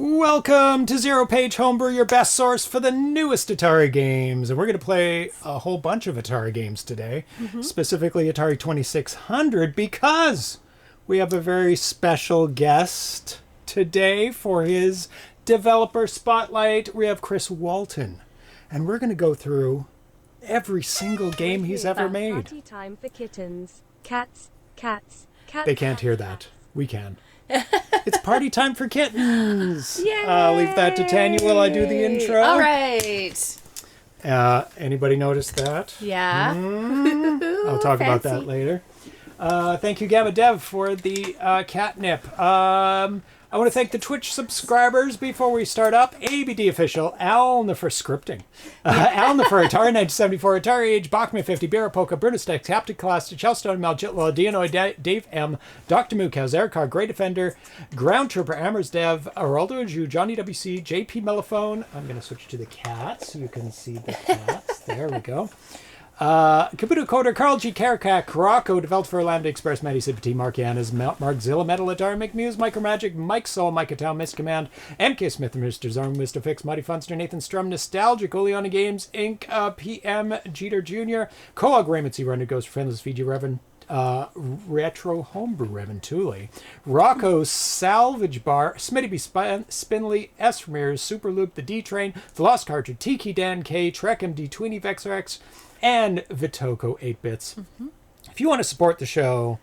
Welcome to ZeroPage Homebrew, your best source for the newest Atari games. And we're going to play a whole bunch of Atari games today, specifically Atari 2600, because we have a very special guest today for his developer spotlight. We have Chris Walton, and we're going to go through every single game he's ever made. Party time for kittens. Cats, cats, cats. They can't hear that. We can. It's party time for kittens. Yay! I'll leave that to Tanya while I do the intro. All right. Anybody notice that? Yeah. I'll talk about that later. Thank you, Gamma Dev, for the catnip. I want to thank the Twitch subscribers before we start up. ABD Official, Alna for scripting. Alna for Atari 1974, Atari Age, Bachman 50, Birapoka, Brunustex, Captain Class, Chelstone, Maljitla, Dianoid, Dave M, Dr. Mookhouse, Erikar, Great Defender, Ground Trooper, Amers Dev, Araldo Ju, Johnny WC, JP Mellophone. I'm going to switch to the cats so you can see the cats. There we go. Kabuto Coder, Carl G. Karakak, Rocco, developed for Lambda Express, Matty Sipati, Mark Yanas, Mark Zilla, Metal Atari, McMuse, Micromagic, Mike Soul, Mike Town, Miss Command, MK Smith, Mr. Zorn, Mr. Fix, Mighty Funster, Nathan Strum, Nostalgic, Oleana Games, Inc., PM, Jeter Jr., Koag, Raymond C. Runner, Ghost, Friendless, Fiji, Revan, Retro Homebrew, Revan Thule, Rocco, Salvage Bar, Smitty B. Spinley, S. Ramirez, Super Loop, The D Train, The Lost Cartridge, Tiki Dan K, Trek MD, Tweenie Vexrex, and Vitoko 8-Bits. If you want to support the show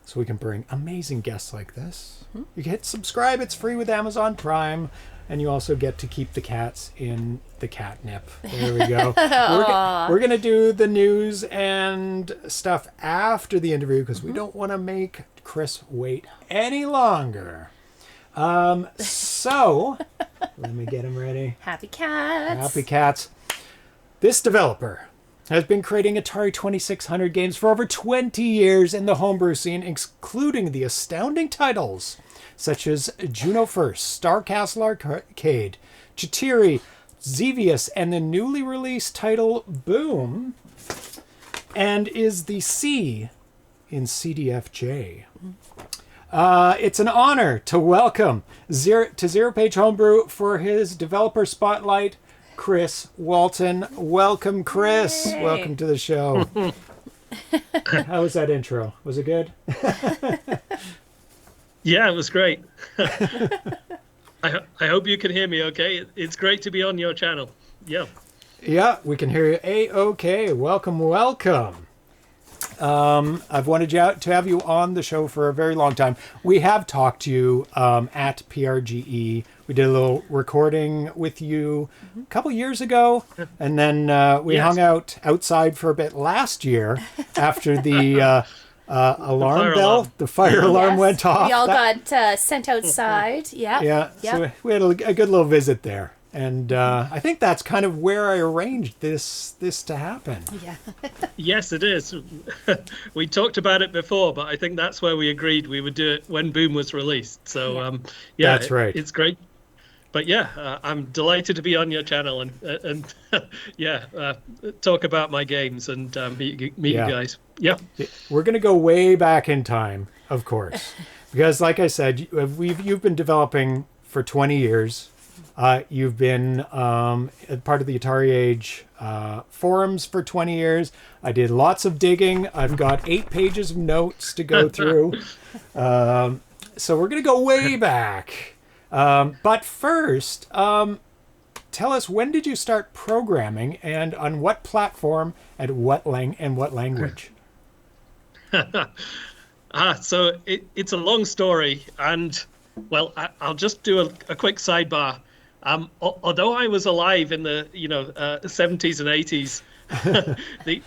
so we can bring amazing guests like this, you can hit subscribe. It's free with Amazon Prime. And you also get to keep the cats in the catnip. There we go. We're going to do the news and stuff after the interview because we don't want to make Chris wait any longer. So, let me get him ready. Happy cats. Happy cats. This developer has been creating Atari 2600 games for over 20 years in the homebrew scene, including the astounding titles such as Juno First, Star Castle Arcade, Chetiry, Zeviouz, and the newly released title Boom, and is the C in CDFJ. It's an honor to welcome to ZeroPage Homebrew for his developer spotlight, Chris Walton. Welcome, Chris. Yay. Welcome to the show. How was that intro? Was it good? Yeah, it was great. I hope you can hear me okay. It's great to be on your channel. Yeah. Yeah, we can hear you A-OK. Welcome, welcome. I've wanted to have you on the show for a very long time. We have talked to you at PRGE. We did a little recording with you a couple years ago, and then we hung out outside for a bit last year after the the fire alarm went off. We all got sent outside. Yeah. Yeah. So we had a good little visit there. And I think that's kind of where I arranged this to happen. Yeah. Yes, it is. We talked about it before, but I think that's where we agreed we would do it when Boom was released. So, that's right. It's great. But yeah, I'm delighted to be on your channel and talk about my games and meet you guys. Yeah. We're going to go way back in time, of course, because like I said, you've been developing for 20 years. You've been part of the Atari Age forums for 20 years. I did lots of digging. I've got 8 pages of notes to go through. So we're going to go way back. But first, tell us, when did you start programming and on what platform and what language? So it's a long story, and well, I'll just do a quick sidebar. Although I was alive in the 70s and 80s, the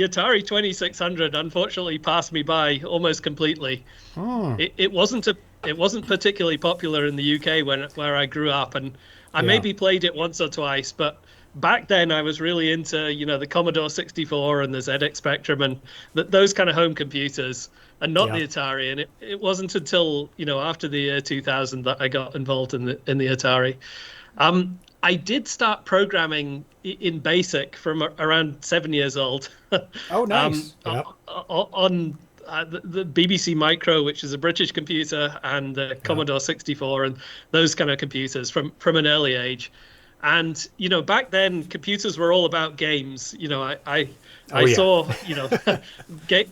Atari 2600 unfortunately passed me by almost completely. It wasn't particularly popular in the UK where I grew up, and I maybe played it once or twice, but back then I was really into the Commodore 64 and the ZX Spectrum and those kind of home computers, and not the Atari. And it wasn't until after the year 2000 that I got involved in the Atari. I did start programming in BASIC from around 7 years old. Oh, nice. On the BBC Micro, which is a British computer, and the Commodore 64, and those kind of computers from an early age. And back then computers were all about games. I saw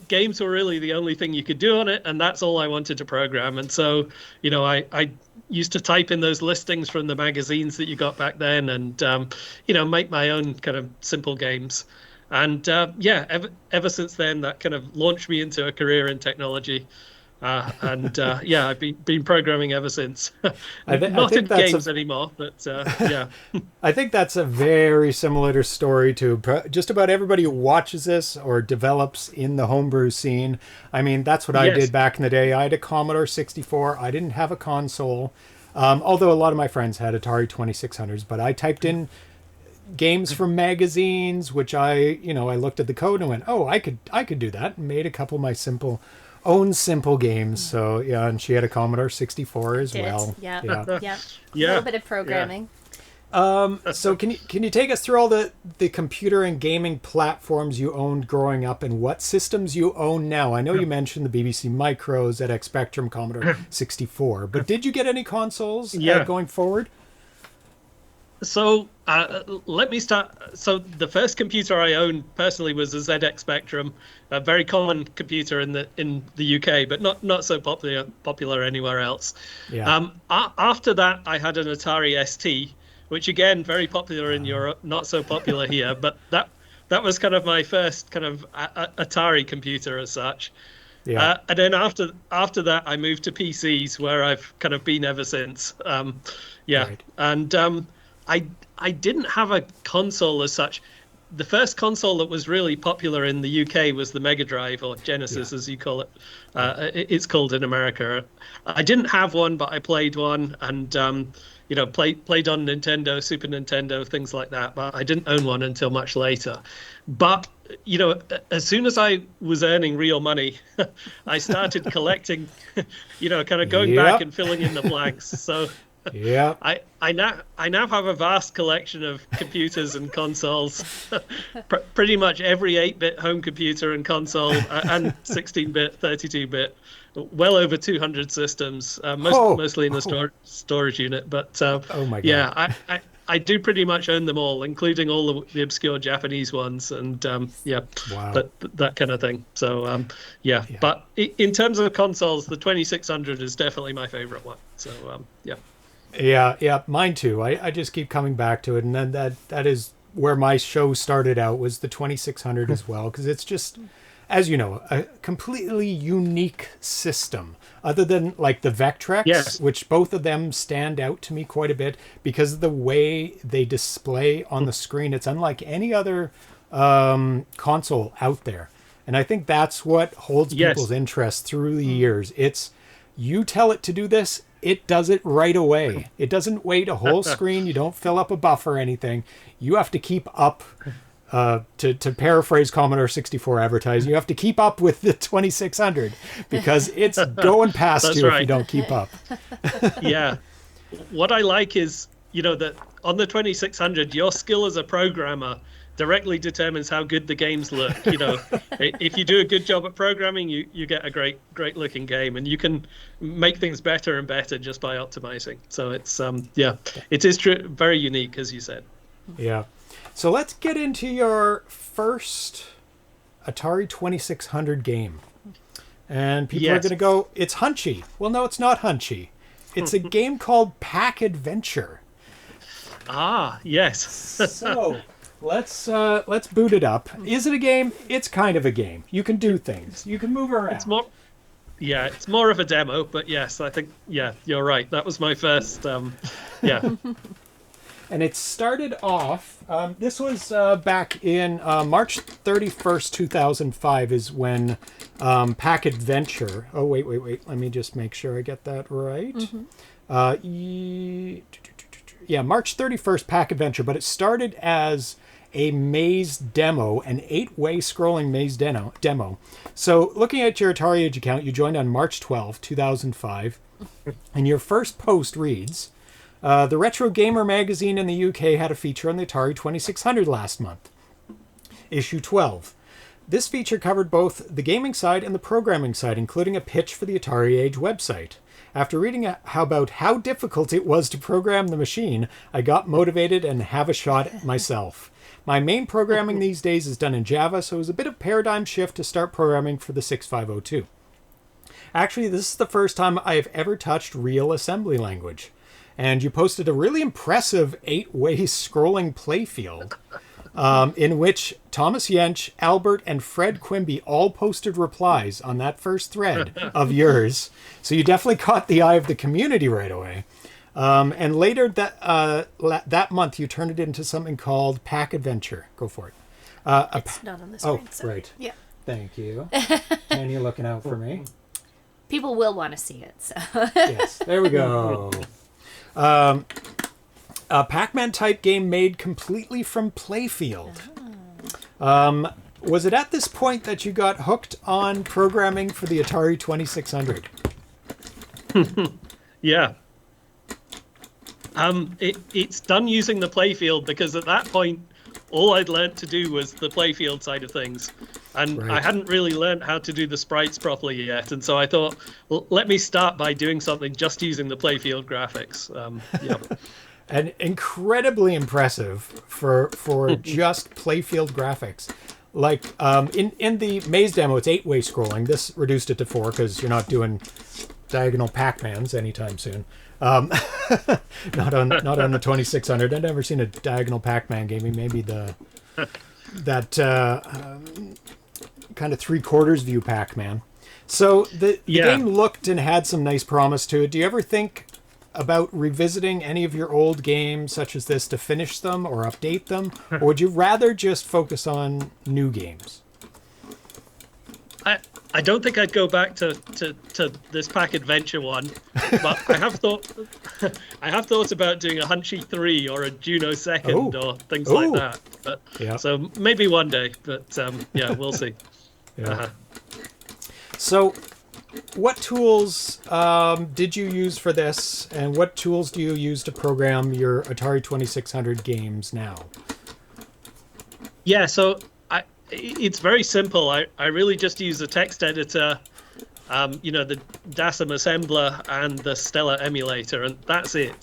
games were really the only thing you could do on it, and that's all I wanted to program. And so I used to type in those listings from the magazines that you got back then, and make my own kind of simple games. And ever since then, that kind of launched me into a career in technology. I've been programming ever since. Not in games anymore, but yeah. I think that's a very similar story to just about everybody who watches this or develops in the homebrew scene. I mean, that's what I did back in the day. I had a Commodore 64. I didn't have a console, although a lot of my friends had Atari 2600s. But I typed in games from magazines, which I looked at the code and went, oh, I could do that, and made a couple of my simple games. So yeah, and she had a Commodore 64 as well. Yeah. Yeah. A little bit of programming. So can you take us through all the computer and gaming platforms you owned growing up and what systems you own now? I know you mentioned the BBC Micros, ZX Spectrum, Commodore 64, but did you get any consoles going forward? So let me start. So the first computer I owned personally was a ZX Spectrum, a very common computer in the UK, but not so popular anywhere else. Yeah. After that, I had an Atari ST, which again very popular in Europe, not so popular here. But that was kind of my first kind of Atari computer as such. Yeah. And then after that, I moved to PCs, where I've kind of been ever since. Right. And I didn't have a console as such. The first console that was really popular in the UK was the Mega Drive, or Genesis as you call it. It's called in America. I didn't have one, but I played one, and played on Nintendo, Super Nintendo, things like that. But I didn't own one until much later. But as soon as I was earning real money, I started collecting. Kind of going back and filling in the blanks. So. Yeah, I now have a vast collection of computers and consoles, pretty much every 8-bit home computer and console, and 16-bit, 32-bit, well over 200 systems, mostly in the storage unit. But oh my God. Yeah, I do pretty much own them all, including all the obscure Japanese ones, and wow. that kind of thing. So but in terms of consoles, the 2600 is definitely my favorite one. So yeah. Yeah, mine too. I just keep coming back to it, and then that is where my show started out, was the 2600 as well, because it's just, as you know, a completely unique system. Other than like the Vectrex, which both of them stand out to me quite a bit because of the way they display on the screen. It's unlike any other console out there, and I think that's what holds people's interest through the years. It's, you tell it to do this, it does it right away. It doesn't wait a whole screen. You don't fill up a buffer or anything. You have to keep up, to paraphrase Commodore 64 advertising, you have to keep up with the 2600 because it's going past you if you don't keep up. Yeah. What I like is, that on the 2600, your skill as a programmer directly determines how good the games look. If you do a good job at programming, you get a great looking game, and you can make things better and better just by optimizing. So it's it is very unique, as you said. Yeah. So let's get into your first Atari 2600 game. And people are going to go, it's Hunchy. Well, no, it's not Hunchy. It's a game called Pac-Adventure. Ah, yes. So let's boot it up. Is it a game? It's kind of a game. You can do things. You can move around. It's more of a demo, but yes, I think you're right. That was my first. And it started off. This was back in March 31st, 2005, is when Pac-Adventure. Oh wait. Let me just make sure I get that right. March 31st, Pac-Adventure, but it started as a maze demo, an 8-way scrolling maze demo. So looking at your Atari Age account, you joined on March 12, 2005, and your first post reads, the Retro Gamer magazine in the UK had a feature on the Atari 2600 last month. Issue 12. This feature covered both the gaming side and the programming side, including a pitch for the Atari Age website. After reading about how difficult it was to program the machine, I got motivated and have a shot myself. My main programming these days is done in Java, so it was a bit of a paradigm shift to start programming for the 6502. Actually, this is the first time I have ever touched real assembly language. And you posted a really impressive 8-way scrolling playfield in which Thomas Jentzsch, Albert, and Fred Quimby all posted replies on that first thread of yours. So you definitely caught the eye of the community right away. And later that month, you turned it into something called Pac-Adventure. Go for it. It's not on the screen. Oh, right. Yeah. Thank you. And you're looking out for me. People will want to see it. So. Yes, there we go. A Pac-Man type game made completely from playfield. Was it at this point that you got hooked on programming for the Atari 2600? Yeah. It's done using the playfield because at that point, all I'd learnt to do was the playfield side of things. And Right. I hadn't really learnt how to do the sprites properly yet. And so I thought, well, let me start by doing something just using the playfield graphics. Yeah. And incredibly impressive for just playfield graphics. Like in the maze demo, it's 8-way scrolling. This reduced it to 4 because you're not doing diagonal Pac-Mans anytime soon. Not on the 2600. I've never seen a diagonal Pac-Man game. Maybe that kind of 3/4 view Pac-Man. So the game looked and had some nice promise to it. Do you ever think about revisiting any of your old games such as this to finish them or update them? Or would you rather just focus on new games? I don't think I'd go back to this Pac-Adventure one, but I have thought about doing a Hunchy 3 or a Juno 2nd or things like that. But, yeah. So maybe one day, but yeah, we'll see. Yeah. So what tools did you use for this, and what tools do you use to program your Atari 2600 games now? Yeah, so it's very simple. I really just use the text editor, the DASM assembler and the Stella emulator, and that's it.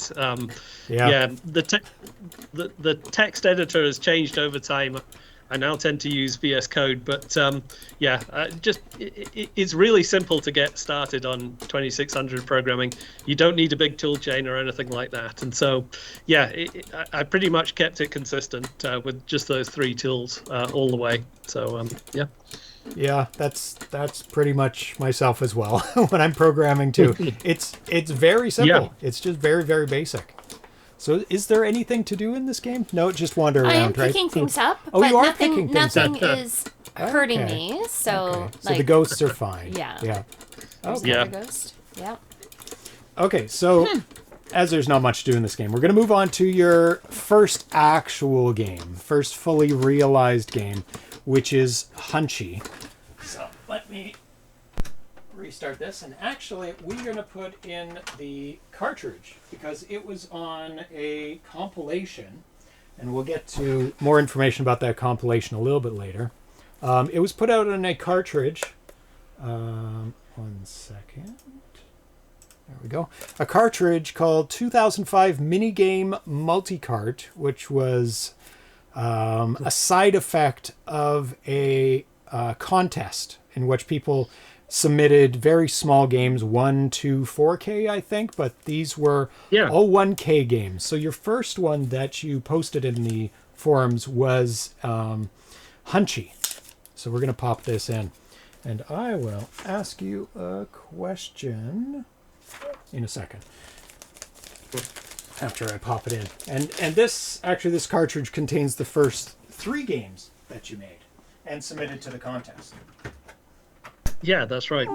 The text editor has changed over time. I now tend to use VS Code, but it's really simple to get started on 2600 programming. You don't need a big tool chain or anything like that, and so I pretty much kept it consistent with just those 3 tools all the way. So Yeah, that's pretty much myself as well when I'm programming too. It's very simple. Yeah. It's just very, very basic. So is there anything to do in this game? No, just wander around, I am right? picking things up, Oh, but you are picking things up. nothing is hurting Okay. me. So, Okay. So the ghosts are fine. Yeah. Yeah. There's Okay. another ghost. Yeah. Okay, so as there's not much to do in this game, we're going to move on to your first actual game, first fully realized game, which is Hunchy. So let me restart this, and actually we're going to put in the cartridge because it was on a compilation, and we'll get to more information about that compilation a little bit later. It was put out on a cartridge. 1 second. There we go. A cartridge called 2005 Minigame Multicart, which was a side effect of a contest in which people submitted very small games, 1 to 4K, I think, but these were all 1K games. So your first one that you posted in the forums was Hunchy. So we're going to pop this in. And I will ask you a question in a second after I pop it in. And this cartridge contains the first 3 games that you made and submitted to the contest. Yeah, that's right.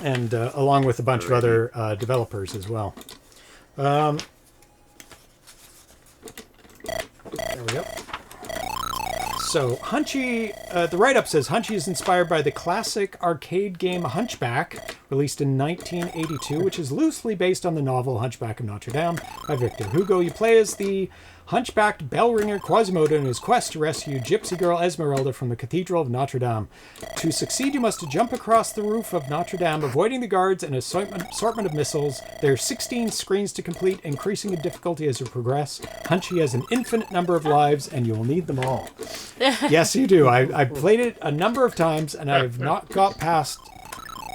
And along with a bunch of other developers as well. There we go. So Hunchy, the write-up says Hunchy is inspired by the classic arcade game Hunchback, released in 1982, which is loosely based on the novel Hunchback of Notre Dame by Victor Hugo. You play as the hunchbacked bell ringer Quasimodo in his quest to rescue gypsy girl Esmeralda from the Cathedral of Notre Dame. To succeed, you must jump across the roof of Notre Dame, avoiding the guards and an assortment of missiles. There are 16 screens to complete, increasing in difficulty as you progress. Hunchy has an infinite number of lives, and you will need them all. Yes, you do. I played it a number of times, and I have not got past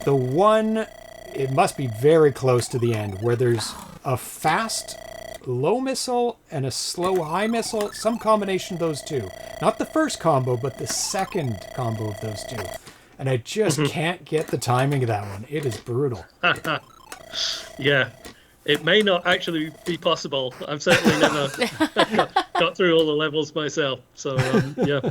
the one. It must be very close to the end, where there's a fast low missile and a slow high missile, some combination of those two. Not the first combo, but the second combo of those two. And I just can't get the timing of that one. It is brutal. Yeah, it may not actually be possible. I've certainly never got through all the levels myself. So, yeah.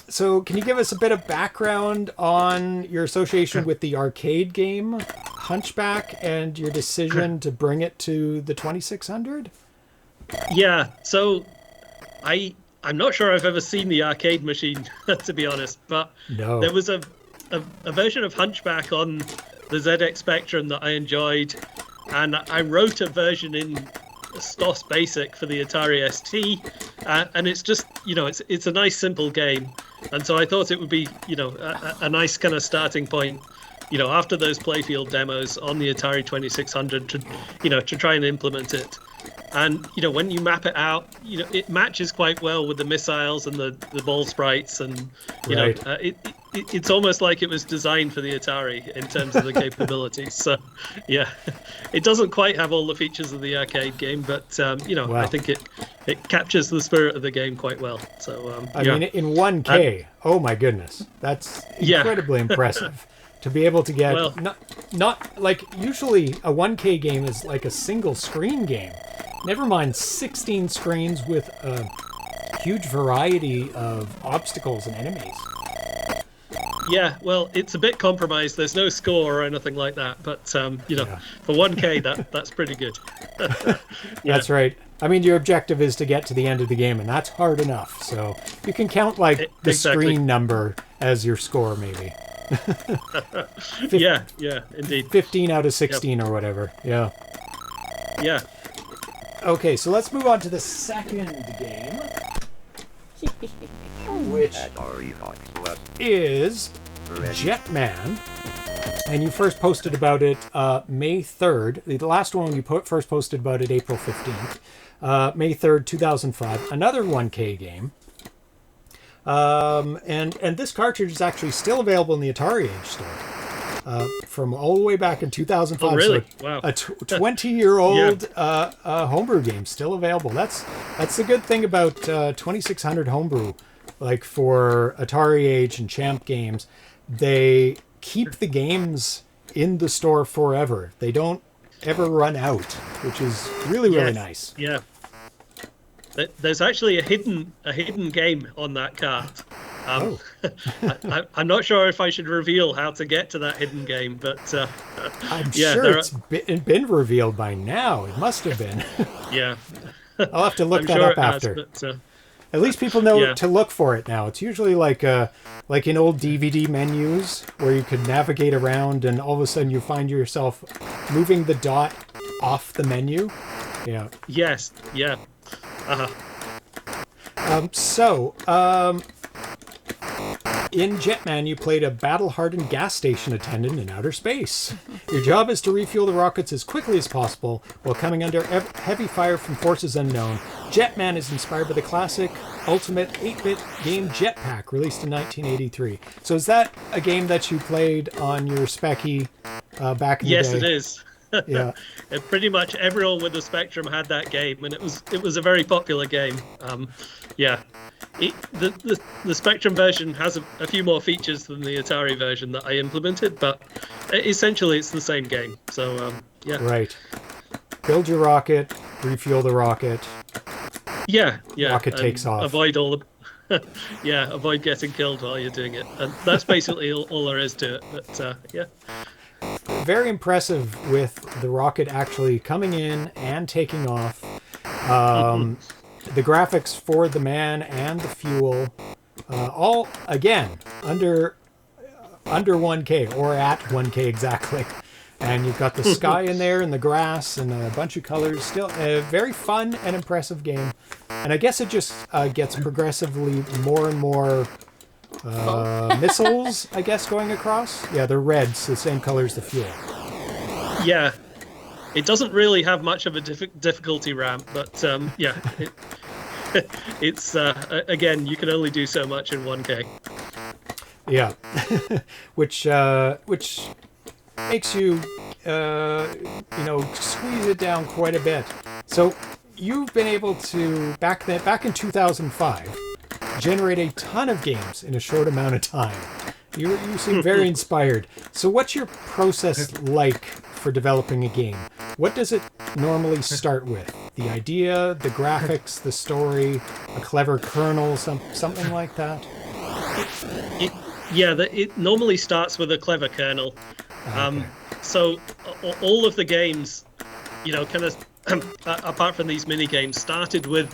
So can you give us a bit of background on your association with the arcade game Hunchback and your decision to bring it to the 2600? Yeah, so I'm not sure I've ever seen the arcade machine, to be honest, but No. there was a version of Hunchback on the ZX Spectrum that I enjoyed, and I wrote a version in STOS Basic for the Atari ST, and it's just, it's a nice simple game, and so I thought it would be, a nice kind of starting point, after those playfield demos on the Atari 2600 to try and implement it. And, when you map it out, it matches quite well with the missiles and the ball sprites. And, Right. It's almost like it was designed for the Atari in terms of the capabilities. So, yeah, it doesn't quite have all the features of the arcade game, but, Wow. I think it captures the spirit of the game quite well. So, I mean, in 1K, oh my goodness, that's incredibly impressive. To be able to get, not like usually a 1K game is like a single screen game. Never mind 16 screens with a huge variety of obstacles and enemies. Yeah, well, it's a bit compromised. There's no score or anything like that. But, for 1K, that's pretty good. That's right. I mean, your objective is to get to the end of the game, and that's hard enough. So you can count, the screen number as your score, maybe. Yeah, indeed. 15 out of 16 or whatever. Yeah. Yeah. Okay, so let's move on to the second game, which is Jetman. And you first posted about it May 3rd. The last one you first posted about it April 15th. May 3rd, 2005. Another 1K game. And this cartridge is actually still available in the Atari Age store from all the way back in 2005. Oh, really? So Wow. A 20-year-old homebrew game still available. That's the good thing about 2600 homebrew. Like for Atari Age and Champ games, they keep the games in the store forever. They don't ever run out, which is really nice. Yeah. There's actually a hidden game on that cart. I'm not sure if I should reveal how to get to that hidden game, but I'm sure it's been revealed by now. It must have been. Yeah. I'll have to look I'm that sure up it has, after. but, at least people know to look for it now. It's usually like in old DVD menus where you could navigate around and all of a sudden you find yourself moving the dot off the menu. Yeah. Yes. Yeah. In Jetman, you played a battle-hardened gas station attendant in outer space. Your job is to refuel the rockets as quickly as possible while coming under heavy fire from forces unknown. Jetman is inspired by the classic Ultimate 8-bit game Jetpack, released in 1983. So is that a game that you played on your Speccy back in the day? Yes, it is. Yeah. Pretty much everyone with the Spectrum had that game, and it was a very popular game. The Spectrum version has a few more features than the Atari version that I implemented, but essentially it's the same game. So Right. Build your rocket, refuel the rocket. Yeah. Rocket takes off. Avoid all the avoid getting killed while you're doing it, and that's basically all there is to it. But very impressive with the rocket actually coming in and taking off. the graphics for the man and the fuel, all again under 1K or at 1K exactly. And you've got the sky in there and the grass and a bunch of colors. Still a very fun and impressive game. And I guess it just gets progressively more and more missiles, I guess, going across. Yeah, they're reds, the same color as the fuel. Yeah. It doesn't really have much of a difficulty ramp, but yeah, it's again, you can only do so much in 1K. Yeah, which makes you squeeze it down quite a bit. So you've been able to back in 2005 generate a ton of games in a short amount of time. You seem very inspired. So what's your process like for developing a game? What does it normally start with? The idea, the graphics, the story, a clever kernel, something like that? It normally starts with a clever kernel. Okay. So all of the games, kind of apart from these mini games, started with,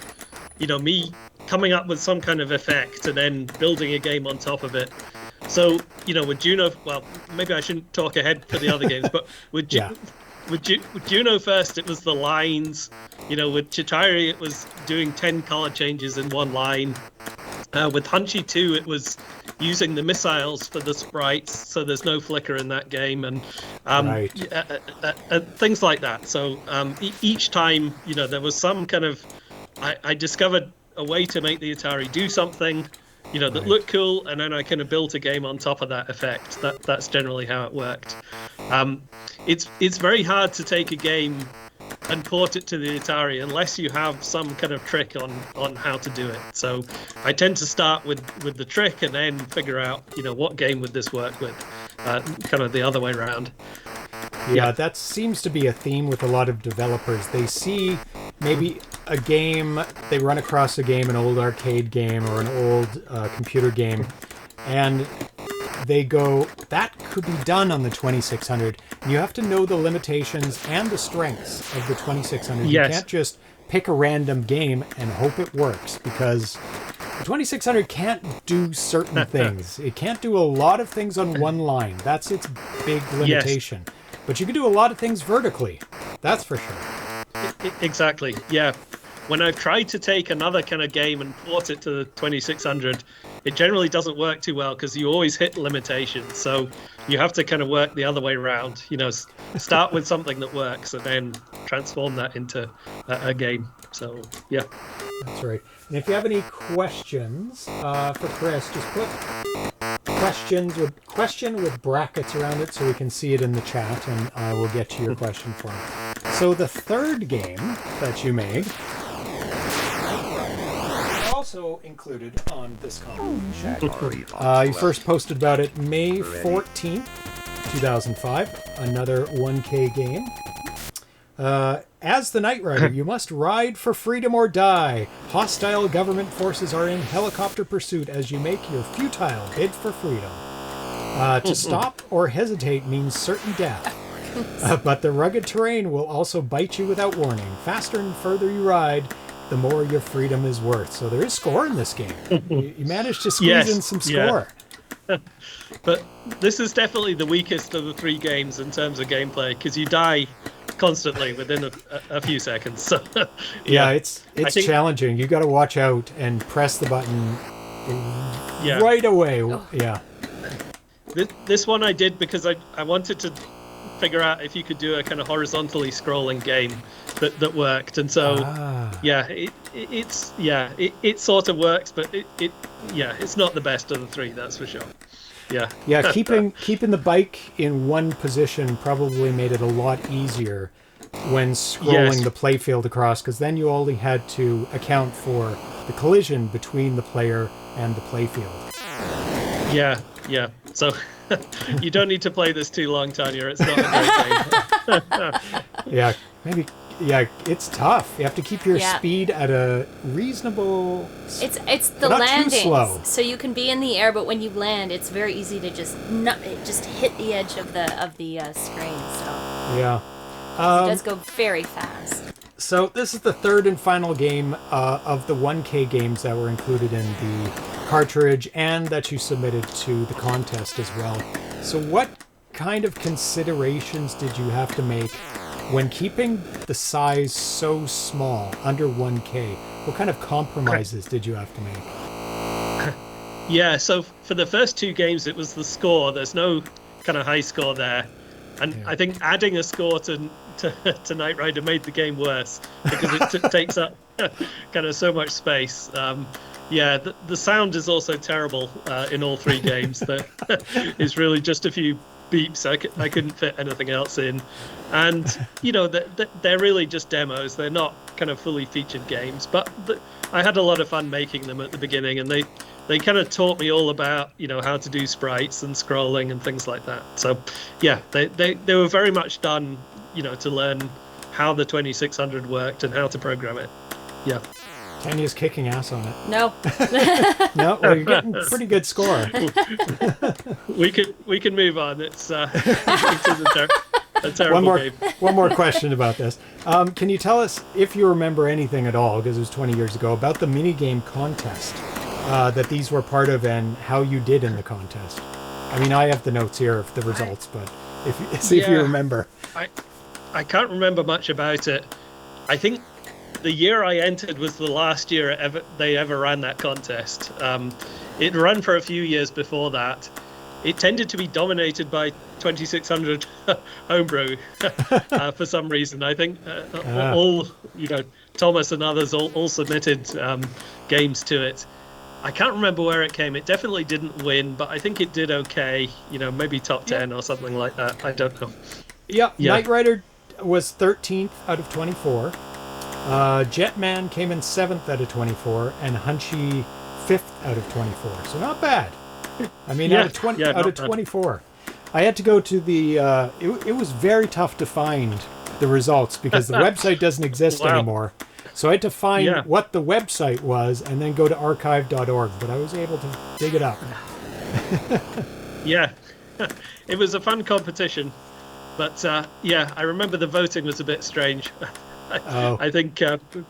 me coming up with some kind of effect and then building a game on top of it. So, with Juno, well, maybe I shouldn't talk ahead for the other games, but with Juno first, it was the lines. With Chetiry, it was doing 10 color changes in one line. With Hunchy 2, it was using the missiles for the sprites, so there's no flicker in that game, and things like that. So each time, there was some kind of... I discovered a way to make the Atari do something, that looked cool, and then I kind of built a game on top of that effect. That's generally how it worked. It's very hard to take a game and port it to the Atari unless you have some kind of trick on how to do it. So I tend to start with the trick and then figure out, what game would this work with, kind of the other way around. Yeah, that seems to be a theme with a lot of developers. They see maybe a game, they run across a game, an old arcade game or an old computer game, and they go, that could be done on the 2600. And you have to know the limitations and the strengths of the 2600. Yes. You can't just pick a random game and hope it works, because the 2600 can't do certain things. It can't do a lot of things on one line. That's its big limitation. Yes. But you can do a lot of things vertically. That's for sure. Exactly, yeah. When I've tried to take another kind of game and port it to the 2600, it generally doesn't work too well because you always hit limitations. So you have to kind of work the other way around. Start with something that works and then transform that into a game. So, yeah. That's right. And if you have any questions for Chris, just put question with brackets around it so we can see it in the chat, and we'll get to your question for him. So the third game that you made also included on this compilation. You first posted about it May 14th, 2005. Another 1K game. As the NightRider, you must ride for freedom or die. Hostile government forces are in helicopter pursuit as you make your futile bid for freedom. To stop or hesitate means certain death. But the rugged terrain will also bite you without warning. Faster and further you ride, the more your freedom is worth. So there is score in this game. You managed to squeeze in some score. Yeah. But this is definitely the weakest of the three games in terms of gameplay, because you die constantly within a few seconds. So, yeah, it's challenging. You got to watch out and press the button right away. Oh. Yeah. This one I did because I wanted to figure out if you could do a kind of horizontally scrolling game that worked, and so it sort of works, but it's not the best of the three, that's for sure. Yeah, keeping the bike in one position probably made it a lot easier when scrolling the playfield across, because then you only had to account for the collision between the player and the playfield. Yeah. So you don't need to play this too long, Tanya. It's not a great game. It's tough. You have to keep your speed at a reasonable. It's the landings. So you can be in the air, but when you land, it's very easy to just hit the edge of the screen. So yeah, it does go very fast. So this is the third and final game of the 1K games that were included in the cartridge and that you submitted to the contest as well. So what kind of considerations did you have to make when keeping the size so small, under 1K? What kind of compromises did you have to make? Yeah, so for the first two games, it was the score. There's no kind of high score there. And I think adding a score to NightRider made the game worse because it takes up kind of so much space. The sound is also terrible in all three games. It's really just a few beeps. I couldn't fit anything else in. And, you know, they're really just demos. They're not kind of fully featured games. But I had a lot of fun making them at the beginning, and they kind of taught me all about, you know, how to do sprites and scrolling and things like that. So, yeah, they were very much done, you know, to learn how the 2600 worked and how to program it. Yeah. Kenya's kicking ass on it. No. No? Well, you're getting a pretty good score. We can move on. It is a terrible game. One more question about this. Can you tell us, if you remember anything at all, because it was 20 years ago, about the minigame contest that these were part of and how you did in the contest? I mean, I have the notes here of the results, but if you remember. I can't remember much about it. I think the year I entered was the last year they ever ran that contest. It ran for a few years before that. It tended to be dominated by 2600 Homebrew for some reason. I think all, you know, Thomas and others all submitted games to it. I can't remember where it came. It definitely didn't win, but I think it did okay. You know, maybe top 10 or something like that. I don't know. Yeah. NightRider was 13th out of 24. Jetman came in 7th out of 24, and Hunchy 5th out of 24. So not bad. I mean, out of 24. I had to go to the. It was very tough to find the results because the website doesn't exist anymore. So I had to find what the website was and then go to archive.org. But I was able to dig it up. Yeah, it was a fun competition. But I remember the voting was a bit strange. I think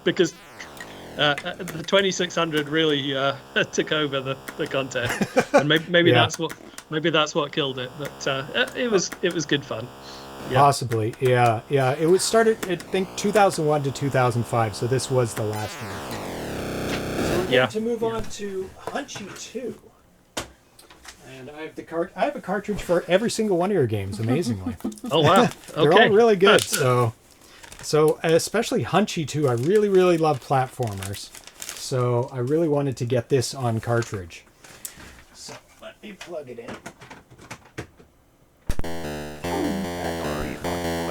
because the 2600 really took over the contest, and maybe that's what killed it. But it was good fun. Yeah. Possibly, yeah. It was started, I think, 2001 to 2005. So this was the last one. So we're going to move on to Hunchy 2. And I have I have a cartridge for every single one of your games, amazingly. Oh wow! Okay. They're all really good. So especially Hunchy 2, I really, really love platformers. So I really wanted to get this on cartridge. So let me plug it in.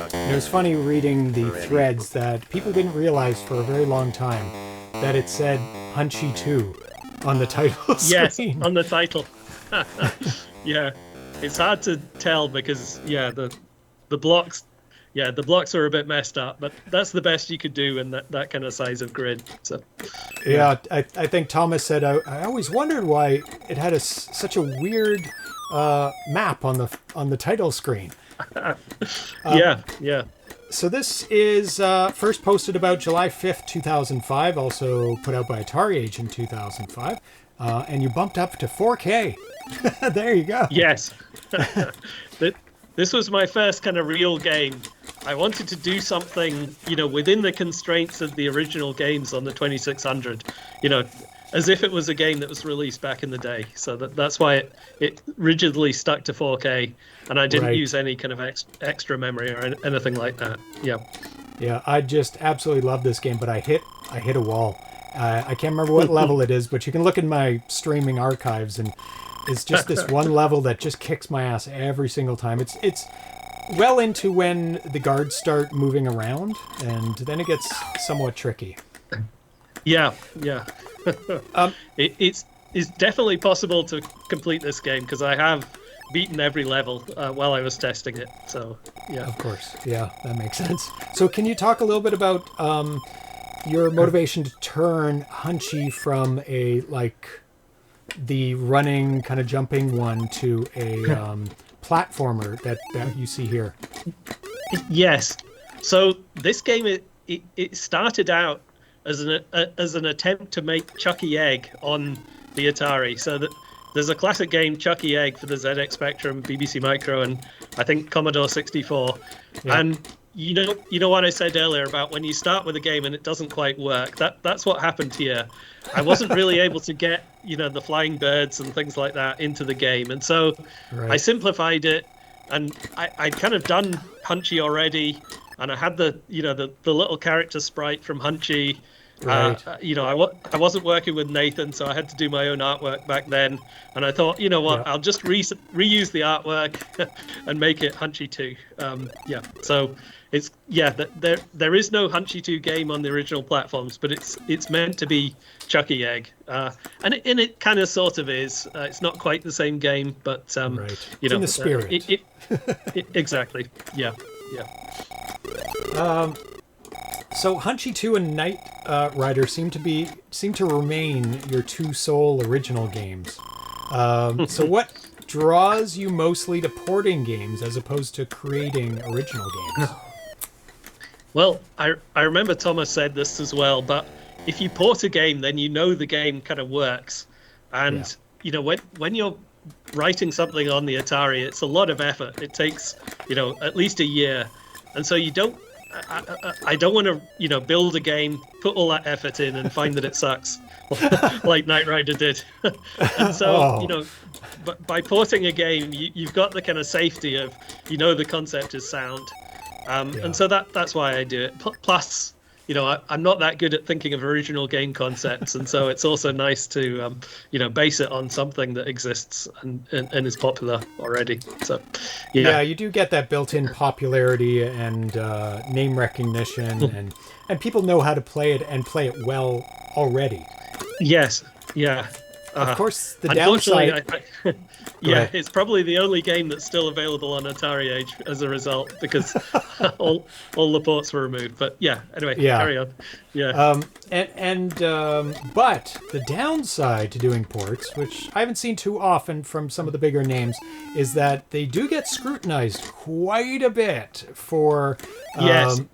And it was funny reading the threads that people didn't realize for a very long time that it said Hunchy 2 on the title screen. Yes, on the title. Yeah, it's hard to tell because the blocks are a bit messed up, but that's the best you could do in that kind of size of grid. So I think Thomas said I always wondered why it had such a weird map on the title screen. Yeah. So this is first posted about July 5th, 2005, also put out by Atari Age in 2005, and you bumped up to 4K. There you go. Yes. This was my first kind of real game. I wanted to do something, you know, within the constraints of the original games on the 2600, you know, as if it was a game that was released back in the day. So that's why it rigidly stuck to 4K, and I didn't use any kind of extra memory or anything like that. Yeah, I just absolutely love this game, but I hit a wall. I can't remember what level it is, but you can look in my streaming archives, and it's just this one level that just kicks my ass every single time. It's well into when the guards start moving around, and then it gets somewhat tricky. Yeah. It's definitely possible to complete this game because I have beaten every level while I was testing it. So yeah. Of course, yeah, that makes sense. So can you talk a little bit about your motivation to turn Hunchy from the running kind of jumping one to a platformer that you see here? Yes. So this game it started out as an attempt to make Chucky Egg on the Atari. So that there's a classic game, Chucky Egg, for the ZX Spectrum, BBC Micro, and I think Commodore 64. Yeah. And you know what I said earlier about when you start with a game and it doesn't quite work. That's what happened here. I wasn't really able to get the flying birds and things like that into the game, and so I simplified it. And I'd kind of done Hunchy already, and I had the little character sprite from Hunchy. Right. I wasn't working with Nathan, so I had to do my own artwork back then. And I thought, you know what, I'll just reuse the artwork and make it Hunchy 2. So it's there is no Hunchy 2 game on the original platforms, but it's meant to be Chucky Egg, and it kind of sort of is. It's not quite the same game, but it's in the spirit. Exactly. Yeah. So Hunchy 2 and NightRider seem to remain your two sole original games. So what draws you mostly to porting games as opposed to creating original games? Well, I remember Thomas said this as well, but if you port a game, then the game kind of works. And when you're writing something on the Atari, it's a lot of effort. It takes at least a year, and so you don't. I don't want to, build a game, put all that effort in, and find that it sucks, like NightRider did. And so, but by porting a game, you've got the kind of safety of, the concept is sound, and so that's why I do it. Plus, I'm not that good at thinking of original game concepts, and so it's also nice to, base it on something that exists and is popular already. So, yeah, you do get that built-in popularity and name recognition, and people know how to play it and play it well already. Yes, yeah. Of course, the downside. It's probably the only game that's still available on Atari Age as a result, because all the ports were removed. But anyway, carry on. Yeah. But the downside to doing ports, which I haven't seen too often from some of the bigger names, is that they do get scrutinized quite a bit for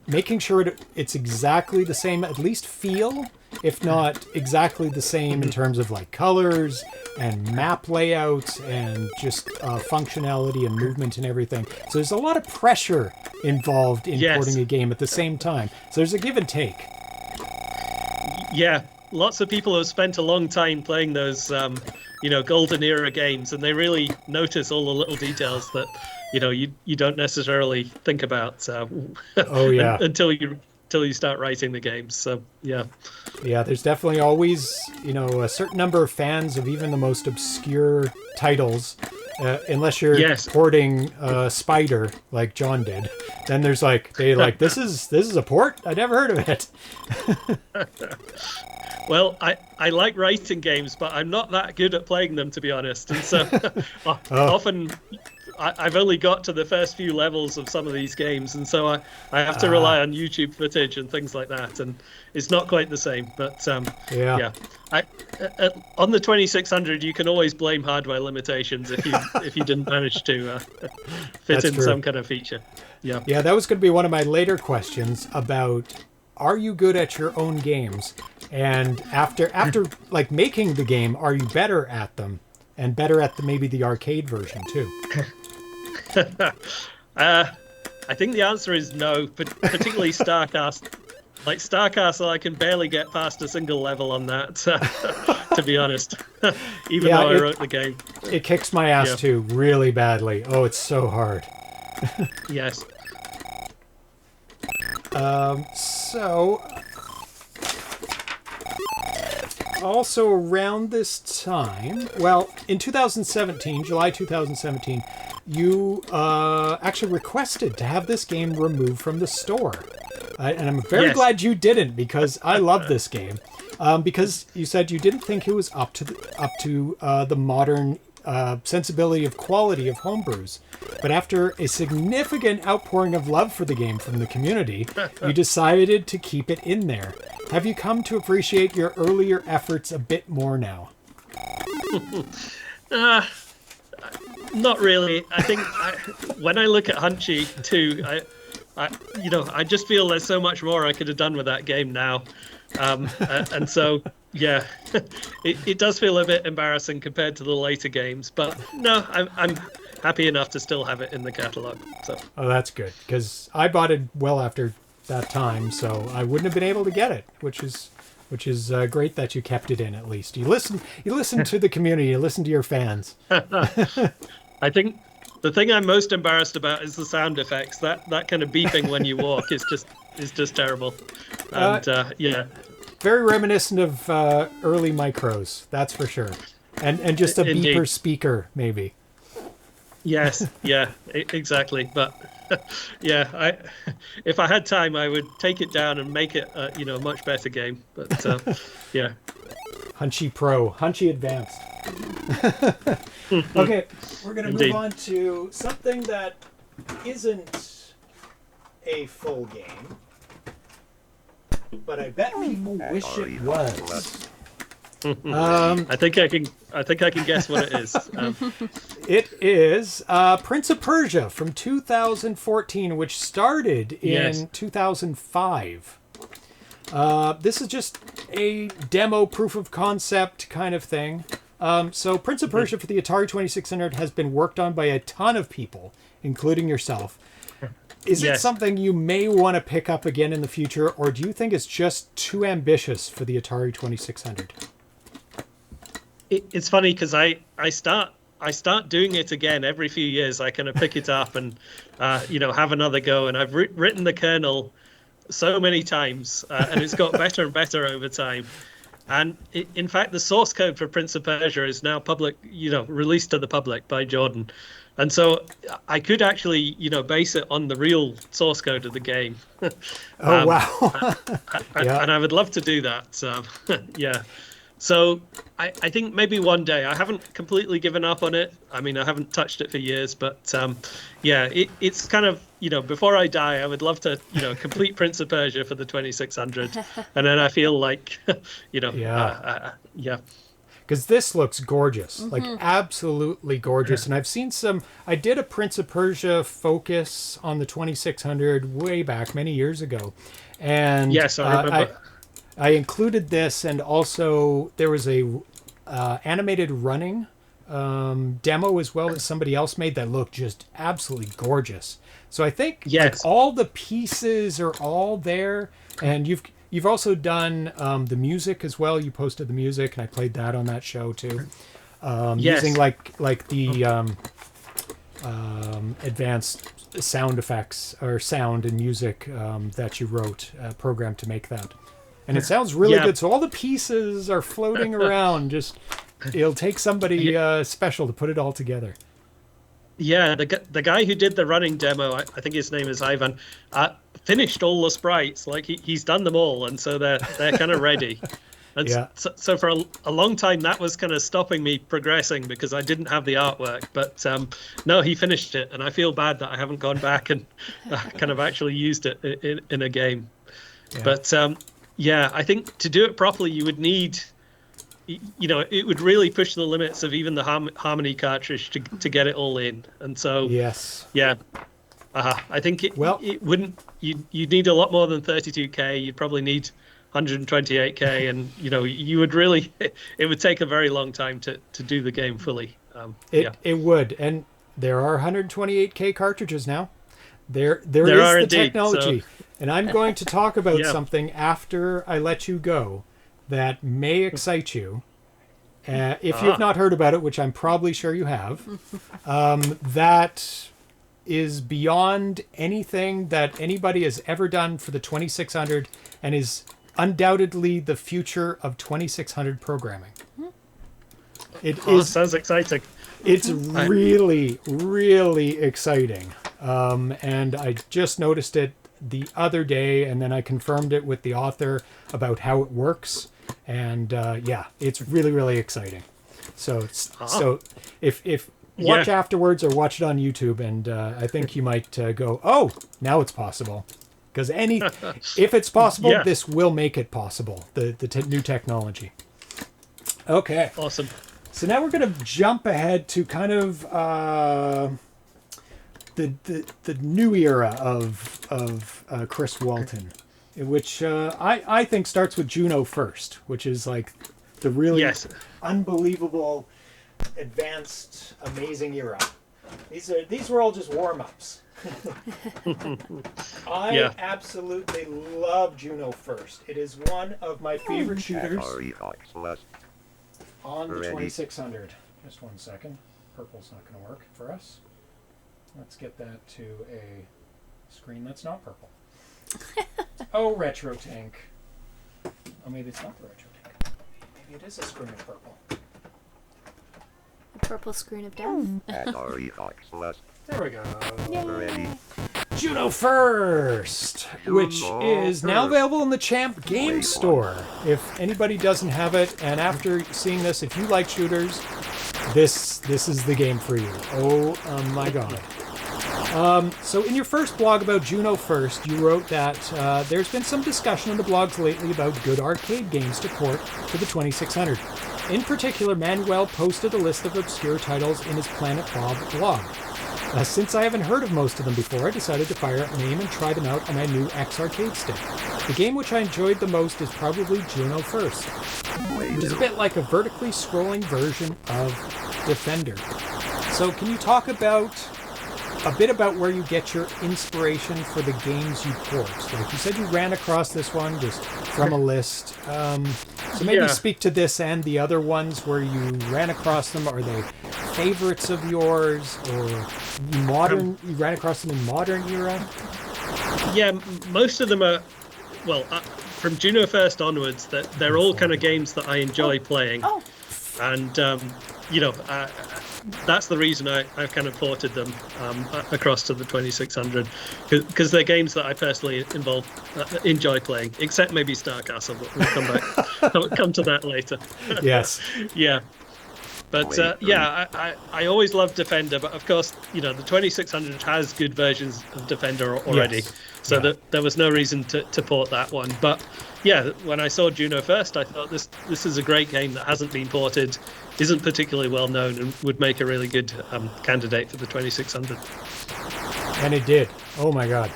making sure it's exactly the same, at least feel, if not exactly the same in terms of like colors and map layouts and just functionality and movement and everything. So there's a lot of pressure involved in porting a game at the same time. So there's a give and take. Yeah, lots of people have spent a long time playing those, golden era games, and they really notice all the little details that, you don't necessarily think about. Until you start writing the games. So yeah, there's definitely always a certain number of fans of even the most obscure titles, unless you're porting Spider like John did. Then there's this is a port, I never heard of it. Well, I like writing games, but I'm not that good at playing them, to be honest, and so often I've only got to the first few levels of some of these games, and so I have to rely on YouTube footage and things like that, and it's not quite the same. But on the 2600, you can always blame hardware limitations if you didn't manage to fit in some kind of feature. Yeah, that was going to be one of my later questions about, are you good at your own games? And after like making the game, are you better at them? And better at maybe the arcade version too? I think the answer is no, particularly Star Castle. Like Star Castle, I can barely get past a single level on that, to be honest, even though I wrote the game. It kicks my ass too, really badly. Oh, it's so hard. Yes. Also around this time, well, in 2017, July 2017, you actually requested to have this game removed from the store. And I'm very glad you didn't, because I love this game. Because you said you didn't think it was up to the modern sensibility of quality of homebrews. But after a significant outpouring of love for the game from the community, you decided to keep it in there. Have you come to appreciate your earlier efforts a bit more now? Not really. I think when I look at Hunchy 2, I just feel there's so much more I could have done with that game now. And so, yeah, it does feel a bit embarrassing compared to the later games. But no, I'm happy enough to still have it in the catalog. So. Oh, that's good, because I bought it well after that time, so I wouldn't have been able to get it, which is great that you kept it in at least. You listen to the community, you listen to your fans. I think the thing I'm most embarrassed about is the sound effects. That kind of beeping when you walk is just terrible. And yeah. Very reminiscent of early micros, that's for sure. And just a Indeed. beeper speaker, maybe. Yes, yeah, exactly. But yeah, if I had time, I would take it down and make it a much better game. But yeah. Hunchy Pro, Hunchy Advanced. Okay, we're going to move on to something that isn't a full game, but I bet people wish it was. I think I can guess what it is. It is Prince of Persia from 2014, which started in 2005. This is just a demo proof of concept kind of thing. So Prince of Persia for the Atari 2600 has been worked on by a ton of people, including yourself. Is it something you may want to pick up again in the future, or do you think it's just too ambitious for the Atari 2600? It's funny because I start doing it again every few years. I kind of pick it up and have another go, and I've written the kernel so many times, and it's got better and better over time. And in fact, the source code for Prince of Persia is now public, released to the public by Jordan. And so I could actually, base it on the real source code of the game. Oh, wow. And I would love to do that. Yeah. So I think maybe one day. I haven't completely given up on it. I mean, I haven't touched it for years, but yeah, it's kind of, before I die, I would love to, complete Prince of Persia for the 2600. And then I feel like, yeah. Because this looks gorgeous, like absolutely gorgeous. And I've seen I did a Prince of Persia focus on the 2600 way back many years ago. And yes, I remember. I included this, and also there was a animated running demo as well that somebody else made that looked just absolutely gorgeous. So I think all the pieces are all there, and you've also done the music as well. You posted the music, and I played that on that show too. Using like the advanced sound effects or sound and music that you wrote, programmed to make that. And it sounds really good. So all the pieces are floating around. Just it'll take somebody special to put it all together. Yeah, the guy who did the running demo, I think his name is Ivan, finished all the sprites. Like he's done them all, and so they're kind of ready. And so for a long time that was kind of stopping me progressing because I didn't have the artwork. But no, he finished it, and I feel bad that I haven't gone back and kind of actually used it in a game. Yeah. But yeah, I think to do it properly, you would need, it would really push the limits of even the Harmony cartridge to get it all in. And so, yeah, I think it wouldn't. You'd need a lot more than 32K. You'd probably need 128K, and you would really. It would take a very long time to do the game fully. It would, and there are 128K cartridges now. There is the indeed, technology. So. And I'm going to talk about something after I let you go that may excite you. If you've not heard about it, which I'm probably sure you have, that is beyond anything that anybody has ever done for the 2600 and is undoubtedly the future of 2600 programming. It sounds exciting. It's really, really exciting. And I just noticed it the other day, and then I confirmed it with the author about how it works. And it's really, really exciting. So if watch afterwards or watch it on YouTube, and I think you might go, oh, now it's possible. Because if it's possible, this will make it possible, the new technology. Okay. Awesome. So now we're going to jump ahead to kind of the new era of Chris Walton, which I think starts with Juno first, which is like the really unbelievable, advanced, amazing era. These were all just warm-ups. I absolutely love Juno first. It is one of my favorite shooters on the 2600. Just one second. Purple's not going to work for us. Let's get that to a screen that's not purple. Oh, Retro Tank. Oh, maybe it's not the Retro Tank. Maybe it is a screen of purple. A purple screen of death. There we go. Juno First, which is now available in the Champ Game Store. If anybody doesn't have it, and after seeing this, if you like shooters, this is the game for you. Oh my god. So in your first blog about Juno First, you wrote that there's been some discussion in the blogs lately about good arcade games to port to the 2600. In particular, Manuel posted a list of obscure titles in his Planet Bob blog. Since I haven't heard of most of them before, I decided to fire up a name and try them out on my new X Arcade stick. The game which I enjoyed the most is probably Juno First. It is a bit like a vertically scrolling version of Defender. So can you talk a bit about where you get your inspiration for the games you port? Like you said, you ran across this one just from a list. So maybe speak to this and the other ones where you ran across them. Are they favorites of yours, or you ran across them in modern era? Yeah, most of them are, from Juno First onwards, they're all kind of games that I enjoy playing. And, that's the reason I've kind of ported them across to the 2600, because they're games that I personally enjoy playing, except maybe Star Castle, but we'll come to that later. Yes. Yeah. But I always loved Defender, but of course, the 2600 has good versions of Defender already, so there was no reason to port that one. But yeah, when I saw Juno First, I thought this is a great game that hasn't been ported, isn't particularly well known, and would make a really good candidate for the 2600. And it did. Oh my god,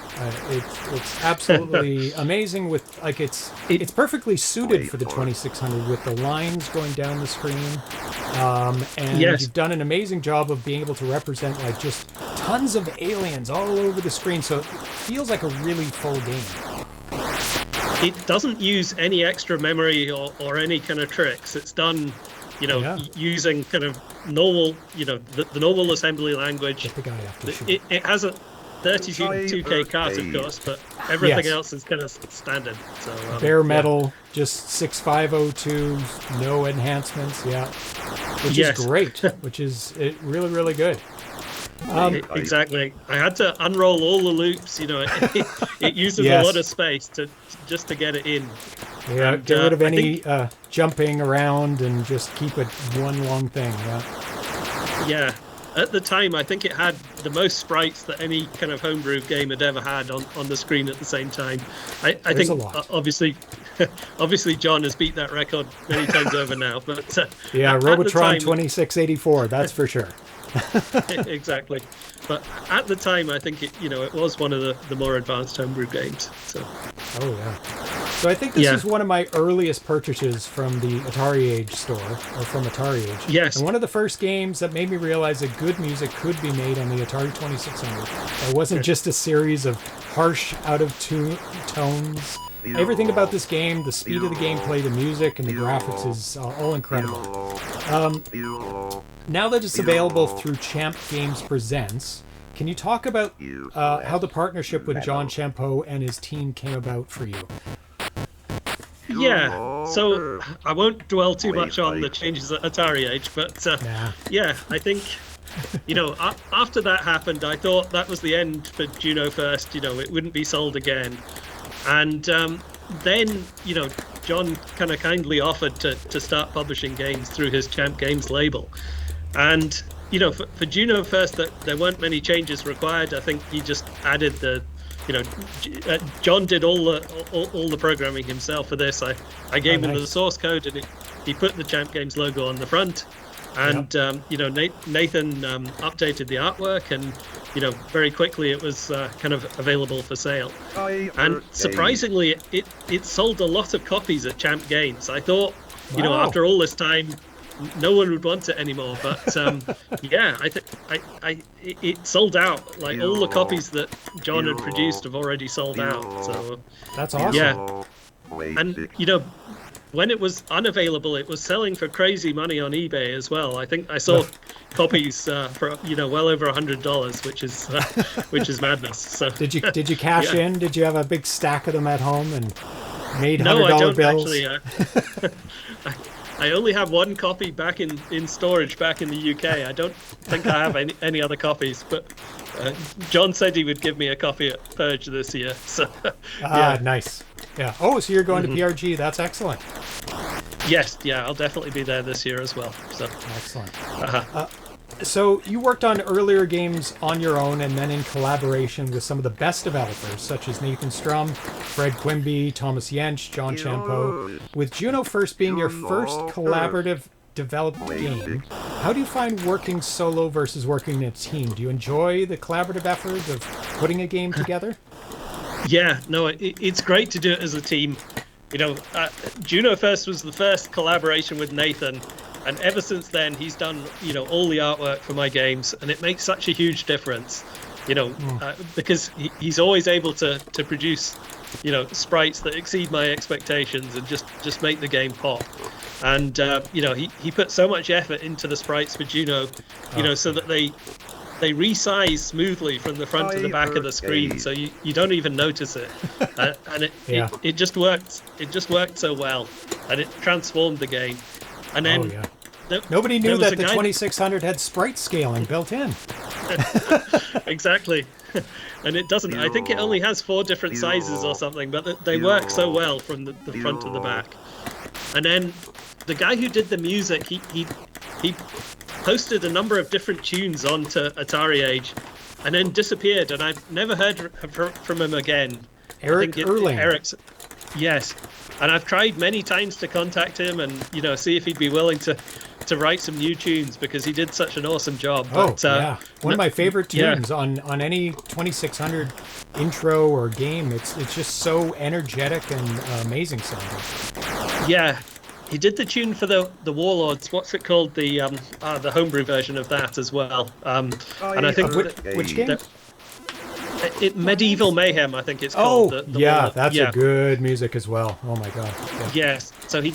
it's absolutely amazing. With it's perfectly suited for the 2600 with the lines going down the screen, and you've done an amazing job of being able to represent like just tons of aliens all over the screen. So it feels like a really full game. It doesn't use any extra memory or any kind of tricks. It's done, using kind of normal, the normal assembly language. Get the guy after it has a 32K cart, of course, but everything else is kind of standard. So bare metal, just 6502, no enhancements, which is great, which is really, really good. Exactly. I had to unroll all the loops. It uses a lot of space just to get it in. Yeah, and, get rid of any jumping around and just keep it one long thing. Yeah. At the time, I think it had the most sprites that any kind of homebrew game had ever had on the screen at the same time. I think obviously John has beat that record many times over now. But Robotron 2684, that's for sure. Exactly. But at the time, I think it was one of the more advanced homebrew games. So. Oh yeah. So I think this is one of my earliest purchases from the Atari Age store, or from Atari Age. Yes. And one of the first games that made me realize that good music could be made on the Atari 2600. It wasn't just a series of harsh, out of tune tones. Everything about this game, the speed of the gameplay, the music, and the graphics is all incredible. Now that it's available through Champ Games Presents, can you talk about how the partnership with John Champeau and his team came about for you? Yeah, so I won't dwell too much on the changes at Atari Age, but I think, after that happened, I thought that was the end for Juno First. It wouldn't be sold again. And then, John kind of kindly offered to start publishing games through his Champ Games label. And, for Juno First, there weren't many changes required. I think he just added John did all the programming himself for this. I gave him the source code, and he put the Champ Games logo on the front, And Nathan updated the artwork, and very quickly it was kind of available for sale. And surprisingly, it sold a lot of copies at Champ Games. I thought, after all this time, no one would want it anymore. But it sold out. Like all the copies that John had produced have already sold out. So that's awesome. Yeah, and when it was unavailable, it was selling for crazy money on eBay as well. I think I saw copies for well over $100, which is madness. So did you cash in? Did you have a big stack of them at home and made $100 No, I don't bills? actually. I only have one copy back in storage back in the UK. I don't think I have any other copies, but John said he would give me a copy at Purge this year. So nice. Yeah. Oh, so you're going to PRG? That's excellent. Yes. Yeah, I'll definitely be there this year as well. So excellent. So you worked on earlier games on your own and then in collaboration with some of the best developers, such as Nathan Strum, Fred Quimby, Thomas Jentzsch, John Champeau, with Juno first being your first collaborative developed game. How do you find working solo versus working in a team? Do you enjoy the collaborative effort of putting a game together? Yeah, no, it's great to do it as a team. Juno first was the first collaboration with Nathan. And ever since then, he's done, all the artwork for my games, and it makes such a huge difference, because he's always able to produce, sprites that exceed my expectations and just make the game pop. And he put so much effort into the sprites for Juno, so that they resize smoothly from the front to the back of the screen, so you don't even notice it. And it just worked. It just worked so well, and it transformed the game. And then nobody knew that the 2600 had sprite scaling built in. Exactly. And it doesn't. I think it only has 4 different sizes or something, but they work so well from the front to the back. And then the guy who did the music, he posted a number of different tunes onto Atari Age and then disappeared, and I've never heard from him again. Erik Ehrling. Erik's, yes. And I've tried many times to contact him and see if he'd be willing to write some new tunes, because he did such an awesome job. But, one of my favorite tunes on any 2600 intro or game. It's just so energetic and amazing sounding. Yeah, he did the tune for the Warlords. What's it called? The homebrew version of that as well. And I think which game? Medieval Mayhem, I think it's called. That's a good music as well. Oh my god. Yeah. Yes, so he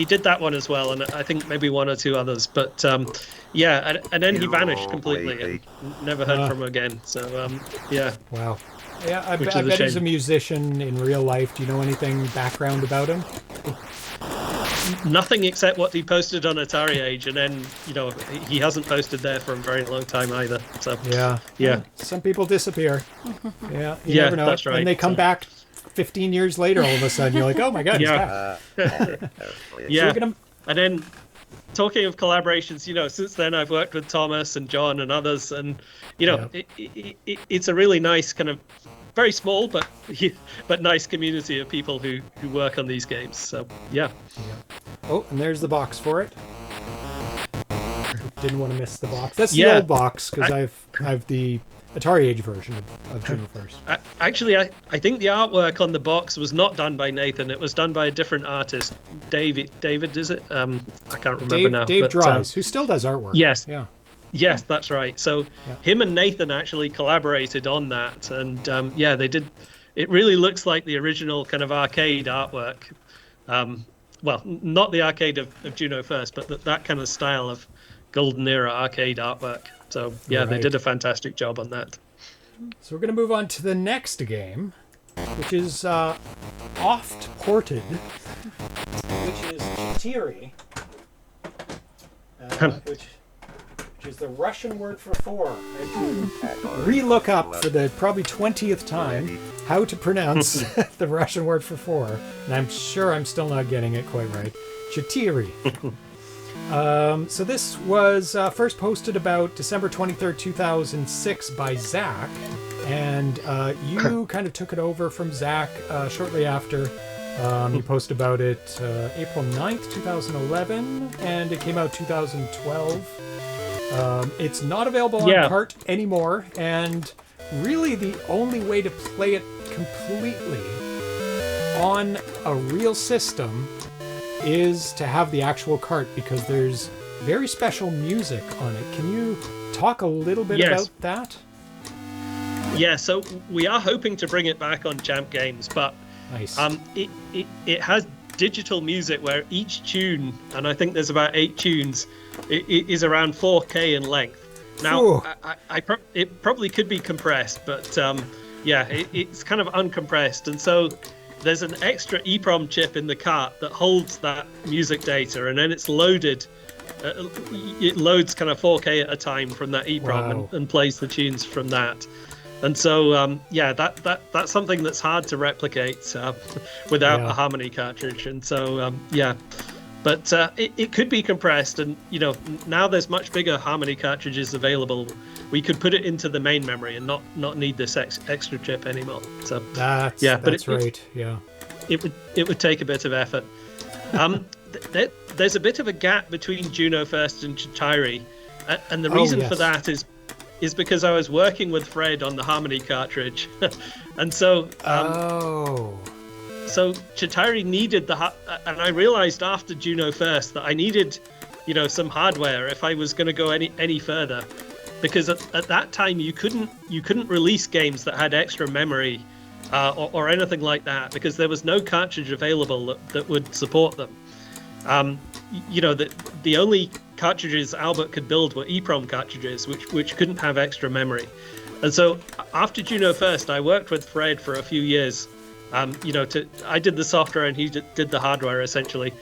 did that one as well, and I think maybe 1 or 2 others. But and then he vanished completely and never heard from him again. So Wow. Yeah, I bet he's a musician in real life. Do you know anything background about him? Nothing except what he posted on Atari Age, and then he hasn't posted there for a very long time either. So yeah. Some people disappear. Yeah, you never know. That's right. And they come back 15 years later. All of a sudden, you're like, oh my god, he's back. And then talking of collaborations, since then I've worked with Thomas and John and others, and it's a really nice kind of very small but nice community of people who work on these games. So yeah. Oh, and there's the box for it. Didn't want to miss the box. That's the old box, because I've the Atari Age version of Juno first. Actually, I think the artwork on the box was not done by Nathan. It was done by a different artist. David, is it? I can't remember now. Dave Dries, who still does artwork. Yes. Yeah. Yes, that's right. So him and Nathan actually collaborated on that, and they did. It really looks like the original kind of arcade artwork. Well, not the arcade of Juno first, but that kind of style of golden era arcade artwork. So they did a fantastic job on that. So we're going to move on to the next game, which is oft ported, which is Chetiry, which is the Russian word for 4. I had to re-look up for the probably 20th time how to pronounce the Russian word for 4, and I'm sure I'm still not getting it quite right. Chetiry. So this was first posted about December 23rd, 2006 by Zack, and you kind of took it over from Zack shortly after. You posted about it April 9th, 2011, and it came out 2012. It's not available on cart anymore, and really the only way to play it completely on a real system is to have the actual cart, because there's very special music on it. Can you talk a little bit about that? Yeah, so we are hoping to bring it back on Champ Games, but nice. It has digital music where each tune, and I think there's about 8 tunes, it is around 4K in length. Now, it probably could be compressed, but it's kind of uncompressed, and so there's an extra EEPROM chip in the cart that holds that music data, and then it's loaded. It loads kind of 4K at a time from that EEPROM and plays the tunes from that. And so, that's something that's hard to replicate without a Harmony cartridge. And so, but it could be compressed. And, now there's much bigger Harmony cartridges available. We could put it into the main memory and not need this extra chip anymore. So that's right. It would take a bit of effort. There's a bit of a gap between Juno First and Chetiry, and the reason for that is because I was working with Fred on the Harmony cartridge, and so so Chetiry needed and I realized after Juno First that I needed, some hardware if I was going to go any further, because at that time you couldn't release games that had extra memory or anything like that, because there was no cartridge available that would support them. The only cartridges Albert could build were EEPROM cartridges, which couldn't have extra memory. And so after Juno First, I worked with Fred for a few years. I did the software and he did the hardware essentially.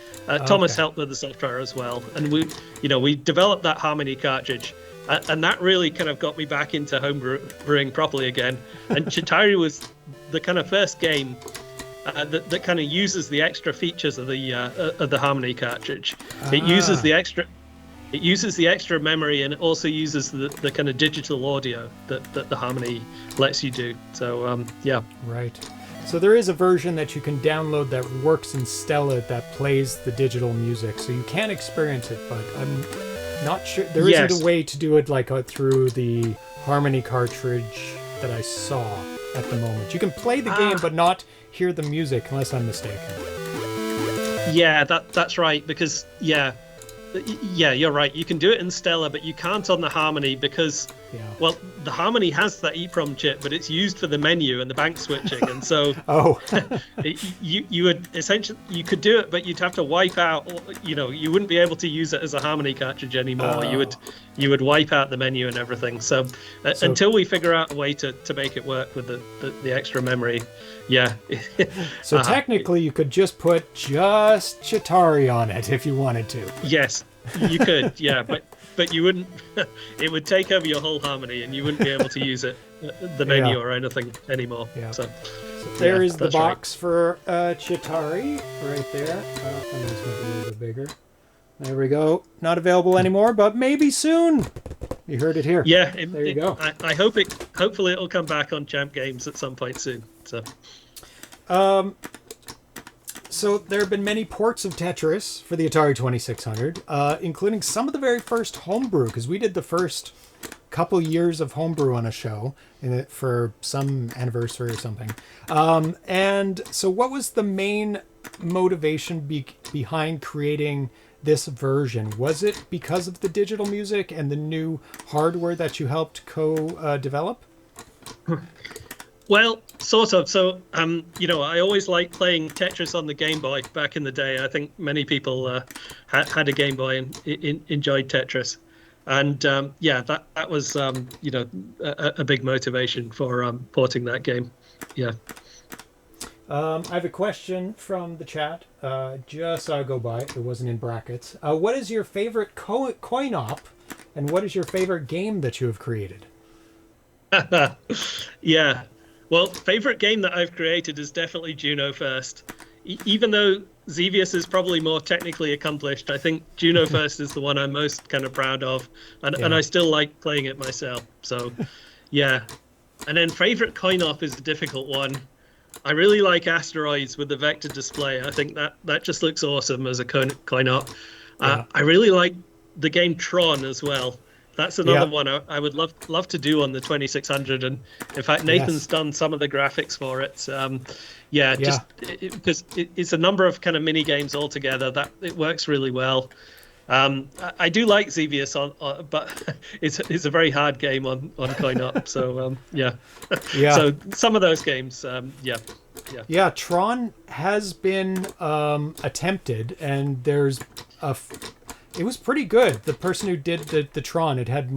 Thomas helped with the software as well, and we developed that Harmony cartridge, and that really kind of got me back into homebrewing properly again. And Chetiry was the kind of first game that kind of uses the extra features of the Harmony cartridge. It uses the extra memory, and it also uses the kind of digital audio that the Harmony lets you do. So Right. So there is a version that you can download that works in Stella that plays the digital music, so you can experience it, but I'm not sure there isn't a way to do it like through the Harmony cartridge that I saw at the moment. You can play the game but not hear the music, unless I'm mistaken. Yeah, that's right, because you're right. You can do it in Stella, but you can't on the Harmony because, well, the Harmony has that EEPROM chip, but it's used for the menu and the bank switching, and so you would essentially, you could do it, but you'd have to wipe out. You wouldn't be able to use it as a Harmony cartridge anymore. You would wipe out the menu and everything. So until we figure out a way to make it work with the extra memory, So technically, you could just put Chetiry on it if you wanted to. Yes, you could. But you wouldn't. It would take over your whole Harmony, and you wouldn't be able to use it, the menu or anything anymore. Yeah. So there is the box for Chetiry right there. I'm going to make it a little bit bigger. There we go. Not available anymore, but maybe soon. You heard it here. Yeah, there you go. I hope it. Hopefully, it'll come back on Champ Games at some point soon. So there have been many ports of Tetris for the Atari 2600, including some of the very first homebrew, because we did the first couple years of homebrew on a show for some anniversary or something. And so what was the main motivation behind creating this version? Was it because of the digital music and the new hardware that you helped co-develop? Well, sort of. So, I always liked playing Tetris on the Game Boy back in the day. I think many people had a Game Boy and enjoyed Tetris. And, that was, a big motivation for porting that game. Yeah. I have a question from the chat. Just saw it go by. It wasn't in brackets. What is your favorite coin-op, and what is your favorite game that you have created? Yeah. Well, favorite game that I've created is definitely Juno First. Even though Zeviouz is probably more technically accomplished, I think Juno First is the one I'm most kind of proud of, and I still like playing it myself. So, yeah. And then favorite coin-op is a difficult one. I really like Asteroids with the vector display. I think that just looks awesome as a coin op. I really like the game Tron as well. That's another one I would love to do on the 2600. And in fact, Nathan's done some of the graphics for it. Because it's a number of kind of mini games all together. That it works really well. I do like Zeviouz, but it's a very hard game on coin op. So so some of those games, Yeah, Tron has been attempted, and there's it was pretty good. The person who did the Tron, it had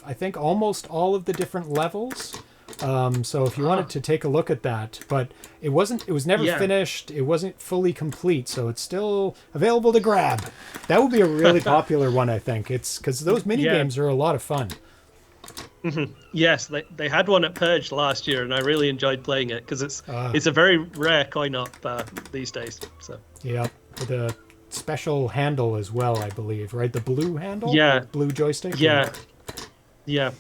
I think almost all of the different levels. So if you wanted to take a look at that, but it was never finished. It wasn't fully complete, so it's still available to grab. That would be a really popular one, I think. It's because those mini games are a lot of fun. Mm-hmm. Yes, they had one at Purge last year, and I really enjoyed playing it because it's a very rare coin op these days. So with a special handle as well, I believe, right? The blue handle, blue joystick. Yeah,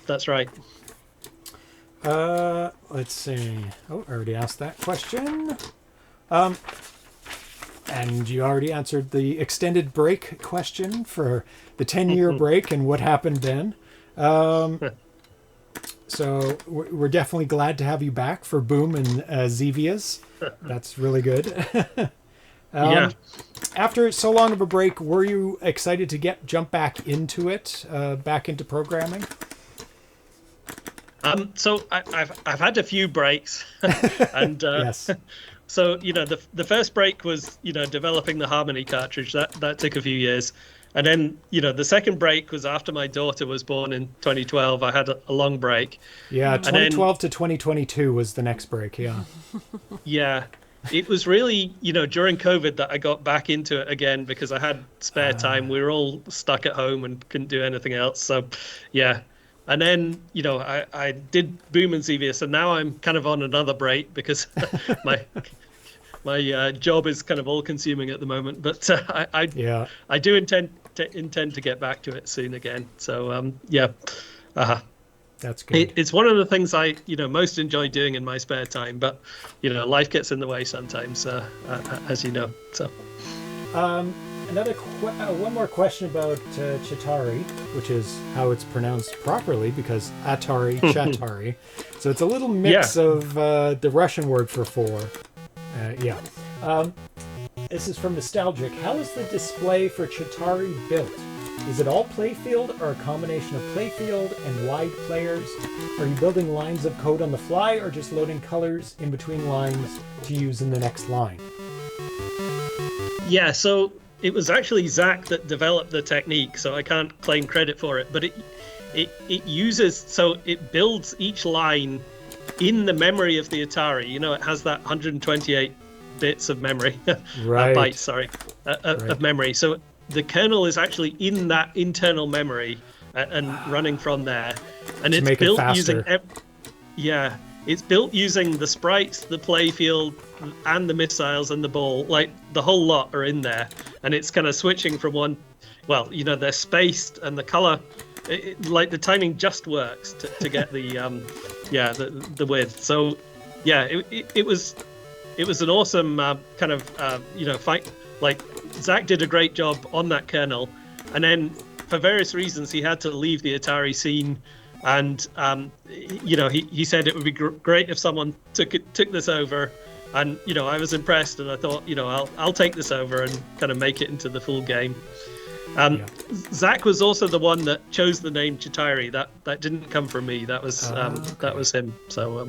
that's right. Let's see. Oh, I already asked that question. And you already answered the extended break question for the 10-year break and what happened then. So we're definitely glad to have you back for Boom and Zeviouz. That's really good. After so long of a break, were you excited to jump back into it, back into programming? So I've had a few breaks, and yes. So the first break was developing the Harmony cartridge. That took a few years. And then, the second break was after my daughter was born in 2012. I had a long break. Yeah, 2012 to 2022 was the next break, yeah. Yeah. It was really, during COVID that I got back into it again because I had spare time. We were all stuck at home and couldn't do anything else. So, yeah. And then, I did Boom and Zeviouz, and now I'm kind of on another break because my job is kind of all-consuming at the moment. But I do intend to get back to it soon again. So that's good. It's one of the things I most enjoy doing in my spare time, but life gets in the way sometimes, as you know. So one more question about Chetiry, which is how it's pronounced properly, because Atari, Chetiry. So it's a little mix of the Russian word for four. This is from Nostalgic. How is the display for Chetiry built? Is it all playfield or a combination of playfield and wide players? Are you building lines of code on the fly or just loading colors in between lines to use in the next line? Yeah, so it was actually Zack that developed the technique, so I can't claim credit for it, but it builds each line in the memory of the Atari. It has that 128 bits of memory, bytes, of memory. So the kernel is actually in that internal memory and running from there, and it's built using it's built using the sprites, the playfield, and the missiles and the ball. Like the whole lot are in there, and it's kind of switching from one. Well, they're spaced, and the color, like the timing just works to get the width. So it was an awesome kind of fight. Like Zack did a great job on that kernel, and then for various reasons he had to leave the Atari scene, and he said it would be great if someone took this over, and I was impressed, and I thought I'll take this over and kind of make it into the full game. Zack was also the one that chose the name Chetiry. That didn't come from me. That was that was him. So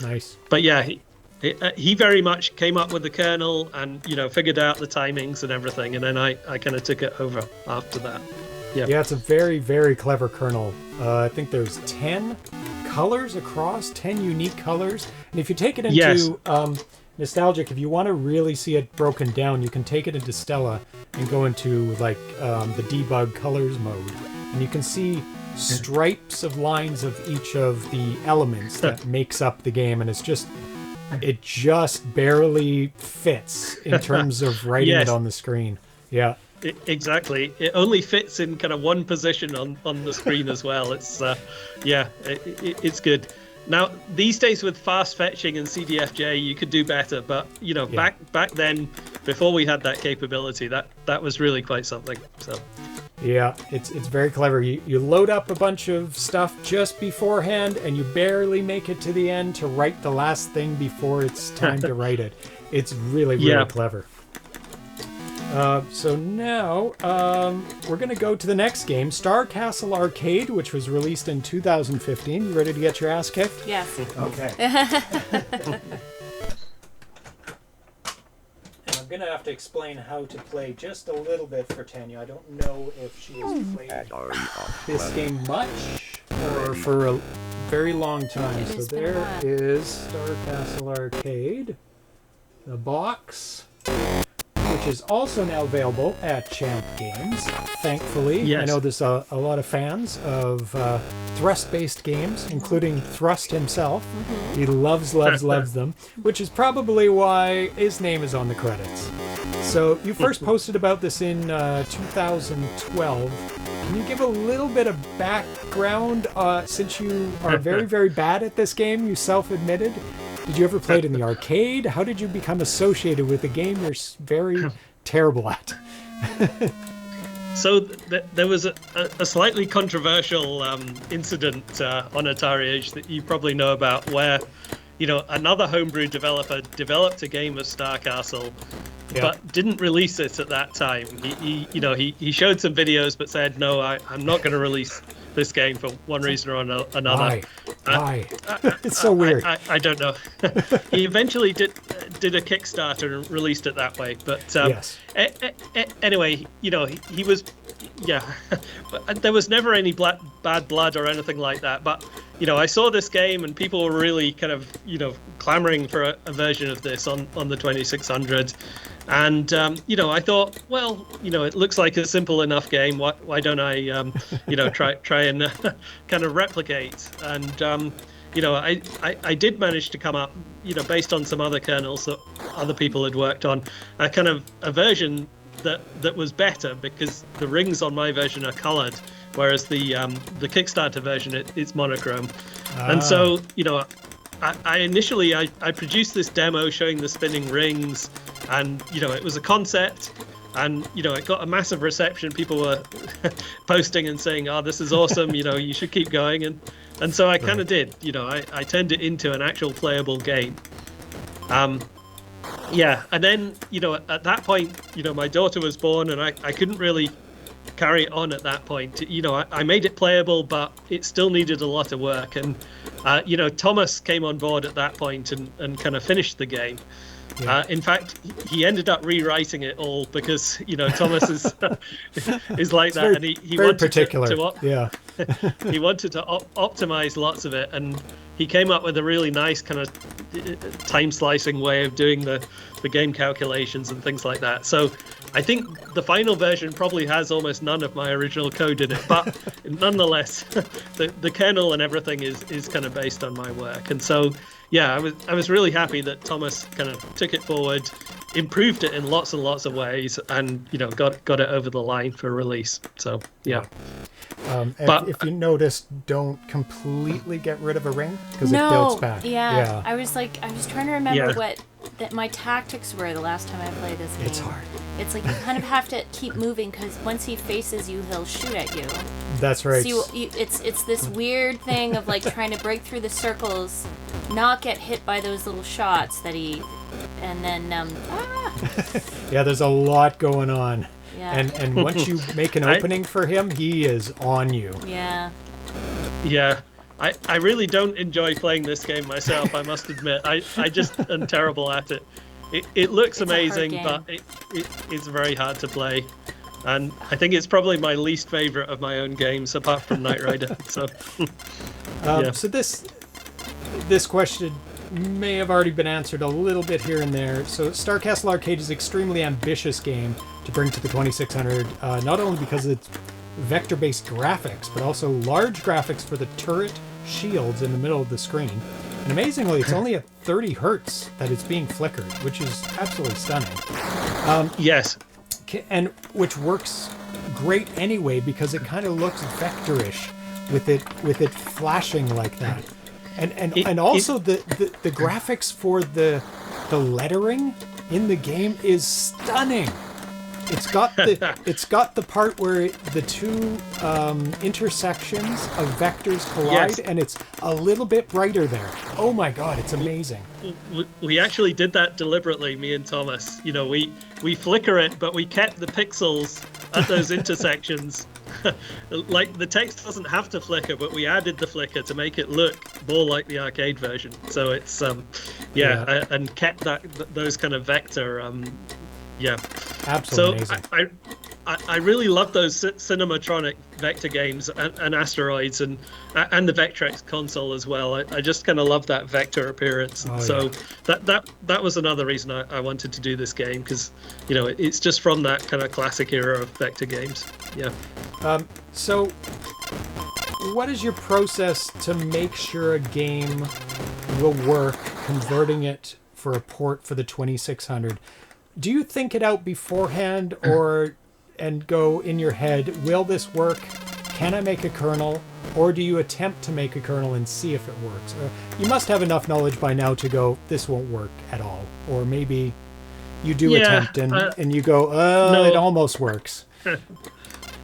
nice. But he very much came up with the kernel and figured out the timings and everything, and then I kind of took it over after that. Yeah, it's a very, very clever kernel. I think there's 10 colors across, 10 unique colors, and if you take it into Nostalgic, if you want to really see it broken down, you can take it into Stella and go into like the debug colors mode, and you can see stripes of lines of each of the elements that makes up the game, and it just barely fits in terms of writing it on the screen. Yeah. Exactly. It only fits in kind of one position on the screen as well. It's it's good. Now, these days with fast fetching and CDFJ, you could do better. But, back then, before we had that capability, that was really quite something. So. Yeah, it's very clever. You load up a bunch of stuff just beforehand, and you barely make it to the end to write the last thing before it's time to write it. It's really, really clever. So now we're going to go to the next game, Star Castle Arcade, which was released in 2015. You ready to get your ass kicked? Yes. Okay. I'm going to have to explain how to play just a little bit for Tanya. I don't know if she has played this game much or for a very long time. So there is Star Castle Arcade, the box, which is also now available at Champ Games, thankfully. Yes. I know there's a lot of fans of thrust-based games, including Thrust himself. Mm-hmm. He loves them, which is probably why his name is on the credits. So you first posted about this in 2012. Can you give a little bit of background, since you are very, very bad at this game, you self-admitted? Did you ever play it in the arcade? How did you become associated with a game you're very terrible at? So there was a slightly controversial incident on Atari Age that you probably know about, where another homebrew developer developed a game of Star Castle, but didn't release it at that time. He showed some videos, but said, "No, I'm not going to release this game for one reason or another." Why? It's so weird. I don't know. He eventually did a Kickstarter and released it that way. But anyway, he was, but there was never any bad blood or anything like that. But I saw this game and people were really kind of clamoring for a version of this on the 2600. And I thought, well, it looks like a simple enough game. Why don't I, try and kind of replicate? And I did manage to come up, based on some other kernels that other people had worked on, a kind of a version that was better, because the rings on my version are colored, whereas the Kickstarter version it's monochrome. And so I initially produced this demo showing the spinning rings. And, it was a concept, and, it got a massive reception. People were posting and saying, "Oh, this is awesome, you should keep going." And so I kind of did, I turned it into an actual playable game. And then, at that point, my daughter was born, and I couldn't really carry it on at that point. I made it playable, but it still needed a lot of work. And, Thomas came on board at that point and kind of finished the game. Yeah. In fact, he ended up rewriting it all because Thomas is like that, and he very wanted particular. He wanted to optimize lots of it, and he came up with a really nice kind of time slicing way of doing the game calculations and things like that. So I think the final version probably has almost none of my original code in it, but nonetheless, the kernel and everything is kind of based on my work. And so I was really happy that Thomas kind of took it forward, improved it in lots and lots of ways, and got it over the line for release. So but if you notice, don't completely get rid of a ring because it builds back. Yeah. I was trying to remember what my tactics were the last time I played this game. It's hard. It's like you kind of have to keep moving because once he faces you, he'll shoot at you. That's right. So it's this weird thing of like trying to break through the circles, not get hit by those little shots that and then Yeah, there's a lot going on. Yeah. And once you make an opening for him, he is on you. Yeah. Yeah. I really don't enjoy playing this game myself, I must admit. I just am terrible at it. It looks amazing, but it's very hard to play. And I think it's probably my least favorite of my own games, apart from NightRider. So, So this question may have already been answered a little bit here and there. So Star Castle Arcade is an extremely ambitious game to bring to the 2600, not only because it's vector-based graphics, but also large graphics for the turret shields in the middle of the screen. And amazingly, it's only at 30 hertz that it's being flickered, which is absolutely stunning. Yes. And which works great anyway because it kind of looks vectorish with it flashing like that. And also the graphics for the lettering in the game is stunning. It's got the part where the two intersections of vectors collide, and it's a little bit brighter there. Oh my god, it's amazing. We actually did that deliberately, me and Thomas. You know, we flicker it, but we kept the pixels at those intersections. Like, the text doesn't have to flicker, but we added the flicker to make it look more like the arcade version. So it's and kept those kind of vector. Absolutely so amazing. I really love those cinematronic vector games and Asteroids and the Vectrex console as well. I just kind of love that vector appearance. That was another reason I wanted to do this game, because you know it's just from that kind of classic era of vector games. Yeah. So what is your process to make sure a game will work, converting it for a port for the 2600? Do you think it out beforehand and go in your head, will this work? Can I make a kernel? Or do you attempt to make a kernel and see if it works? You must have enough knowledge by now to go, this won't work at all. Or maybe you do attempt and you go, no, it almost works.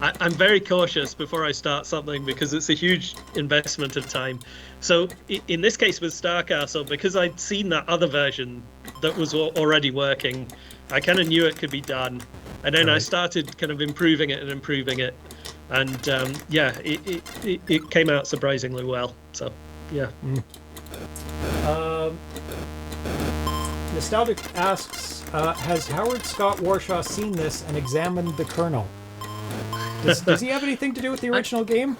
I'm very cautious before I start something because it's a huge investment of time. So in this case with Star Castle, because I'd seen that other version that was already working, I kind of knew it could be done. And then I started kind of improving it. And it came out surprisingly well. So, yeah. Nostalgic asks, has Howard Scott Warshaw seen this and examined the kernel? Does he have anything to do with the original game?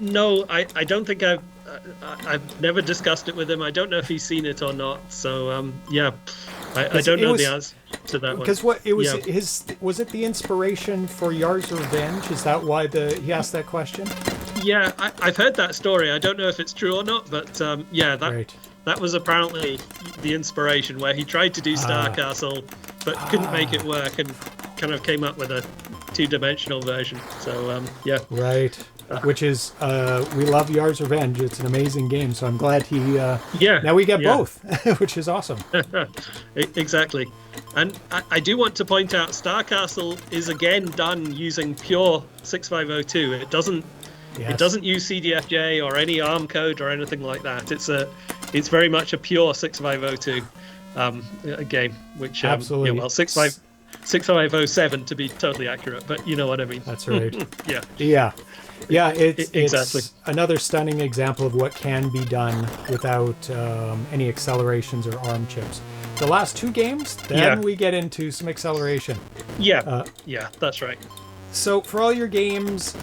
No, I don't think I've never discussed it with him. I don't know if he's seen it or not. So I don't know the answer to that one. Because was it the inspiration for Yar's Revenge? Is that why he asked that question? Yeah, I've heard that story. I don't know if it's true or not, but that was apparently the inspiration, where he tried to do Star Castle but couldn't make it work and kind of came up with a two-dimensional version. So right. Which is we love Yar's Revenge. It's an amazing game, so I'm glad he now we get both, which is awesome. Exactly. And I do want to point out Star Castle is again done using pure 6502. It doesn't use CDFJ or any ARM code or anything like that. It's very much a pure 6502 game, which absolutely 6507 to be totally accurate, but you know what I mean. That's right. Yeah, it's another stunning example of what can be done without any accelerations or ARM chips. The last two games, then we get into some acceleration. That's right. So for all your games,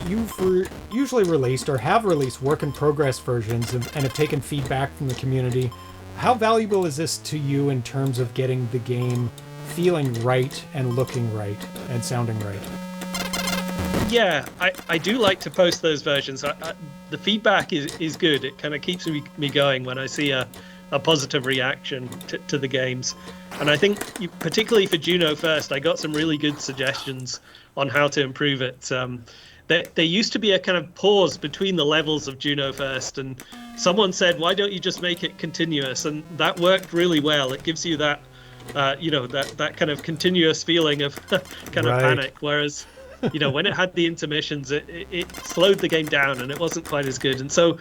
you've usually released or have released work-in-progress versions and have taken feedback from the community. How valuable is this to you in terms of getting the game feeling right and looking right and sounding right? Yeah, I do like to post those versions. The feedback is good. It kind of keeps me going when I see a positive reaction to the games. And I think particularly for Juno First, I got some really good suggestions on how to improve it. There used to be a kind of pause between the levels of Juno First, and someone said, why don't you just make it continuous? And that worked really well. It gives you that, that kind of continuous feeling of kind of panic, whereas when it had the intermissions, it slowed the game down and it wasn't quite as good. And so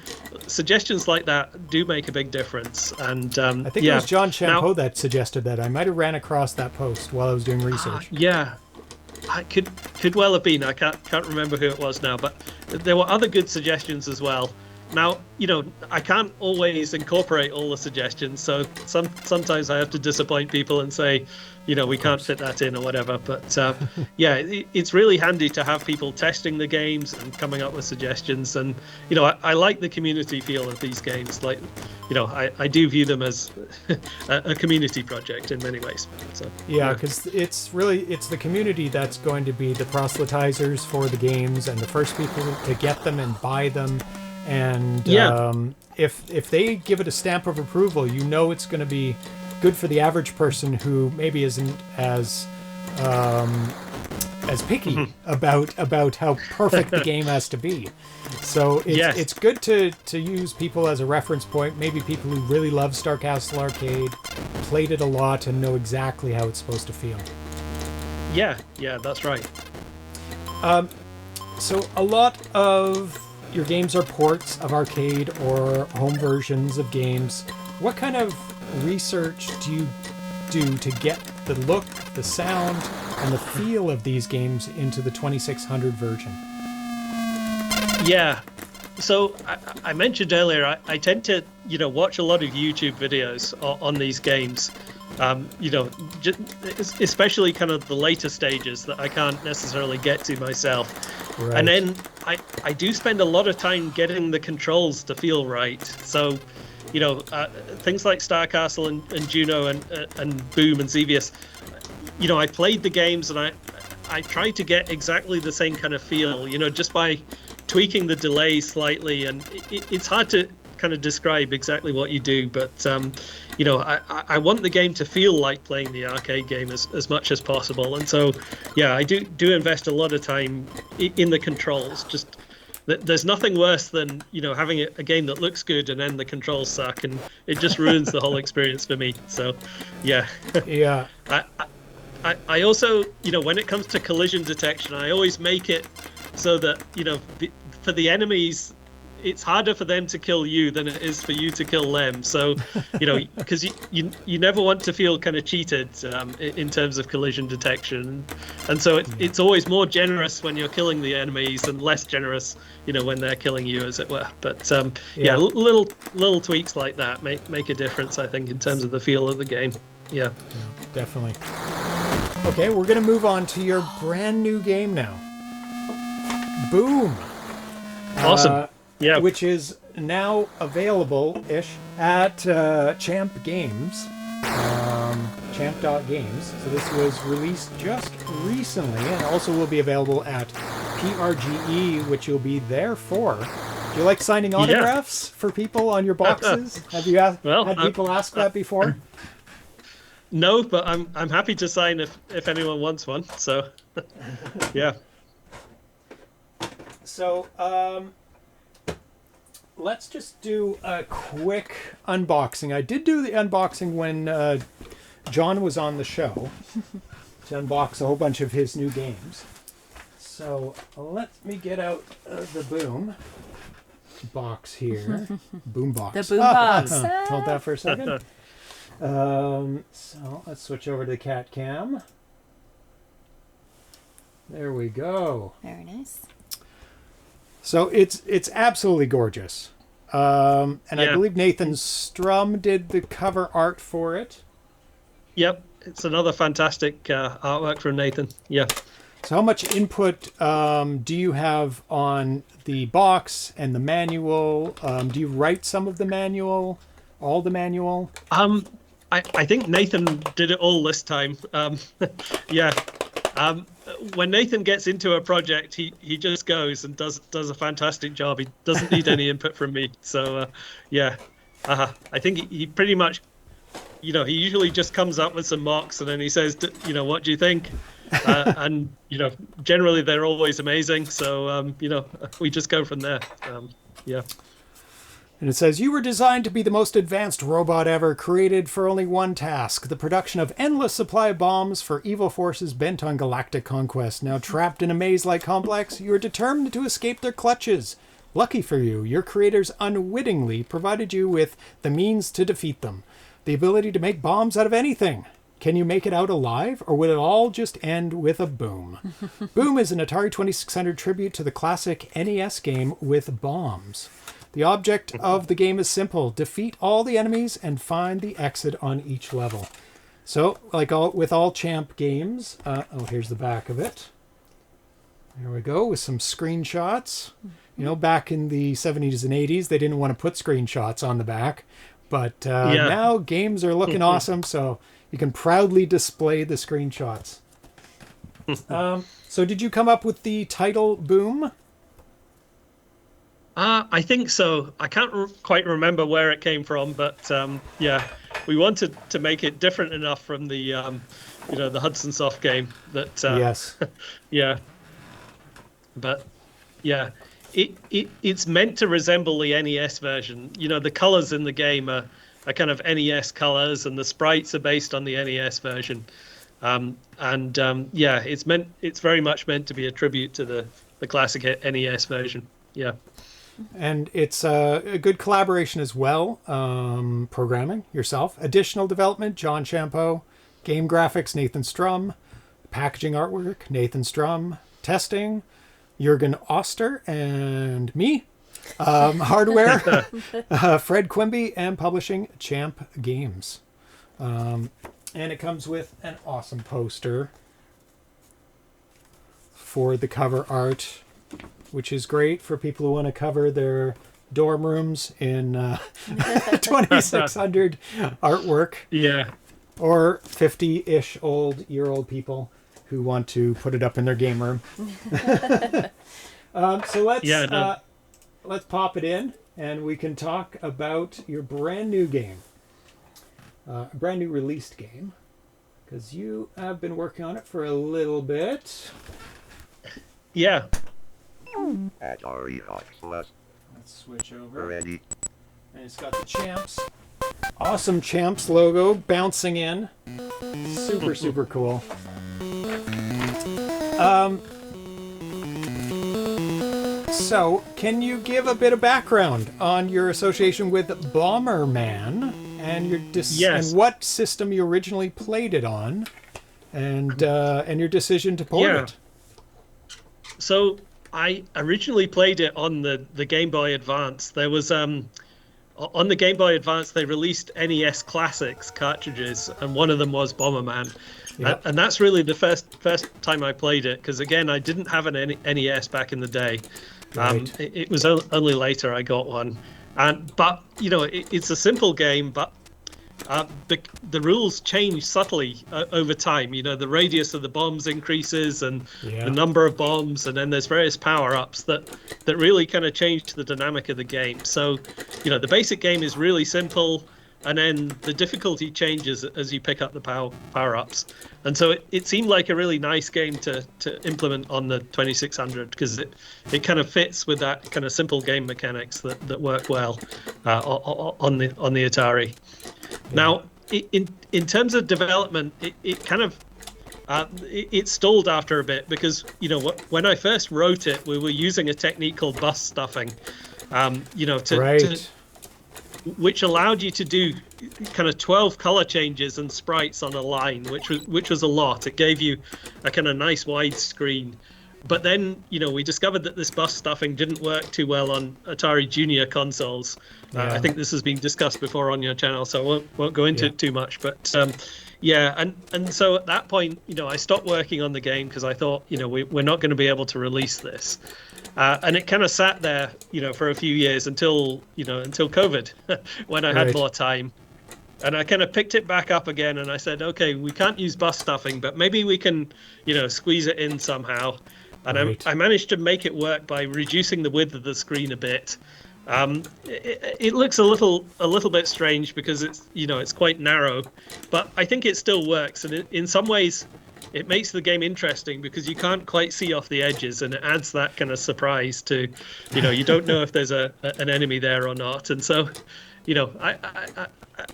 suggestions like that do make a big difference. And I think it was John Champeau that suggested that. I might have ran across that post while I was doing research. I could well have been. I can't remember who it was now, but there were other good suggestions as well. Now, I can't always incorporate all the suggestions, so sometimes I have to disappoint people and say, we can't fit that in or whatever. But it's really handy to have people testing the games and coming up with suggestions. And I like the community feel of these games. Like, I do view them as a community project in many ways. So because it's the community that's going to be the proselytizers for the games and the first people to get them and buy them. And if they give it a stamp of approval, it's going to be good for the average person who maybe isn't as as picky about how perfect the game has to be. So it's good to use people as a reference point. Maybe people who really love Star Castle Arcade, played it a lot, and know exactly how it's supposed to feel. Yeah, that's right. So a lot of your games are ports of arcade or home versions of games. What kind of research do you do to get the look, the sound, and the feel of these games into the 2600 version? Yeah. So I mentioned earlier, I tend to, watch a lot of YouTube videos on these games. Especially kind of the later stages that I can't necessarily get to myself. Right. And then I do spend a lot of time getting the controls to feel right. So, things like Star Castle and Juno and Boom and Zeviouz, I played the games and I tried to get exactly the same kind of feel, just by tweaking the delay slightly. And it's hard to kind of describe exactly what you do, but I want the game to feel like playing the arcade game as much as possible. And so I do invest a lot of time in the controls. Just there's nothing worse than having a game that looks good and then the controls suck, and it just ruins the whole experience for me. So yeah. I also, when it comes to collision detection, I always make it so that for the enemies, it's harder for them to kill you than it is for you to kill them. So, because you never want to feel kind of cheated in terms of collision detection. And so it's always more generous when you're killing the enemies and less generous, when they're killing you, as it were. But little tweaks like that make a difference, I think, in terms of the feel of the game. Yeah, definitely. Okay, we're going to move on to your brand new game now. Boom. Awesome. Yeah, which is now available-ish at Champ Games, champ.games. So this was released just recently, and also will be available at PRGE, which you'll be there for. Do you like signing autographs for people on your boxes? Have you had people ask that before? No, but I'm happy to sign if anyone wants one. So, yeah. So, let's just do a quick unboxing. I did do the unboxing when John was on the show to unbox a whole bunch of his new games. So let me get out the Boom box here. Boom box. The Boom box. Hold that for a second. So let's switch over to the cat cam. There we go. Very nice. So it's absolutely gorgeous. And I believe Nathan Strum did the cover art for it. Yep, it's another fantastic artwork from Nathan. Yeah. So how much input do you have on the box and the manual? Do you write some of the manual, all the manual? I think Nathan did it all this time. Yeah. When Nathan gets into a project, he just goes and does a fantastic job. He doesn't need any input from me. So, I think he pretty much, he usually just comes up with some mocks and then he says, what do you think? And, generally they're always amazing. So, we just go from there. Yeah. And it says, you were designed to be the most advanced robot ever, created for only one task, the production of endless supply of bombs for evil forces bent on galactic conquest. Now trapped in a maze-like complex, you are determined to escape their clutches. Lucky for you, your creators unwittingly provided you with the means to defeat them. The ability to make bombs out of anything. Can you make it out alive, or will it all just end with a boom? Boom is an Atari 2600 tribute to the classic NES game with bombs. The object of the game is simple. Defeat all the enemies and find the exit on each level. So, with all Champ games, here's the back of it. There we go, with some screenshots. Back in the 70s and 80s, they didn't want to put screenshots on the back. But now games are looking awesome, so you can proudly display the screenshots. So did you come up with the title Boom? I think so. I can't quite remember where it came from, but we wanted to make it different enough from the the Hudson Soft game that yes. yeah, but yeah, it's meant to resemble the NES version. The colors in the game are kind of NES colors, and the sprites are based on the NES version. Yeah, it's very much meant to be a tribute to the classic NES version. Yeah. And it's a good collaboration as well. Programming yourself. Additional development, John Champeau. Game graphics, Nathan Strum. Packaging artwork, Nathan Strum. Testing, Jürgen Oster and me. Hardware, Fred Quimby. And publishing, Champ Games. And it comes with an awesome poster for the cover art, which is great for people who want to cover their dorm rooms in 2600 artwork. Yeah. Or 50-ish year-old people who want to put it up in their game room. So let's pop it in, and we can talk about your brand new game. A brand new released game, because you have been working on it for a little bit. Yeah. AtariVox. Let's switch over. Ready. And it's got the Champs. Awesome Champs logo bouncing in. Super, super cool. So, can you give a bit of background on your association with Bomberman and your Yes. and what system you originally played it on, and your decision to port it? So I originally played it on the Game Boy Advance. There was on the Game Boy Advance they released NES Classics cartridges, and one of them was Bomberman. Yep. And that's really the first time I played it, because again I didn't have an NES back in the day. Right. It was only later I got one, but it's a simple game, but the rules change subtly over time. The radius of the bombs increases, and the number of bombs, and then there's various power-ups that really kind of change the dynamic of the game. So the basic game is really simple, and then the difficulty changes as you pick up the power-ups. And so it seemed like a really nice game to implement on the 2600, because it kind of fits with that kind of simple game mechanics that work well on the Atari. Now, in terms of development, it kind of it stalled after a bit, because when I first wrote it, we were using a technique called bus stuffing, which allowed you to do kind of 12 color changes and sprites on a line, which was a lot. It gave you a kind of nice wide screen. But then, we discovered that this bus stuffing didn't work too well on Atari Junior consoles. I think this has been discussed before on your channel, so I won't go into it too much. But and so at that point, I stopped working on the game, because I thought, we're not going to be able to release this. And it kind of sat there, for a few years until COVID, when I had more time. And I kind of picked it back up again, and I said, okay, we can't use bus stuffing, but maybe we can, squeeze it in somehow. And I managed to make it work by reducing the width of the screen a bit. It looks a little bit strange, because it's quite narrow, but I think it still works. And in some ways, it makes the game interesting, because you can't quite see off the edges, and it adds that kind of surprise to, you don't know if there's an enemy there or not. And so,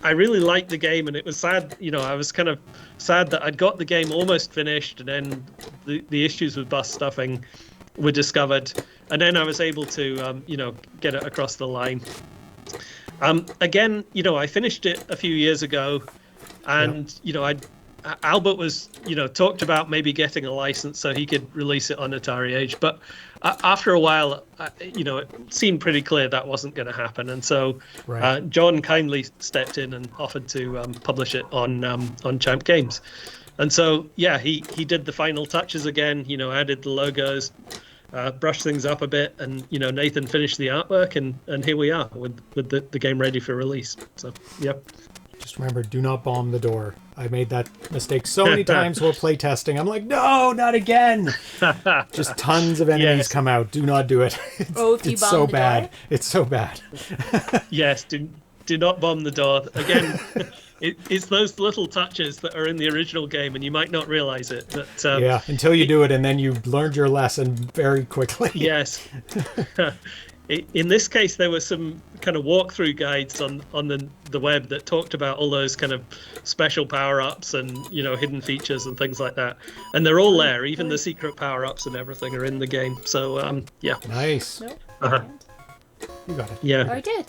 I really liked the game, and it was sad. I was kind of sad that I'd got the game almost finished, and then the issues with bus stuffing were discovered, and then I was able to, get it across the line. Again, I finished it a few years ago, and Albert was, talked about maybe getting a license so he could release it on Atari Age, but after a while, it seemed pretty clear that wasn't going to happen, and so John kindly stepped in and offered to publish it on Champ Games, and so he did the final touches again, added the logos, brushed things up a bit, and Nathan finished the artwork, and here we are with the game ready for release. So Just remember, do not bomb the door. I made that mistake so many times while playtesting. I'm like, no, not again. Just tons of enemies come out. Do not do it. It's so bad. It's so bad. Yes, do not bomb the door. Again, it's those little touches that are in the original game, and you might not realize it. But yeah, until you do it, and then you've learned your lesson very quickly. Yes. In this case, there were some kind of walkthrough guides on the web that talked about all those kind of special power-ups and, you know, hidden features and things like that. And they're all there. Even the secret power-ups and everything are in the game. So, yeah. Nice. Nope. Uh-huh. You got it. Yeah. I did.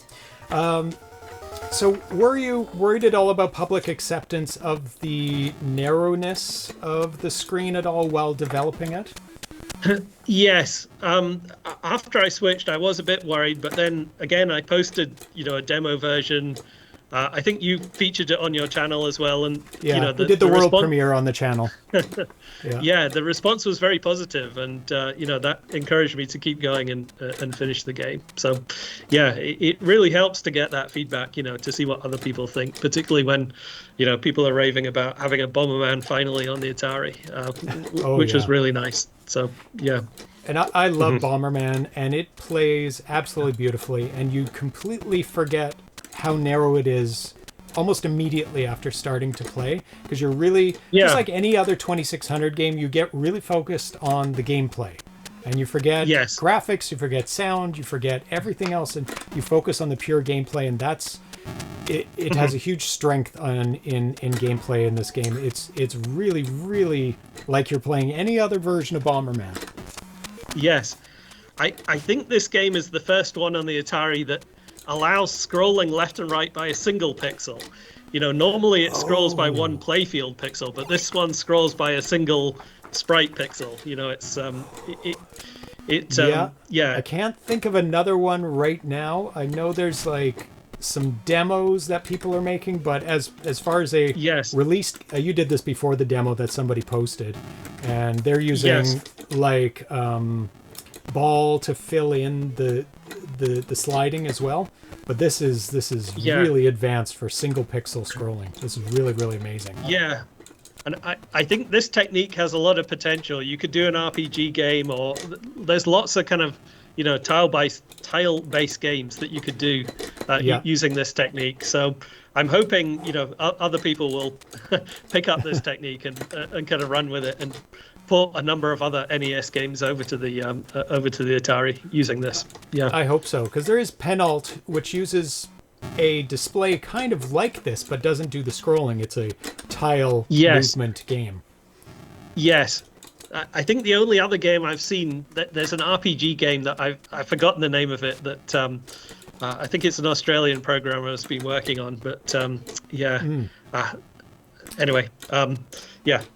So were you worried at all about public acceptance of the narrowness of the screen at all while developing it? Yes. After I switched, I was a bit worried, but then again, I posted, you know, a demo version. I think you featured it on your channel as well, and Yeah, you know, we did the world premiere on the channel. Yeah, the response was very positive, and you know, that encouraged me to keep going and finish the game. So, yeah, it really helps to get that feedback, you know, to see what other people think, particularly when, you know, people are raving about having a Bomberman finally on the Atari, which was really nice. So, yeah. And I love Bomberman, and it plays absolutely beautifully, and you completely forget how narrow it is almost immediately after starting to play, because you're really, just like any other 2600 game, you get really focused on the gameplay. And you forget graphics, you forget sound, you forget everything else, and you focus on the pure gameplay, and that's... It has a huge strength in gameplay in this game. It's really, really like you're playing any other version of Bomberman. Yes. I think this game is the first one on the Atari that allows scrolling left and right by a single pixel. You know, normally it scrolls by one playfield pixel, but this one scrolls by a single sprite pixel. You know, it's I can't think of another one right now. I know there's like some demos that people are making, but as far as a released, you did this before the demo that somebody posted, and they're using like ball to fill in the sliding as well. But this is really advanced for single pixel scrolling. This is really, really amazing. Yeah. And I think this technique has a lot of potential. You could do an RPG game, or there's lots of kind of, you know, tile-based games that you could do using this technique. So I'm hoping, you know, other people will pick up this technique and kind of run with it and port a number of other NES games over to the Atari using this. Yeah, I hope so, because there is Penalt, which uses a display kind of like this, but doesn't do the scrolling. It's a tile movement game. Yes. I think the only other game I've seen, there's an RPG game that I've forgotten the name of it, that I think it's an Australian programmer has been working on, but anyway,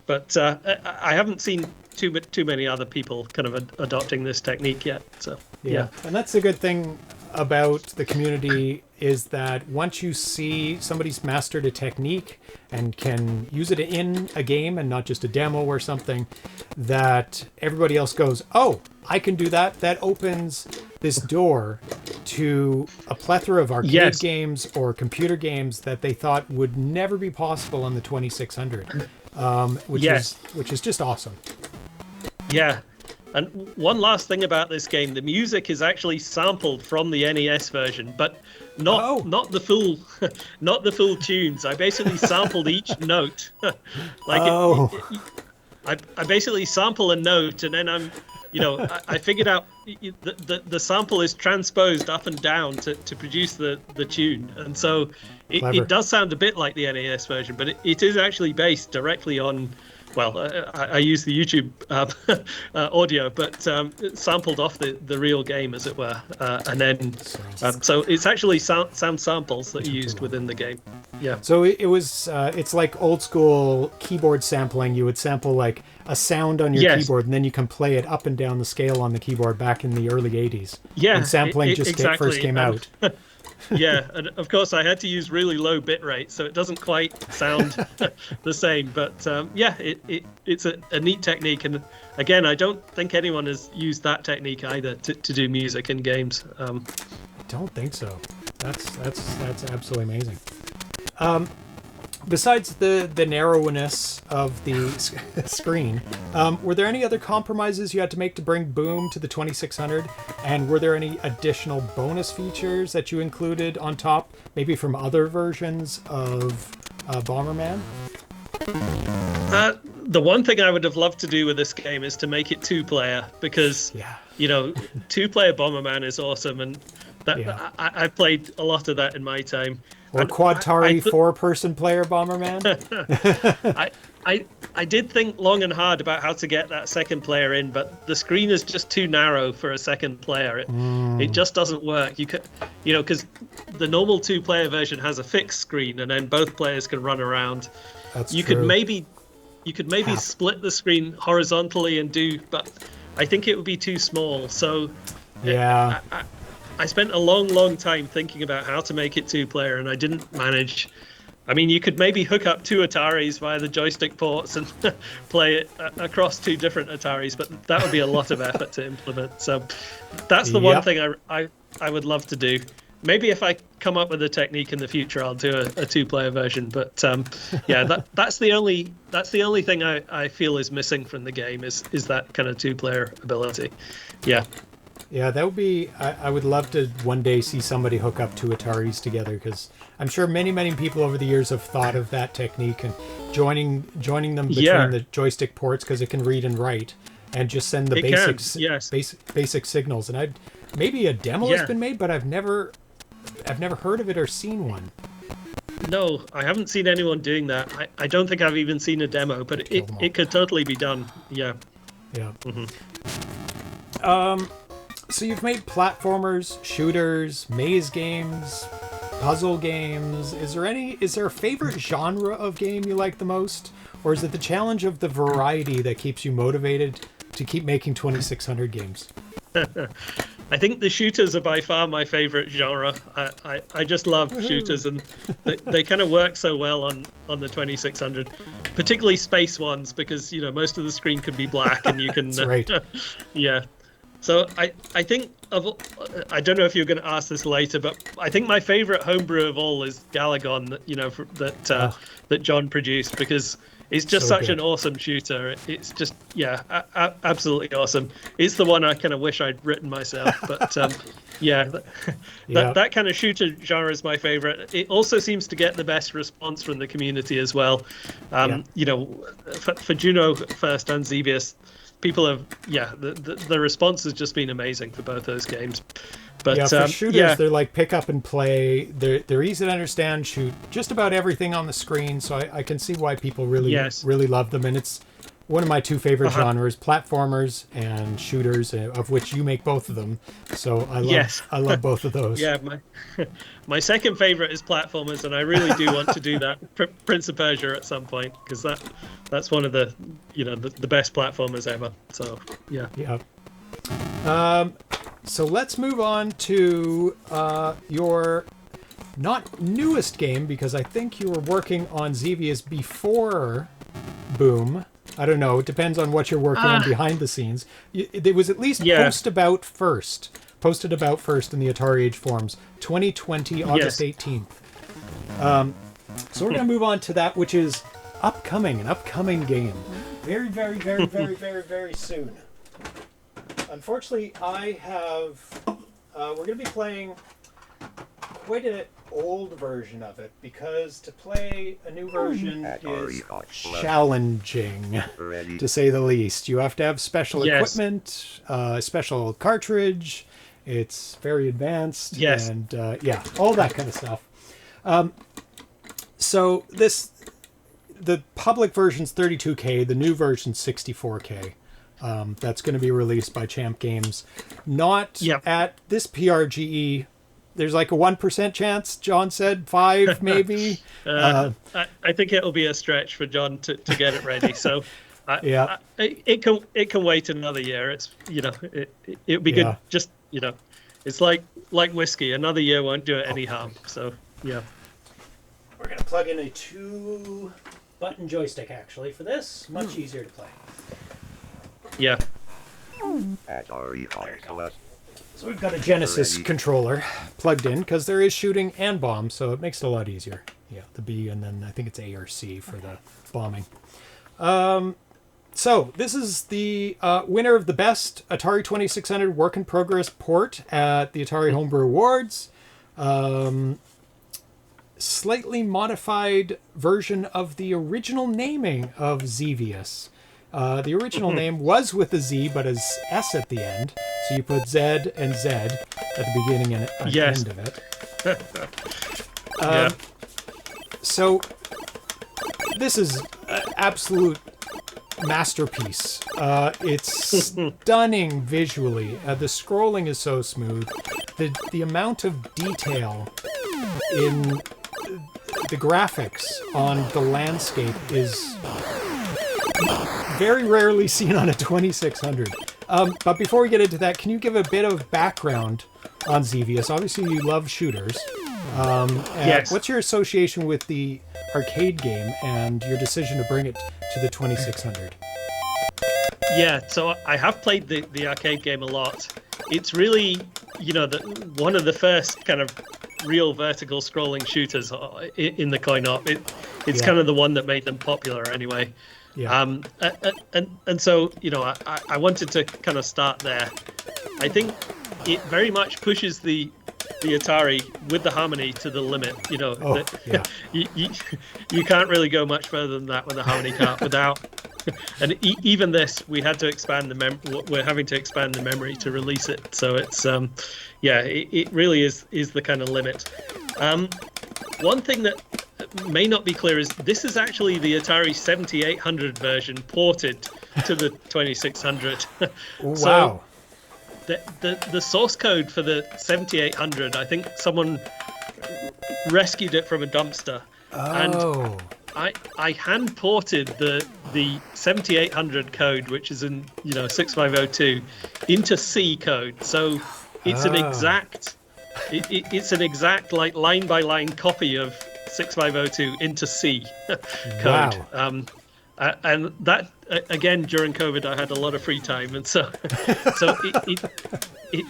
but I haven't seen too many other people kind of adopting this technique yet. So yeah, and that's the good thing about the community, is that once you see somebody's mastered a technique and can use it in a game and not just a demo or something, that everybody else goes, oh, I can do that. That opens this door to a plethora of arcade games or computer games that they thought would never be possible on the 2600, which is just awesome. Yeah. And one last thing about this game, the music is actually sampled from the NES version, but not the full not the full tunes. I basically sampled each note. I basically sample a note, and then I figured out the sample is transposed up and down to produce the tune, and so it does sound a bit like the NES version, but it is actually based directly on. Well, I use the YouTube audio, but sampled off the real game, as it were, and then so it's actually sound samples that are used within the game. Yeah. So it was it's like old school keyboard sampling. You would sample like a sound on your keyboard, and then you can play it up and down the scale on the keyboard back in the early '80s. Yeah, when sampling first came out. Yeah, and of course I had to use really low bit rate, so it doesn't quite sound the same. But it's a neat technique, and again, I don't think anyone has used that technique either to do music in games. I don't think so. That's absolutely amazing. Besides the narrowness of the screen, were there any other compromises you had to make to bring Boom to the 2600? And were there any additional bonus features that you included on top, maybe from other versions of Bomberman? The one thing I would have loved to do with this game is to make it 2-player, because, you know, 2-player Bomberman is awesome, and that I played a lot of that in my time. Or Quadtari 4-person player Bomberman? I did think long and hard about how to get that second player in, but the screen is just too narrow for a second player. It just doesn't work. You know, because the normal 2-player version has a fixed screen, and then both players can run around. That's you true. could maybe split the screen horizontally and do, but I think it would be too small. So yeah, I spent a long time thinking about how to make it 2-player, and I didn't manage. I mean, you could maybe hook up 2 Ataris via the joystick ports and play it across 2 different Ataris, but that would be a lot of effort to implement. So that's the one thing I would love to do. Maybe if I come up with a technique in the future, I'll do a 2-player version. But yeah, that's the only thing I feel is missing from the game is that kind of 2-player ability. Yeah. Yeah, that would be. I would love to one day see somebody hook up 2 Ataris together, because I'm sure many people over the years have thought of that technique and joining them between the joystick ports, because it can read and write, and just send the basic signals. And maybe a demo has been made, but I've never heard of it or seen one. No, I haven't seen anyone doing that. I don't think I've even seen a demo, but it could totally be done. Yeah. Yeah. Mm-hmm. So you've made platformers, shooters, maze games, puzzle games. Is there a favorite genre of game you like the most? Or is it the challenge of the variety that keeps you motivated to keep making 2600 games? I think the shooters are by far my favorite genre. I just love shooters, and they kind of work so well on the 2600, particularly space ones, because, you know, most of the screen can be black and you can That's right. Yeah. So I think I don't know if you're going to ask this later, but I think my favorite homebrew of all is Galagon, that John produced, because it's just such an awesome shooter. It's just absolutely awesome. It's the one I kind of wish I'd written myself, but that kind of shooter genre is my favorite. It also seems to get the best response from the community as well. You know, for Juno first and Zeviouz, people have the response has just been amazing for both those games. But for shooters, they're like pick up and play. They're easy to understand, shoot just about everything on the screen, so I can see why people really love them. And it's one of my 2 favorite genres, platformers and shooters, of which you make both of them. So I love both of those. Yeah, my second favorite is platformers, and I really do want to do that Prince of Persia at some point, because that's one of the the best platformers ever. So yeah. So let's move on to your not newest game, because I think you were working on Zeviouz before Boom. I don't know. It depends on what you're working on behind the scenes. It was at least posted about first in the Atari Age forums, 2020, August 18th. So we're going to move on to that, which is an upcoming game. Very, very, very, very, very, very soon. Unfortunately, we're going to be playing quite an old version of it, because to play a new version is challenging, to say the least. You have to have special equipment, special cartridge. It's very advanced, and all that kind of stuff. So the public version's 32K, the new version's 64K. That's going to be released by Champ Games. Not at this PRGE. There's like a 1% chance, John said, 5 maybe. I think it'll be a stretch for John to get it ready. So it can wait another year. It's it'll be good. Just it's like whiskey. Another year won't do it any harm. So yeah. We're gonna plug in a 2-button joystick actually for this. Much easier to play. Yeah. So we've got a Genesis controller plugged in, because there is shooting and bomb, so it makes it a lot easier. Yeah, the B, and then I think it's A or C for the bombing. So this is the winner of the best Atari 2600 work in progress port at the Atari Homebrew Awards. slightly modified version of the original naming of Zeviouz. The original name was with a Z, but as S at the end. So you put Z and Z at the beginning and at the end of it. So this is an absolute masterpiece. It's stunning visually. The scrolling is so smooth. The amount of detail in the graphics on the landscape is very rarely seen on a 2600. But before we get into that, can you give a bit of background on Zeviouz? Obviously, you love shooters. Yes. What's your association with the arcade game and your decision to bring it to the 2600? Yeah, so I have played the arcade game a lot. It's really, one of the first kind of real vertical scrolling shooters in the coin-op. It's kind of the one that made them popular anyway. Yeah. And so, I wanted to kind of start there. I think it very much pushes the Atari with the harmony to the limit. You can't really go much further than that with the harmony cart without. And even this, we had to expand we're having to expand the memory to release it. So it's it really is the kind of limit. One thing that may not be clear is this is actually the Atari 7800 version ported to the 2600. Wow. So the source code for the 7800, I think someone rescued it from a dumpster. Oh. And I hand ported the 7800 code, which is in 6502, into C code. So it's an exact it's an exact like line by line copy of 6502 into C code. Wow. And that again during COVID, I had a lot of free time, and so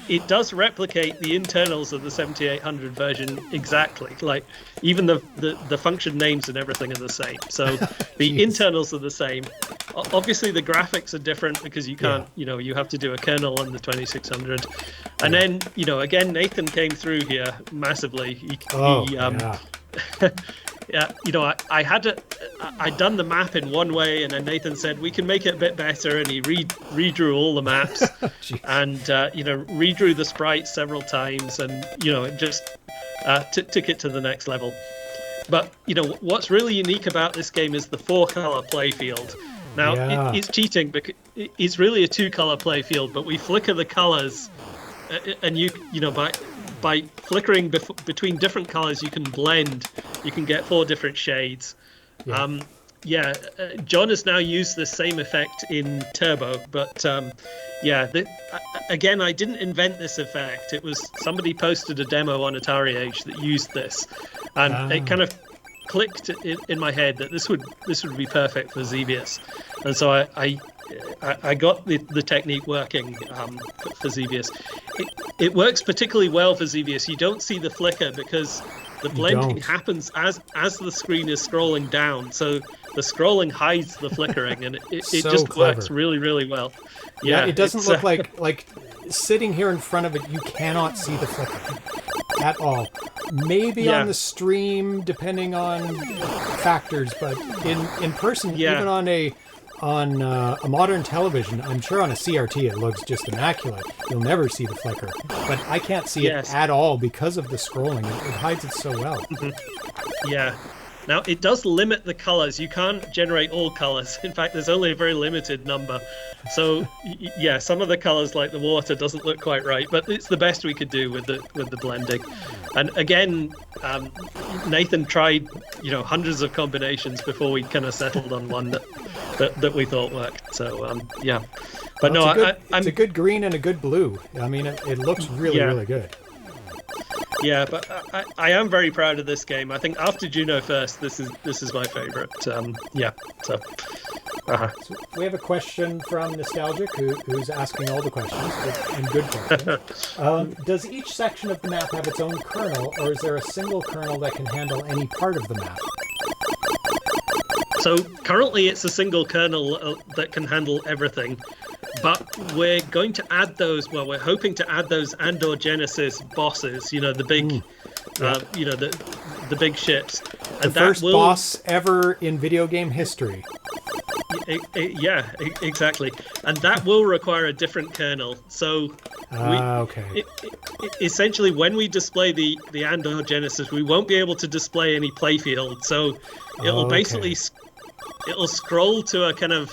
it does replicate the internals of the 7800 version exactly. Like even the function names and everything are the same. So the internals are the same. Obviously the graphics are different because you can't, you have to do a kernel on the 2600. And then, again, Nathan came through here massively. I'd done the map in one way, and then Nathan said we can make it a bit better, and he redrew all the maps and redrew the sprites several times, and just took it to the next level. But what's really unique about this game is the 4-color playfield. Now it's cheating because it's really a 2-color playfield, but we flicker the colors, and by flickering between different colors, you can blend. You can get 4 different shades. John has now used the same effect in Turbo, but again, I didn't invent this effect. It was somebody posted a demo on Atari Age that used this, and it kind of clicked in my head that this would be perfect for Zeviouz, and so I got the technique working for Zeviouz. It works particularly well for Zeviouz. You don't see the flicker because the blending happens as the screen is scrolling down. So the scrolling hides the flickering, and it so just clever. Works really, really well. Yeah, it doesn't look like sitting here in front of it, you cannot see the flicker at all. Maybe on the stream, depending on factors, but in person, even on a modern television, I'm sure on a CRT it looks just immaculate. You'll never see the flicker. But I can't see it at all because of the scrolling. It hides it so well. Yeah. Now, it does limit the colors. You can't generate all colors. In fact, there's only a very limited number. So, some of the colors, like the water, doesn't look quite right. But it's the best we could do with the blending. And again, Nathan tried, hundreds of combinations before we kind of settled on one that we thought worked. So, But it's a good green and a good blue. I mean, it looks really, really good. Yeah, but I am very proud of this game. I think after Juno first, this is my favorite. So we have a question from Nostalgic, who's asking all the questions, and good questions. Does each section of the map have its own kernel, or is there a single kernel that can handle any part of the map? So currently it's a single kernel that can handle everything. But we're going to add those. Well, we're hoping to add those Andor Genesis bosses. The big, the big ships. The first boss ever in video game history. Yeah, exactly. And that will require a different kernel. So okay. Essentially, when we display the Andor Genesis, we won't be able to display any playfield. So it'll basically it'll scroll to a kind of,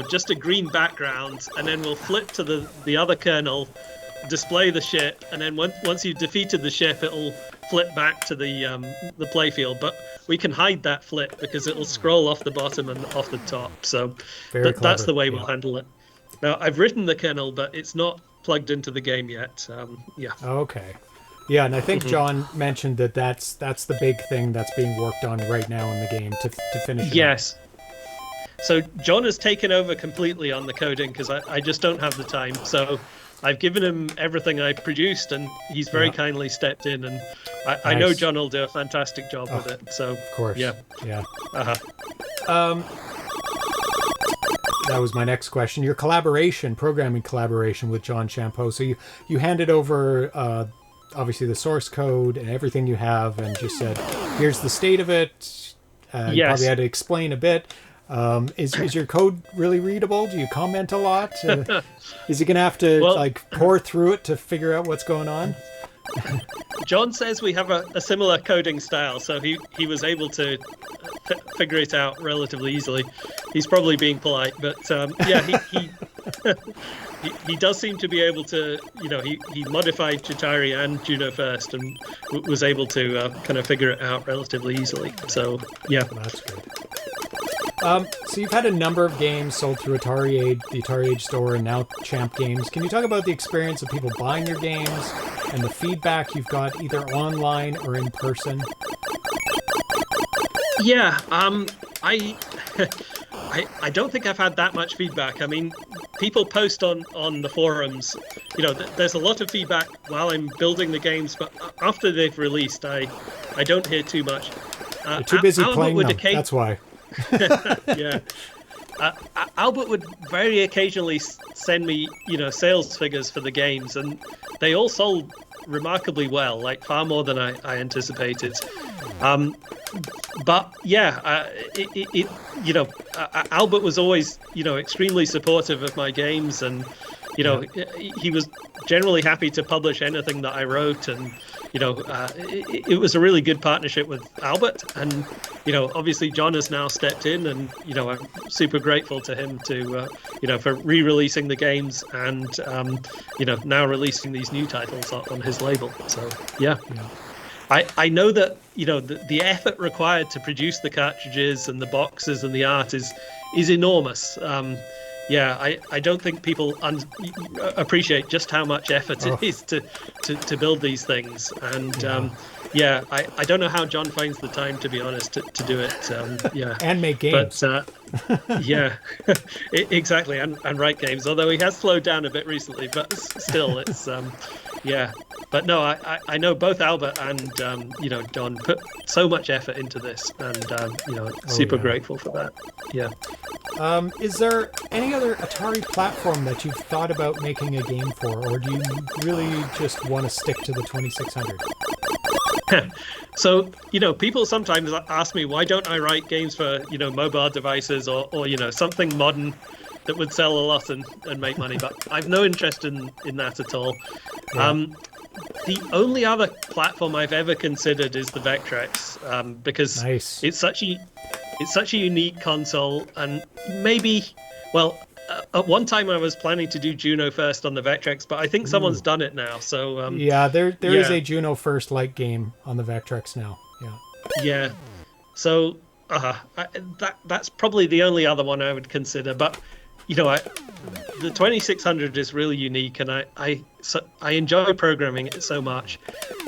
just a green background, and then we'll flip to the other kernel, display the ship, and then once you've defeated the ship, it'll flip back to the playfield. But we can hide that flip because it'll scroll off the bottom and off the top. So that's the way we'll handle it. Now, I've written the kernel, but it's not plugged into the game yet. Okay. Yeah, and I think John mentioned that's the big thing that's being worked on right now in the game to finish it. Yes. So John has taken over completely on the coding because I just don't have the time. So I've given him everything I produced, and he's very kindly stepped in, and I know John will do a fantastic job with it. So of course, yeah. Uh-huh. That was my next question. Your programming collaboration with John Champeau. So you handed over obviously the source code and everything you have, and just said, "Here's the state of it." You probably had to explain a bit. Is your code really readable? Do you comment a lot? Is he going to have to pour through it to figure out what's going on? John says we have a similar coding style, so he was able to figure it out relatively easily. He's probably being polite, but he does seem to be able to, he modified Chetiry and Juno first and was able to kind of figure it out relatively easily. So, yeah. That's good. So you've had a number of games sold through the Atari Age store, and now Champ Games. Can you talk about the experience of people buying your games and the feedback you've got either online or in person? Yeah, I don't think I've had that much feedback. I mean, people post on the forums. There's a lot of feedback while I'm building the games, but after they've released, I don't hear too much. You're too busy playing them. That's why. Yeah. Albert would very occasionally send me, sales figures for the games, and they all sold remarkably well, like far more than I anticipated. But yeah, Albert was always, extremely supportive of my games, and he was generally happy to publish anything that I wrote, and it was a really good partnership with Albert, and obviously John has now stepped in, and I'm super grateful to him to for re-releasing the games and now releasing these new titles on his label. So yeah. I know that the effort required to produce the cartridges and the boxes and the art is enormous. I don't think people appreciate just how much effort it is to build these things, and I don't know how John finds the time, to be honest, to do it. And make games. But exactly, and write games. Although he has slowed down a bit recently, but still, it's But no, I know both Albert and John put so much effort into this, and super grateful for that. Yeah. Is there any other Atari platform that you've thought about making a game for, or do you really just want to stick to the 2600? So, people sometimes ask me, why don't I write games for, mobile devices or something modern that would sell a lot and make money, but I've no interest in that at all. Yeah. The only other platform I've ever considered is the Vectrex, because it's such a unique console, and maybe, at one time I was planning to do Juno first on the Vectrex, but I think someone's done it now. So there is a Juno first light game on the Vectrex now. Yeah. So that's probably the only other one I would consider, but. The 2600 is really unique, and I enjoy programming it so much.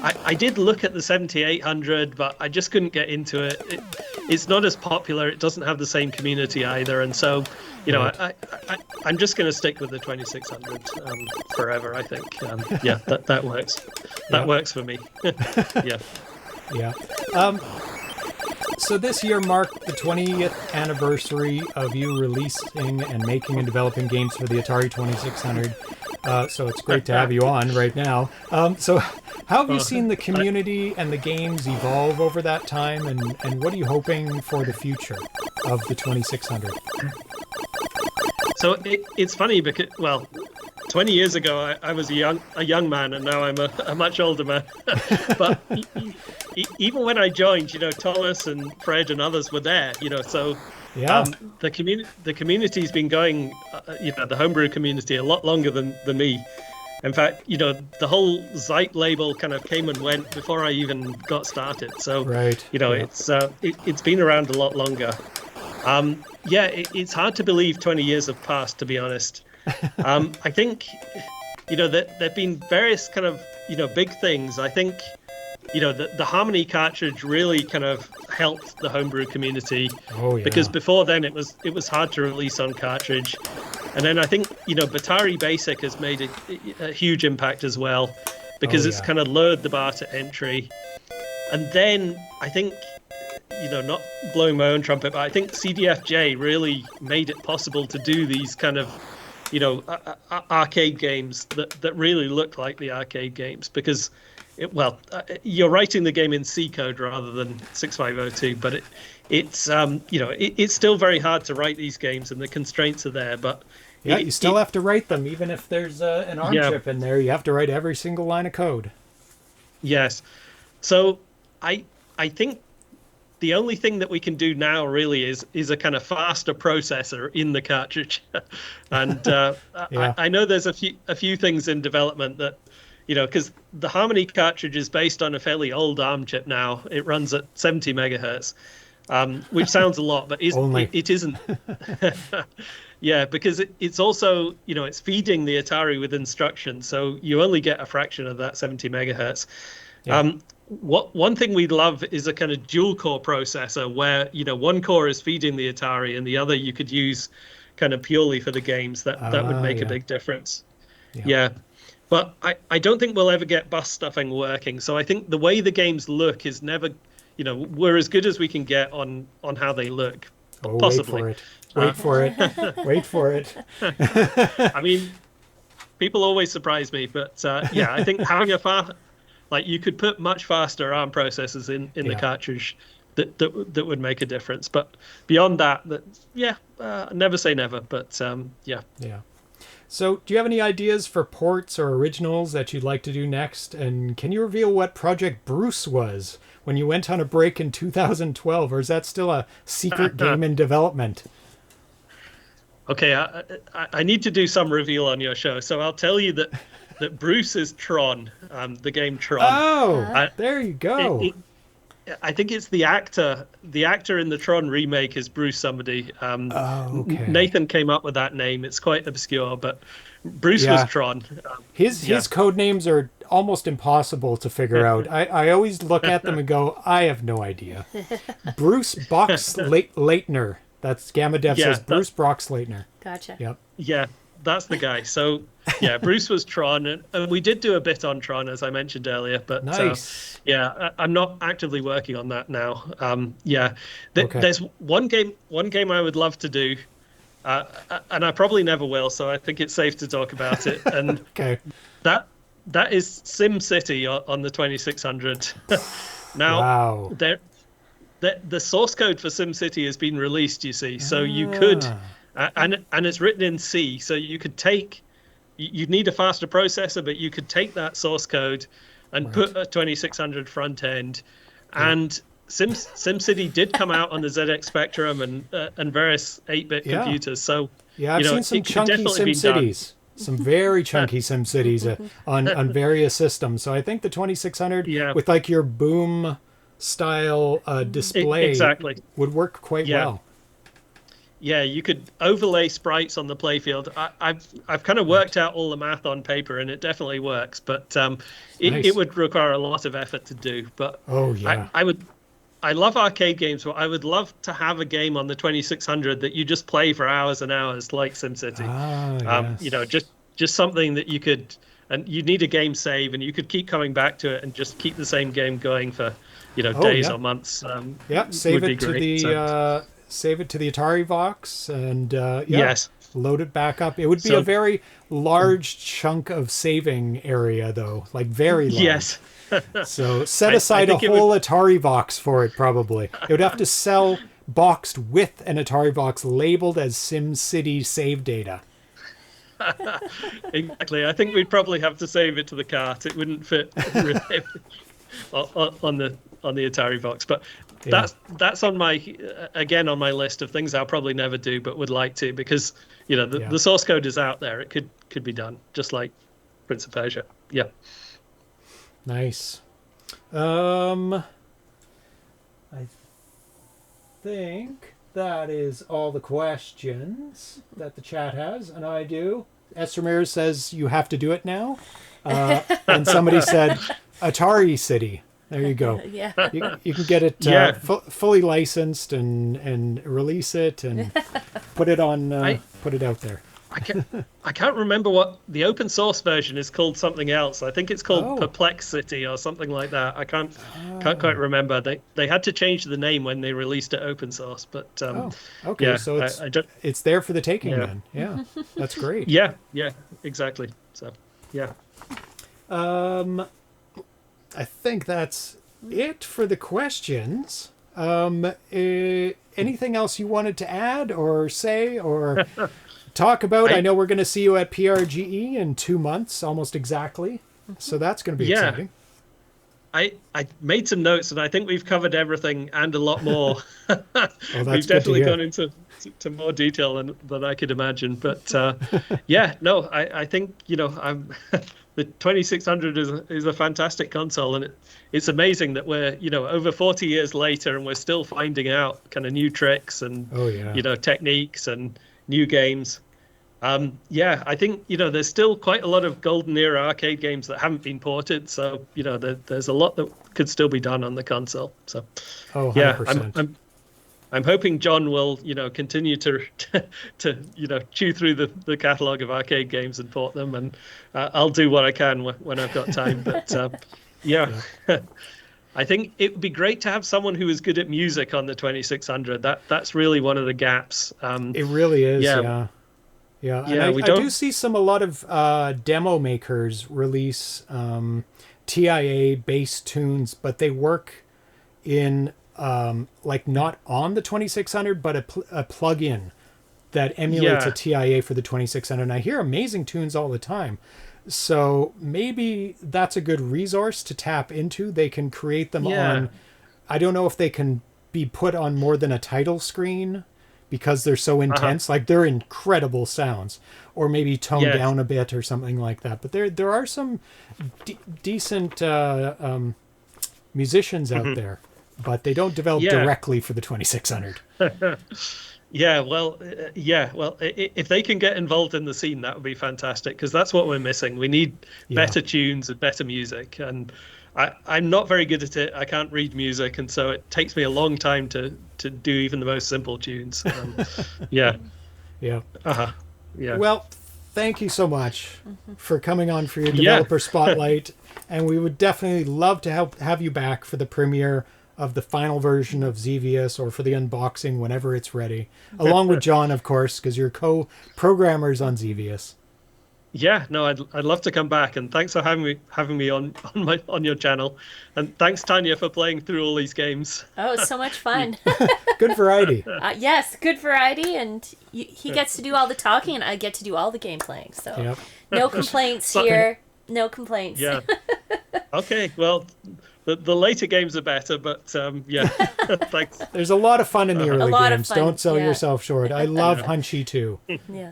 I did look at the 7800, but I just couldn't get into it. It's not as popular. It doesn't have the same community either, and so I'm just going to stick with the 2600 forever. I think that works. That works for me. Yeah. So this year marked the 20th anniversary of you releasing and making and developing games for the Atari 2600. So it's great to have you on right now. So how have you seen the community and the games evolve over that time, and what are you hoping for the future of the 2600? So it's funny because, well, 20 years ago I was a young man, and now I'm a much older man. But even when I joined, Thomas and Fred and others were there, so yeah. The community's been going, the homebrew community, a lot longer than me. In fact, the whole Zeit label kind of came and went before I even got started. So, right. It's been around a lot longer. It's hard to believe 20 years have passed, to be honest. I think, there've been various kind of, big things. I think, the Harmony cartridge really kind of helped the homebrew community. Oh, yeah. Because before then it was hard to release on cartridge. And then I think, Batari Basic has made a huge impact as well, because it's kind of lowered the bar to entry. And then I think, not blowing my own trumpet, but I think CDFJ really made it possible to do these kind of, arcade games that really look like the arcade games, because you're writing the game in C code rather than 6502, but it's still very hard to write these games, and the constraints are there. But you still have to write them, even if there's an ARM chip in there. You have to write every single line of code. Yes. So I think the only thing that we can do now really is a kind of faster processor in the cartridge. And I know there's a few things in development that, because the Harmony cartridge is based on a fairly old ARM chip now. It runs at 70 megahertz, which sounds a lot, but it isn't. Yeah, because it's also, it's feeding the Atari with instructions, so you only get a fraction of that 70 megahertz. Yeah. One thing we love is a kind of dual core processor where, one core is feeding the Atari and the other you could use kind of purely for the games. That would make a big difference. Yeah. But I don't think we'll ever get bus stuffing working. So I think the way the games look is never, we're as good as we can get on how they look. Possibly. Wait for it. Wait for it. I mean, people always surprise me, but I think having you could put much faster ARM processors in the cartridge that would make a difference. But beyond that, never say never. But yeah. So, do you have any ideas for ports or originals that you'd like to do next? And can you reveal what Project Bruce was when you went on a break in 2012, or is that still a secret game in development? Okay, I need to do some reveal on your show, so I'll tell you that Bruce is Tron, the game Tron. Oh, there you go. I think it's the actor. The actor in the Tron remake is Bruce somebody. Okay. Nathan came up with that name. It's quite obscure, but Bruce was Tron. His code names are almost impossible to figure out. I always look at them and go, I have no idea. Bruce Box Leitner. That's Gamma Dev says Bruce Brox Leitner. Gotcha. Yep. Yeah, that's the guy. So Bruce was Tron, and we did do a bit on Tron, as I mentioned earlier. But nice. I'm not actively working on that now. There's one game I would love to do, and I probably never will. So I think it's safe to talk about it. And that is Sim City on the 2600. Now, the source code for SimCity has been released, you see, so you could, and it's written in C, so you could you'd need a faster processor, but you could take that source code and put a 2600 front end, and SimCity did come out on the ZX Spectrum and various 8-bit computers, so I've seen some chunky SimCities. Some very chunky SimCities on various systems. So I think the 2600 with like your boom style display would work quite well. Yeah, you could overlay sprites on the playfield. I've kind of worked out all the math on paper, and it definitely works. But it would require a lot of effort to do. But I love arcade games, but I would love to have a game on the 2600 that you just play for hours and hours, like SimCity. Just something that you could, and you need a game save, and you could keep coming back to it and just keep the same game going for days or months. Save would it be to great. save it to the AtariVox and Yes. load it back up. It would be a very large chunk of saving area, though, like very large. Yes. So set aside a whole AtariVox for it, probably. It would have to sell boxed with an AtariVox labeled as SimCity save data. Exactly. I think we'd probably have to save it to the cart. It wouldn't fit really on the AtariVox. But that's on my list of things I'll probably never do, but would like to, because the source code is out there. It could be done, just like Prince of Persia. Yeah. Nice. I think that is all the questions that the chat has, and I do. S. Ramirez says you have to do it now, and somebody said Atari City. There you go. Yeah. You can get it fully licensed and release it and put it on. Put it out there. I can't remember what the open source version is called. Something else. I think it's called Perplexity or something like that. I can't quite remember. They had to change the name when they released it open source. But okay. Yeah, so it's there for the taking then. Yeah, that's great. Yeah, exactly. So yeah. I think that's it for the questions. Anything else you wanted to add or say or talk about? I know we're going to see you at PRGE in 2 months, almost exactly. So that's going to be exciting. I made some notes, and I think we've covered everything and a lot more. We've definitely gone into more detail than I could imagine. But I think the 2600 is a fantastic console, and it's amazing that we're over 40 years later and we're still finding out kind of new tricks and techniques and new games. I think there's still quite a lot of golden era arcade games that haven't been ported, so there's a lot that could still be done on the console. So 100%. I'm hoping John will continue to chew through the catalog of arcade games and port them, and I'll do what I can when I've got time. But I think it would be great to have someone who is good at music on the 2600. That's really one of the gaps. It really is. Yeah. And I do see a lot of demo makers release TIA based tunes, but they work in not on the 2600, but a plug-in that emulates a TIA for the 2600. And I hear amazing tunes all the time. So maybe that's a good resource to tap into. They can create them on, I don't know if they can be put on more than a title screen because they're so intense. Like, they're incredible sounds, or maybe toned down a bit or something like that. But there are some decent musicians out there, but they don't develop directly for the 2600. Well, if they can get involved in the scene, that would be fantastic, because that's what we're missing. We need better tunes and better music, and I'm not very good at it. I can't read music, and so it takes me a long time to do even the most simple tunes. Well, thank you so much for coming on for your developer spotlight, and we would definitely love to have you back for the premiere of the final version of Zeviouz, or for the unboxing whenever it's ready, along with John, of course, because you're co-programmers on Zeviouz. I'd love to come back, and thanks for having me on your channel, and thanks, Tanya, for playing through all these games. Oh, it's so much fun. Good variety. Yes, good variety, and he gets to do all the talking, and I get to do all the game playing. So no complaints here. No complaints. Yeah. Okay. Well, the later games are better, but thanks. There's a lot of fun in the early games. Don't sell yourself short. I love Hunchy too. Yeah.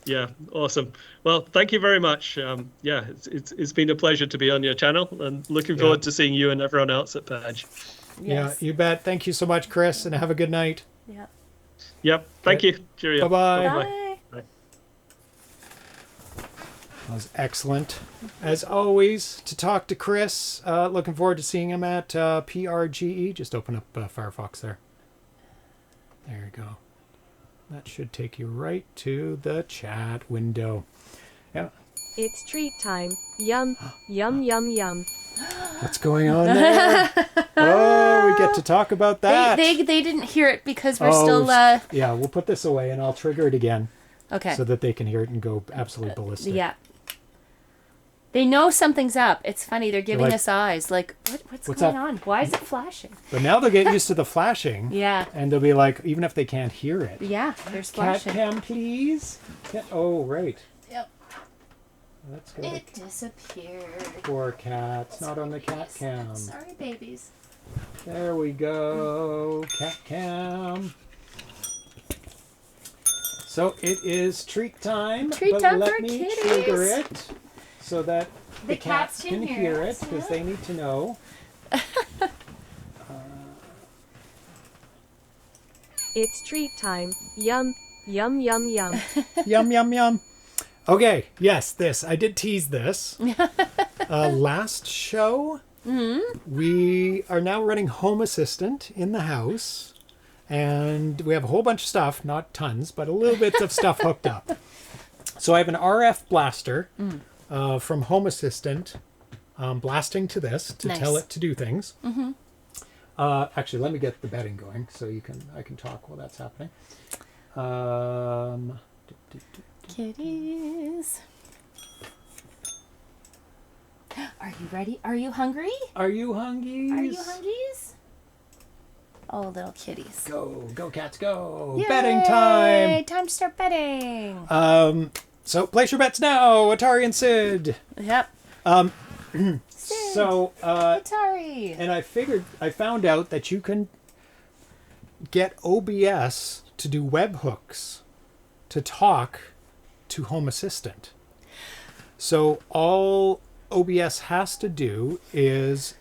Yeah, awesome. Well, thank you very much. It's been a pleasure to be on your channel, and looking forward to seeing you and everyone else at Purge. Yes. Yeah, you bet. Thank you so much, Chris, and have a good night. Yeah. Yep. Thank you. Cheerio. Bye-bye. Bye. That was excellent. As always, to talk to Chris. Looking forward to seeing him at PRGE. Just open up Firefox there. There you go. That should take you right to the chat window. Yeah. It's treat time. Yum, yum, yum, yum. What's going on there? Oh, we get to talk about that. They didn't hear it because we're still... Yeah, we'll put this away and I'll trigger it again. Okay. So that they can hear it and go absolutely ballistic. Yeah. They know something's up. It's funny. They're giving us eyes. Like, what's going on? Why is it flashing? But now they'll get used to the flashing. Yeah. And they'll be like, even if they can't hear it. Yeah, there's flashing. Cat cam, please. Oh, right. Yep. Let's go. It disappeared. Poor cats. Not on the cat cam. Sorry, babies. There we go. Cat cam. So it is treat time. Treat time let for me kitties. trigger it so that The cats cats can hear it us, because yeah. they need to know. It's treat time. Yum, yum, yum, yum. Yum, yum, yum. Okay, yes, this. I did tease this. Last show, we are now running Home Assistant in the house. And we have a whole bunch of stuff, not tons, but a little bit of stuff hooked up. So I have an RF blaster from Home Assistant blasting to this to tell it to do things. Actually, let me get the bedding going so I can talk while that's happening. Kitties. Are you ready? Are you hungry? Are you hungry? Are you hungies? Oh, little kitties. Go cats, go. Yay! Betting time. Time to start betting. So place your bets now, Atari and Sid. Yep. Sid, So, Atari. and I found out that you can get OBS to do webhooks to talk to Home Assistant. So all OBS has to do is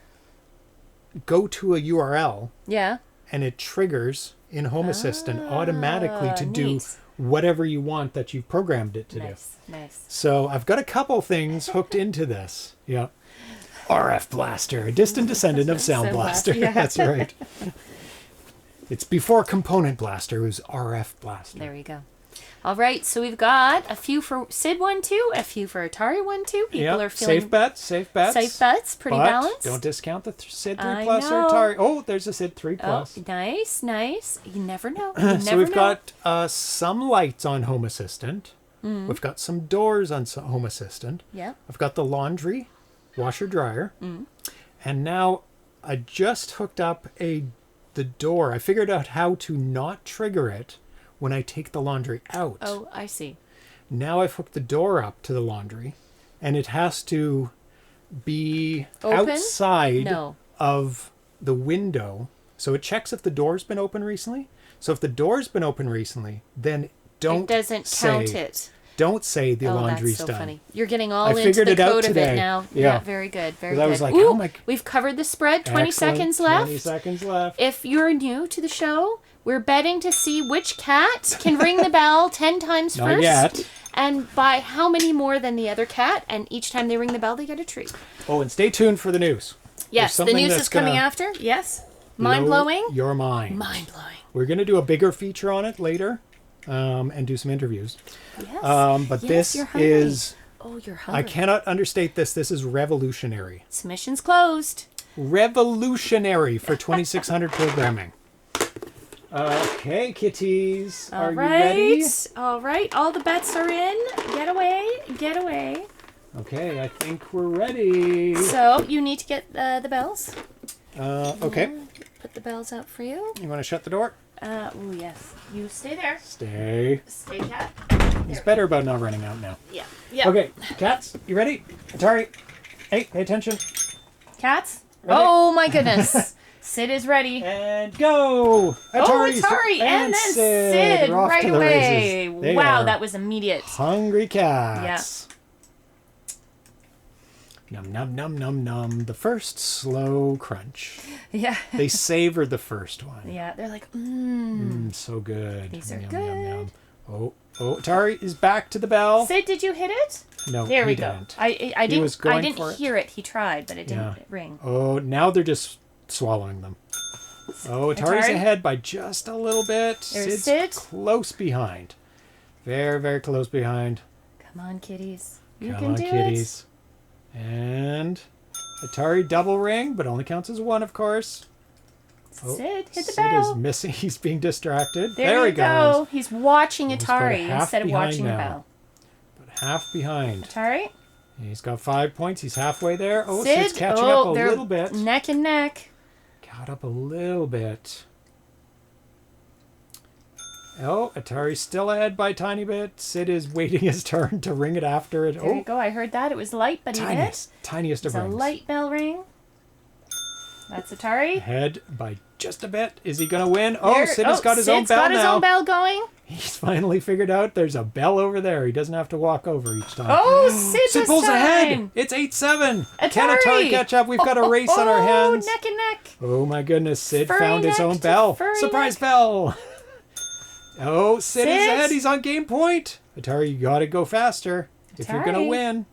go to a URL. Yeah. And it triggers in Home Assistant automatically to do neat. whatever you want that you've programmed it to do. Nice. So I've got a couple things hooked into this. Yeah. RF Blaster, a distant descendant of Sound Blaster. Yeah. That's right. It's before Component Blaster. It was RF Blaster. There you go. All right, so we've got a few for Sid 1-2, a few for Atari 1-2. People are feeling safe bets. safe bets, pretty but balanced. Don't discount the Sid 3 I Plus or know. Atari. Oh, there's a Sid 3 Oh, Plus. nice. You never know. You never So we've know. got some lights on Home Assistant. We've got some doors on Home Assistant. Yeah. I've got the laundry, washer, dryer. And now I just hooked up the door. I figured out how to not trigger it when I take the laundry out. Oh, I see. Now I've hooked the door up to the laundry, and it has to be Open? outside No. of the window. So it checks if the door's been open recently. So if the door's been open recently, then don't It doesn't count it. Don't say the Oh, laundry's that's so done. funny. You're getting all I into figured the it out code of today. it now. Yeah. Very good. Very 'Cause good. I was like, Ooh, oh my- we've covered the spread. 20 Excellent. seconds left. 20 seconds left. If you're new to the show, we're betting to see which cat can ring the bell 10 times Not first. yet. And by how many more than the other cat. And each time they ring the bell, they get a treat. Oh, and stay tuned for the news. Yes, the something news that's is coming gonna after. Yes. blow Mind-blowing? Your mind. Mind-blowing. We're going to do a bigger feature on it later and do some interviews. Yes. But Yes, this you're hungry. is... Oh, you're hungry. I cannot understate this. This is revolutionary. Submission's closed. Revolutionary for 2600 programming. Okay, kitties. Are you ready? All right. All the bets are in. Get away. Get away. Okay, I think we're ready. So you need to get the bells. Okay. Put the bells out for you. You want to shut the door? Oh, yes. You stay there. Stay. Stay, cat. It's better about not running out now. Yeah. Yeah. Okay, cats, you ready? Atari, hey, pay attention. Cats? Ready? Oh, my goodness. Sid is ready. And go! Atari, Atari! And then Sid We're off right to the away. races. They Wow, are that was immediate. hungry cats. Num, num, num, num, num. The first slow crunch. Yeah. They savor the first one. Yeah, they're like, So good. These are Yum, good. Yum, yum. Oh, Atari is back to the bell. Sid, did you hit it? No, There he we go. didn't. I He was going didn't for it. hear it. He tried, but it didn't Yeah. ring. Oh, now they're just swallowing them. Oh, Atari's Atari? ahead by just a little bit. There's Sid's Sid. close behind. Very, very close behind. Come on, kitties. You Come can on, do kitties. And Atari double ring, but only counts as one, of course. Sid, hit the Sid bell. is missing. He's being distracted. There he you go. goes. He's watching He's about Atari half instead of behind watching now. the bell. But half behind. Atari. He's got 5 points. He's halfway there. Oh, Sid. Sid's catching up a they're little bit. Neck and neck. Caught up a little bit. Oh, Atari's still ahead by a tiny bit. Sid is waiting his turn to ring it after it. There you go. I heard that. It was light, but he hit. Tiniest It's of a rings. light bell ring. That's Atari. Ahead by just a bit. Is he going to win? Oh, There- Sid has got his own Sid's bell got now. his own bell going. He's finally figured out there's a bell over there. He doesn't have to walk over each time. Oh, Sid Sid this pulls time. ahead. It's 8-7. Can Atari. Atari catch up? We've got a race on our hands. Oh, neck and neck. Oh my goodness, Sid Furry found his neck own to bell. furry Surprise neck. bell. Oh, Sid is Sid. ahead. He's on game point. Atari, you gotta go faster if you're gonna Atari. win.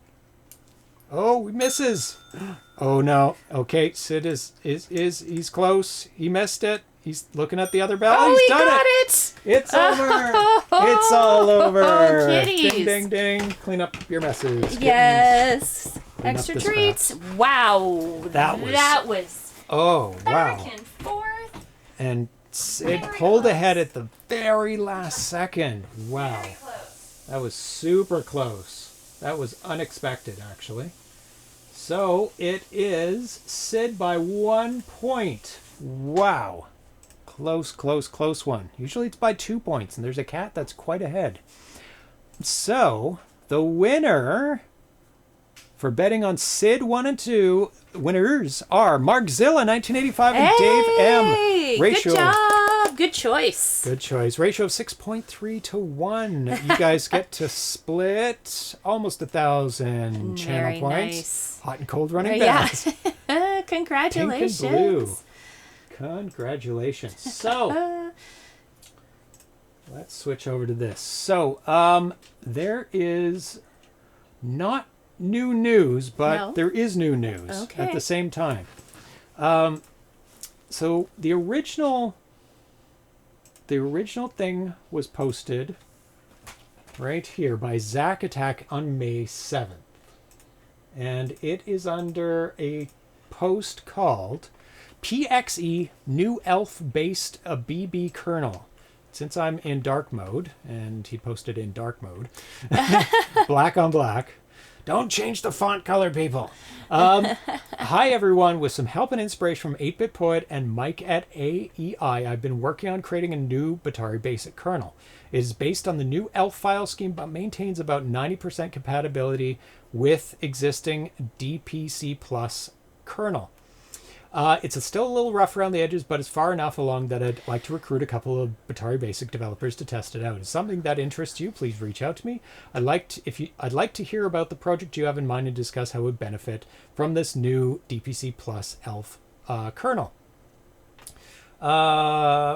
Oh, he misses. Oh no. Okay, Sid is he's close. He missed it. He's looking at the other bell. Oh, he's he done got it. it. It's over. It's all over. Oh, kitties. Ding ding ding. Clean up your messes. Yes. Clean up Extra the treats. Wow. That was- Oh back wow. and forth. And Sid Very pulled close. ahead at the very last second. Wow. Very close. That was super close. That was unexpected, actually. So it is Sid by 1 point. Wow. Close, close, close one. Usually it's by 2 points, and there's a cat that's quite ahead. So the winner for betting on Sid 1 and 2, winners are Markzilla 1985 and Dave M. Ratio. Good job. Good choice. Good choice. Ratio of 6.3 to 1. You guys get to split almost 1,000 channel Very points. nice. Hot and cold running Yeah. back. Congratulations. Pink and blue. Congratulations. So, let's switch over to this. So, there is not new news, but No. there is new news Okay. at the same time. So the original thing was posted right here by Zack Attack on May 7th. And it is under a post called PXE New Elf Based a BB Kernel. Since I'm in dark mode, and he posted in dark mode, black on black. Don't change the font color, people. Hi, everyone. With some help and inspiration from 8-Bit Poet and Mike at AEI, I've been working on creating a new Atari Basic kernel. It is based on the new ELF file scheme, but maintains about 90% compatibility with existing DPC Plus kernel. It's still a little rough around the edges, but it's far enough along that I'd like to recruit a couple of Atari Basic developers to test it out. If it's something that interests you, please reach out to me. I'd like to hear about the project you have in mind and discuss how it would benefit from this new DPC Plus ELF kernel.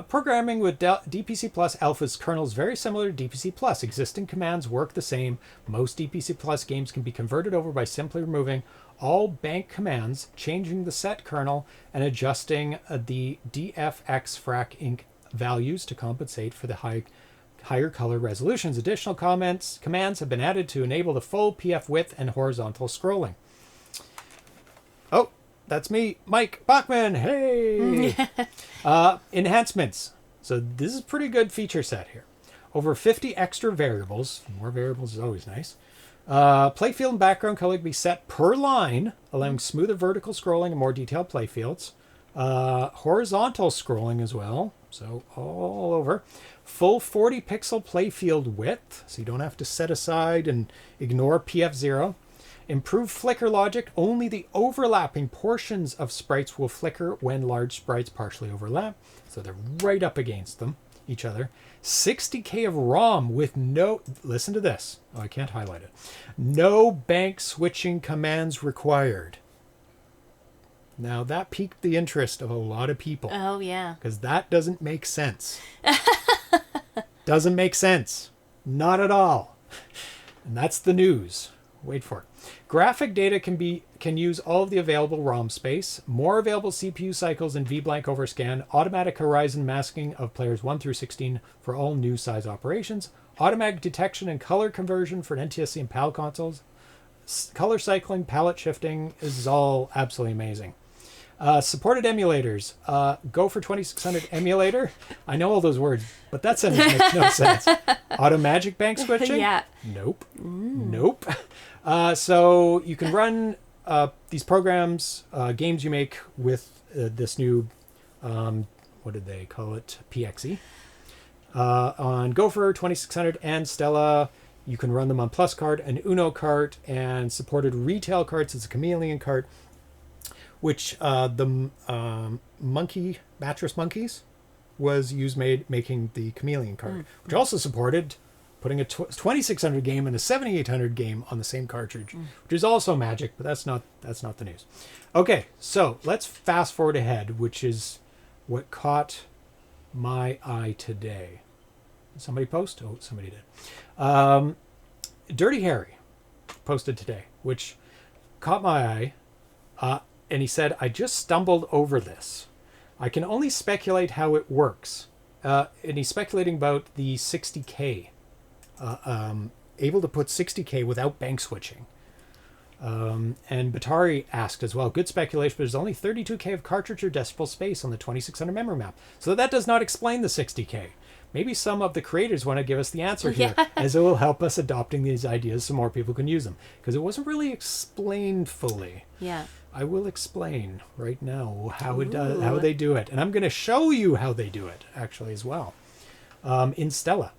Programming with DPC Plus Alpha's kernel is very similar to DPC Plus. Existing commands work the same. Most DPC Plus games can be converted over by simply removing all bank commands, changing the set kernel, and adjusting the DFX-FRAC Inc. values to compensate for the higher color resolutions. Additional commands have been added to enable the full PF width and horizontal scrolling. Oh, that's me, Mike Bachman. Hey! Enhancements. So this is a pretty good feature set here. Over 50 extra variables. More variables is always nice. Playfield and background color can be set per line, allowing smoother vertical scrolling and more detailed playfields. Horizontal scrolling as well, so all over. Full 40 pixel playfield width, so you don't have to set aside and ignore PF0. Improved flicker logic, only the overlapping portions of sprites will flicker when large sprites partially overlap, so they're right up against each other. 60K of ROM with no, listen to this. Oh, I can't highlight it. No bank switching commands required. Now that piqued the interest of a lot of people. Oh, yeah. Because that doesn't make sense. Doesn't make sense. Not at all. And that's the news. Wait for it. Graphic data can use all of the available ROM space, more available CPU cycles and VBlank overscan, automatic horizon masking of players 1 through 16 for all new size operations, automatic detection and color conversion for NTSC and PAL consoles, color cycling, palette shifting. This is all absolutely amazing. Supported emulators. Gopher 2600 emulator. I know all those words, but that sentence makes no sense. Auto magic bank switching? Yeah. Nope. Nope. So you can run these programs, games you make with this new, what did they call it? PXE. On Gopher 2600 and Stella. You can run them on Plus Cart, an Uno cart, and supported retail carts. It's a Chameleon cart, which the Mattress Monkeys was used making the Chameleon cart, which also supported putting a 2600 game and a 7800 game on the same cartridge, which is also magic, but that's not the news. Okay, so let's fast forward ahead, which is what caught my eye today. Did somebody post? Oh, somebody did. Dirty Harry posted today, which caught my eye, and he said, I just stumbled over this. I can only speculate how it works. And he's speculating about the 60K. Able to put 60K without bank switching. And Batari asked as well, good speculation, but there's only 32K of cartridge or decimal space on the 2600 memory map. So that does not explain the 60K. Maybe some of the creators want to give us the answer here, as it will help us adopting these ideas so more people can use them. Because it wasn't really explained fully. Yeah. I will explain right now how they do it. And I'm going to show you how they do it, actually, as well. In Stella.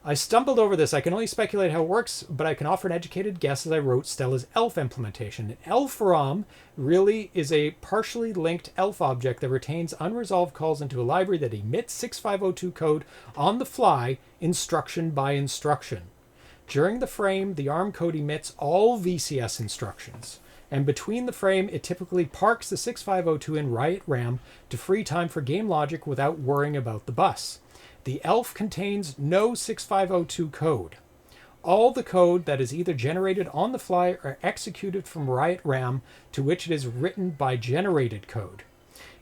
I stumbled over this. I can only speculate how it works, but I can offer an educated guess as I wrote Stella's ELF implementation. An ELF ROM really is a partially linked ELF object that retains unresolved calls into a library that emits 6502 code on the fly, instruction by instruction. During the frame, the ARM code emits all VCS instructions. And between the frame, it typically parks the 6502 in Riot RAM to free time for game logic without worrying about the bus. The ELF contains no 6502 code. All the code that is either generated on the fly or executed from Riot RAM to which it is written by generated code.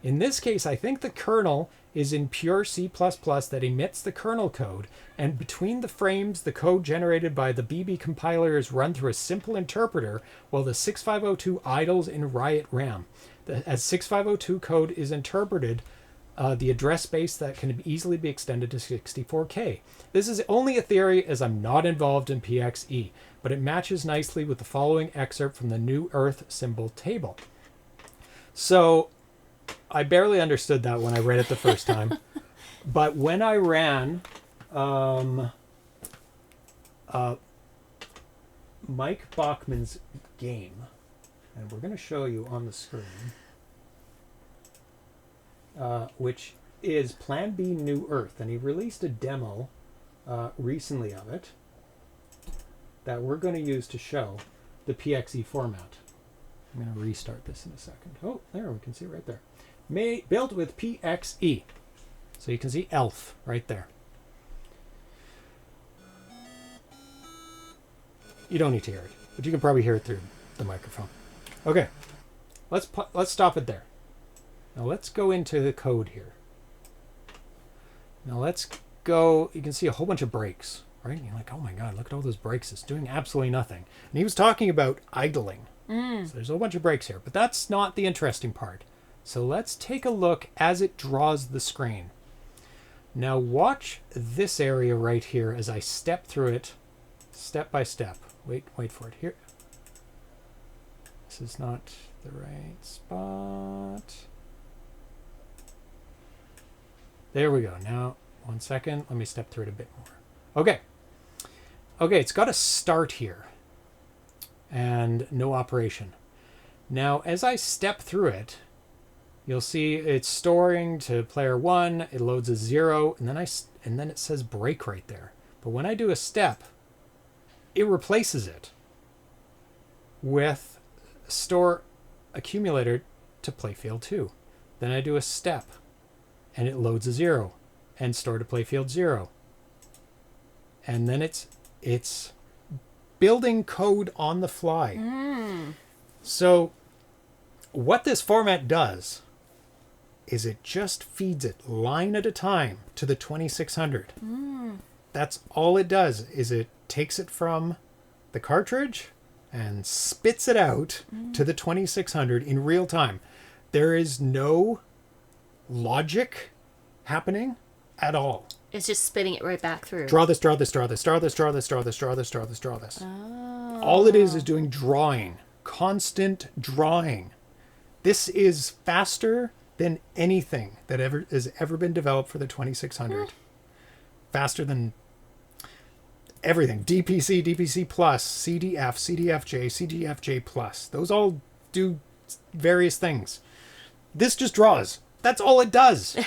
In this case, I think the kernel is in pure C++ that emits the kernel code, and between the frames, the code generated by the BB compiler is run through a simple interpreter while the 6502 idles in Riot RAM. As 6502 code is interpreted, the address space that can easily be extended to 64K. This is only a theory as I'm not involved in PXE, but it matches nicely with the following excerpt from the New Earth symbol table. So I barely understood that when I read it the first time, but when I ran Mike Bachman's game, and we're going to show you on the screen, which is Plan B New Earth, and he released a demo recently of it that we're going to use to show the PXE format. I'm going to restart this in a second. Oh, there, we can see it right there. Built with PXE. So you can see ELF right there. You don't need to hear it, but you can probably hear it through the microphone. Okay, let's stop it there. Now let's go into the code here. Now let's go, you can see a whole bunch of breaks, right? And you're like, oh my God, look at all those breaks. It's doing absolutely nothing. And he was talking about idling. So there's a whole bunch of breaks here, but that's not the interesting part. So let's take a look as it draws the screen. Now watch this area right here as I step through it step by step. Wait for it here. This is not the right spot. There we go. Now, 1 second. Let me step through it a bit more. Okay, it's got a start here. And no operation. Now, as I step through it, you'll see it's storing to player 1. It loads a 0, and then it says break right there. But when I do a step, it replaces it with store accumulator to playfield 2. Then I do a step, and it loads a 0 and store to playfield 0. And then it's building code on the fly. So what this format does is it just feeds it line at a time to the 2600. That's all it does, is it takes it from the cartridge and spits it out to the 2600 in real time. There is no logic happening at all. It's just spitting it right back through. Draw this, draw this, draw this, draw this, draw this, draw this, draw this, draw this, draw this. Oh. All it is doing drawing. Constant drawing. This is faster than anything that has ever been developed for the 2600. Faster than everything. DPC, DPC plus, CDF, CDFJ, CDFJ plus. Those all do various things. This just draws. That's all it does.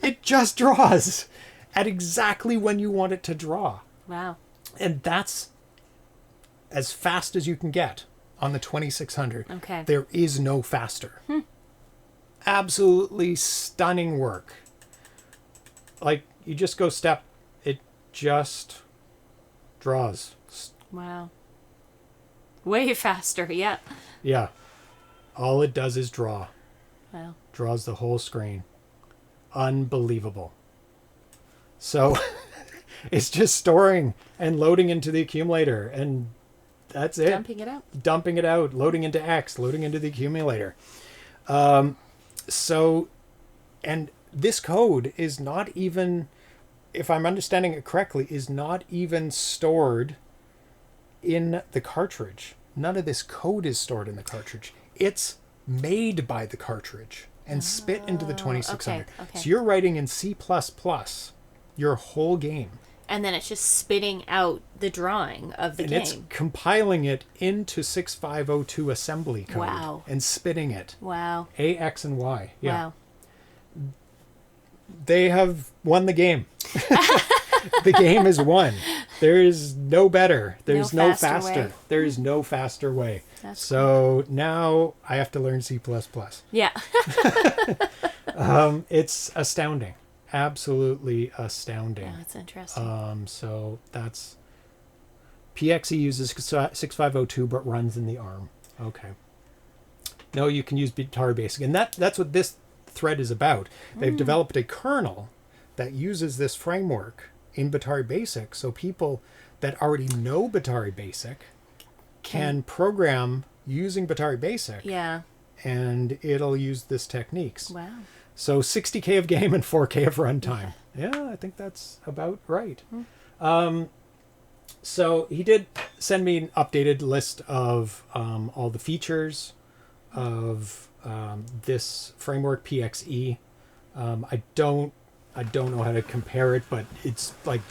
It just draws at exactly when you want it to draw. Wow. And that's as fast as you can get on the 2600. Okay. There is no faster. Absolutely stunning work. Like, you just go step, it just draws. Wow. Way faster, yeah. Yeah. All it does is draw. Wow. Draws the whole screen. Unbelievable. So it's just storing and loading into the accumulator, and that's it. Dumping it out. Dumping it out, loading into X, loading into the accumulator. So, and this code is not even, if I'm understanding it correctly, is not even stored in the cartridge. None of this code is stored in the cartridge. It's made by the cartridge and spit into the 2600. Okay. So you're writing in C++ your whole game. And then it's just spitting out the drawing of the And game. it's compiling it into 6502 assembly code. Wow. And spitting it. Wow. A, X, and Y. Yeah. Wow. They have won the game. The game is won. There is no better. There's no faster. way. There is no faster way. That's so now I have to learn C++. Yeah. It's astounding. Absolutely astounding. Yeah, that's interesting. So that's PXE uses 6502 but runs in the ARM. Okay. No, you can use Atari Basic, and that's what this thread is about. They've developed a kernel that uses this framework in Atari Basic, so people that already know Atari Basic can program using Atari Basic. Yeah. And it'll use this techniques. Wow. So 60K of game and 4K of runtime. Yeah, I think that's about right. So he did send me an updated list of all the features of this framework PXE. I don't know how to compare it, but it's like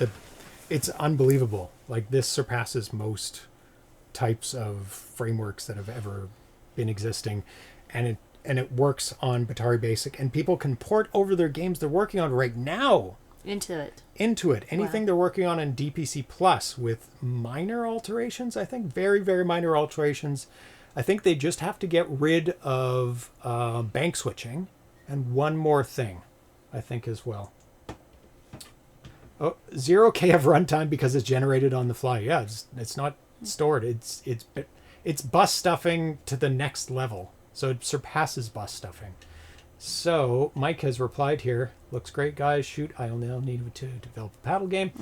it's unbelievable. Like, this surpasses most types of frameworks that have ever been existing, and it works on Atari Basic, and people can port over their games they're working on right now Into it. Anything they're working on in DPC Plus with minor alterations, I think, very, very minor alterations. I think they just have to get rid of bank switching and one more thing, I think, as well. Oh, 0K of runtime because it's generated on the fly. Yeah, it's not stored. It's bus stuffing to the next level. So it surpasses bus stuffing. So Mike has replied here. Looks great, guys. Shoot, I'll now need to develop a paddle game.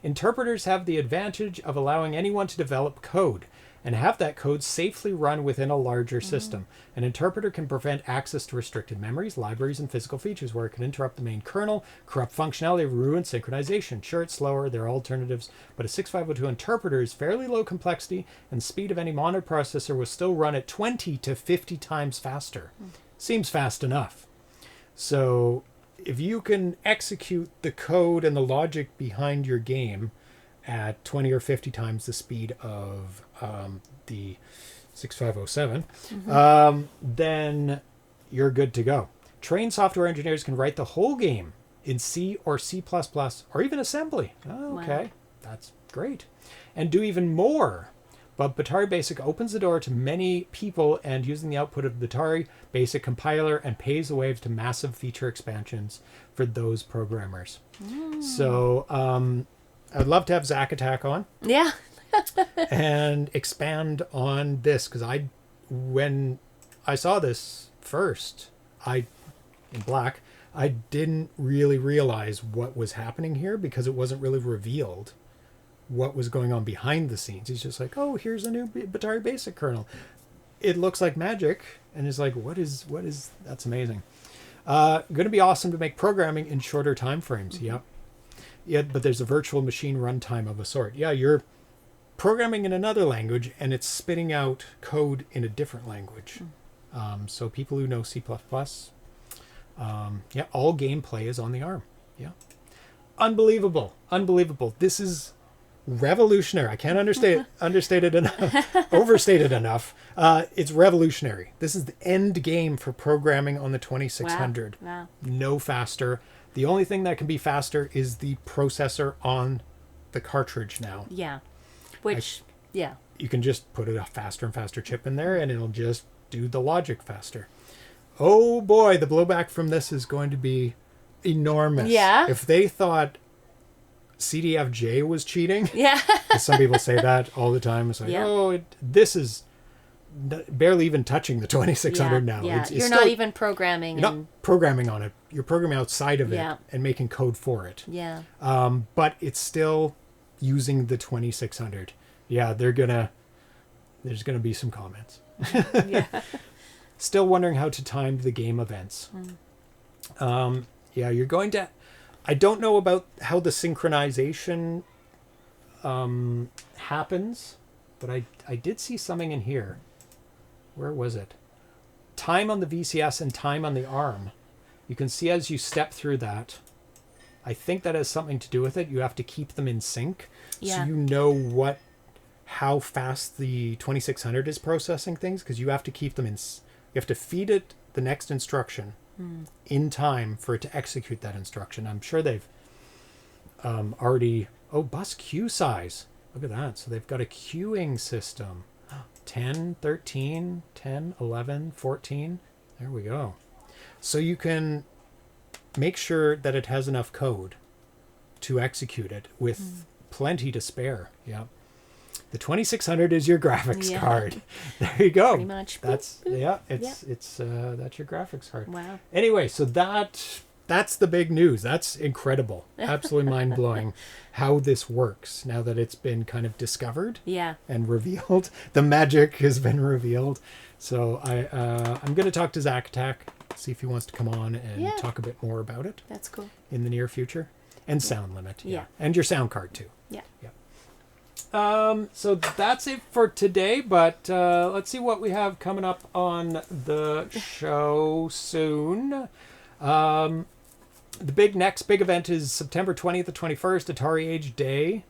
Interpreters have the advantage of allowing anyone to develop code and have that code safely run within a larger system. An interpreter can prevent access to restricted memories, libraries, and physical features where it can interrupt the main kernel, corrupt functionality, ruin synchronization. Sure, it's slower, there are alternatives, but a 6502 interpreter is fairly low complexity, and the speed of any modern processor will still run at 20 to 50 times faster. Seems fast enough. So if you can execute the code and the logic behind your game at 20 or 50 times the speed of the 6507, then you're good to go. Trained software engineers can write the whole game in C or C++ or even assembly. Oh, okay, that's great. And do even more. But Atari Basic opens the door to many people, and using the output of the Atari Basic compiler and paves the way to massive feature expansions for those programmers. So I'd love to have Zack Attack on. Yeah. And expand on this, because when I saw this first, in black, I didn't really realize what was happening here because it wasn't really revealed what was going on behind the scenes. He's just like, oh, here's a new Atari Basic kernel. It looks like magic, and is like, what is? That's amazing. Going to be awesome to make programming in shorter time frames. Yep. Yeah, but there's a virtual machine runtime of a sort. Yeah, you're programming in another language, and it's spitting out code in a different language. So people who know C++, yeah, all gameplay is on the ARM. Yeah. Unbelievable. This is revolutionary. I can't understate it enough, overstate it enough. It's revolutionary. This is the end game for programming on the 2600. Wow. No faster. The only thing that can be faster is the processor on the cartridge now. Yeah. Which, yeah. You can just put a faster and faster chip in there, and it'll just do the logic faster. Oh boy, the blowback from this is going to be enormous. Yeah. If they thought CDFJ was cheating, Yeah. some people say that all the time. It's like, this is barely even touching the 2600 now. Yeah. It's You're still, not even programming. You're not programming on it. You're programming outside of it and making code for it. Yeah. But it's still using the 2600. Yeah, there's gonna be some comments. Yeah. Still wondering how to time the game events. Yeah, you're going to... I don't know about how the synchronization happens, but I did see something in here. Where was it? Time on the VCS and time on the ARM. You can see as you step through that. I think that has something to do with it. You have to keep them in sync. Yeah. So you know how fast the 2600 is processing things, because you have to keep them in... You have to feed it the next instruction in time for it to execute that instruction. I'm sure they've already... Oh, bus queue size. Look at that. So they've got a queuing system. 10, 13, 10, 11, 14. There we go. So you can make sure that it has enough code to execute it with plenty to spare. Yeah. The 2600 is your graphics card. There you go. Pretty much. That's that's your graphics card. Wow. Anyway, so that's the big news. That's incredible. Absolutely mind-blowing how this works now that it's been kind of discovered and revealed. The magic has been revealed. So I'm going to talk to Zack Attack, see if he wants to come on and talk a bit more about it. That's cool. In the near future. And Sound Limit. Yeah. And your sound card too. Yeah. So that's it for today, but let's see what we have coming up on the show soon. The next big event is September 20th to 21st, Atari Age Day.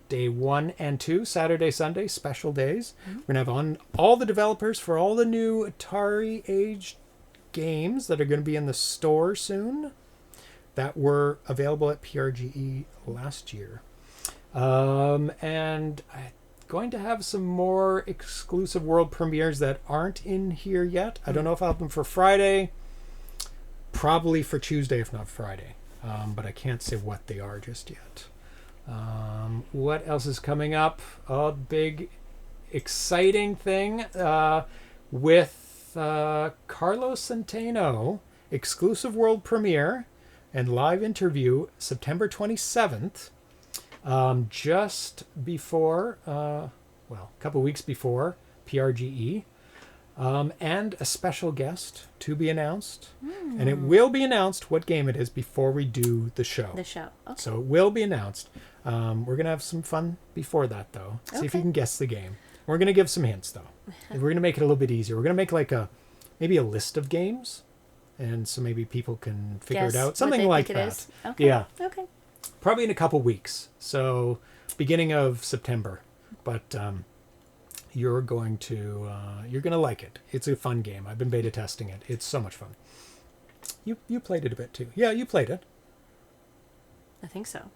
Day 1 and 2, Saturday, Sunday, special days. We're going to have on all the developers for all the new Atari Age games that are going to be in the store soon that were available at PRGE last year. And I'm going to have some more exclusive world premieres that aren't in here yet. I don't know if I'll have them for Friday. Probably for Tuesday, if not Friday. But I can't say what they are just yet. What else is coming up? A big, exciting thing with Carlos Centeno. Exclusive world premiere and live interview September 27th. Just before, a couple weeks before PRGE, and a special guest to be announced. And it will be announced what game it is before we do the show. Okay. So it will be announced. We're going to have some fun before that, though. See if you can guess the game. We're going to give some hints, though. We're going to make it a little bit easier. We're going to make maybe a list of games, and so maybe people can figure it out. Something like that. Okay. Yeah. Okay. Probably in a couple weeks. So beginning of September. But you're going to like it. It's a fun game. I've been beta testing it. It's so much fun. You played it a bit too. Yeah, you played it. I think so.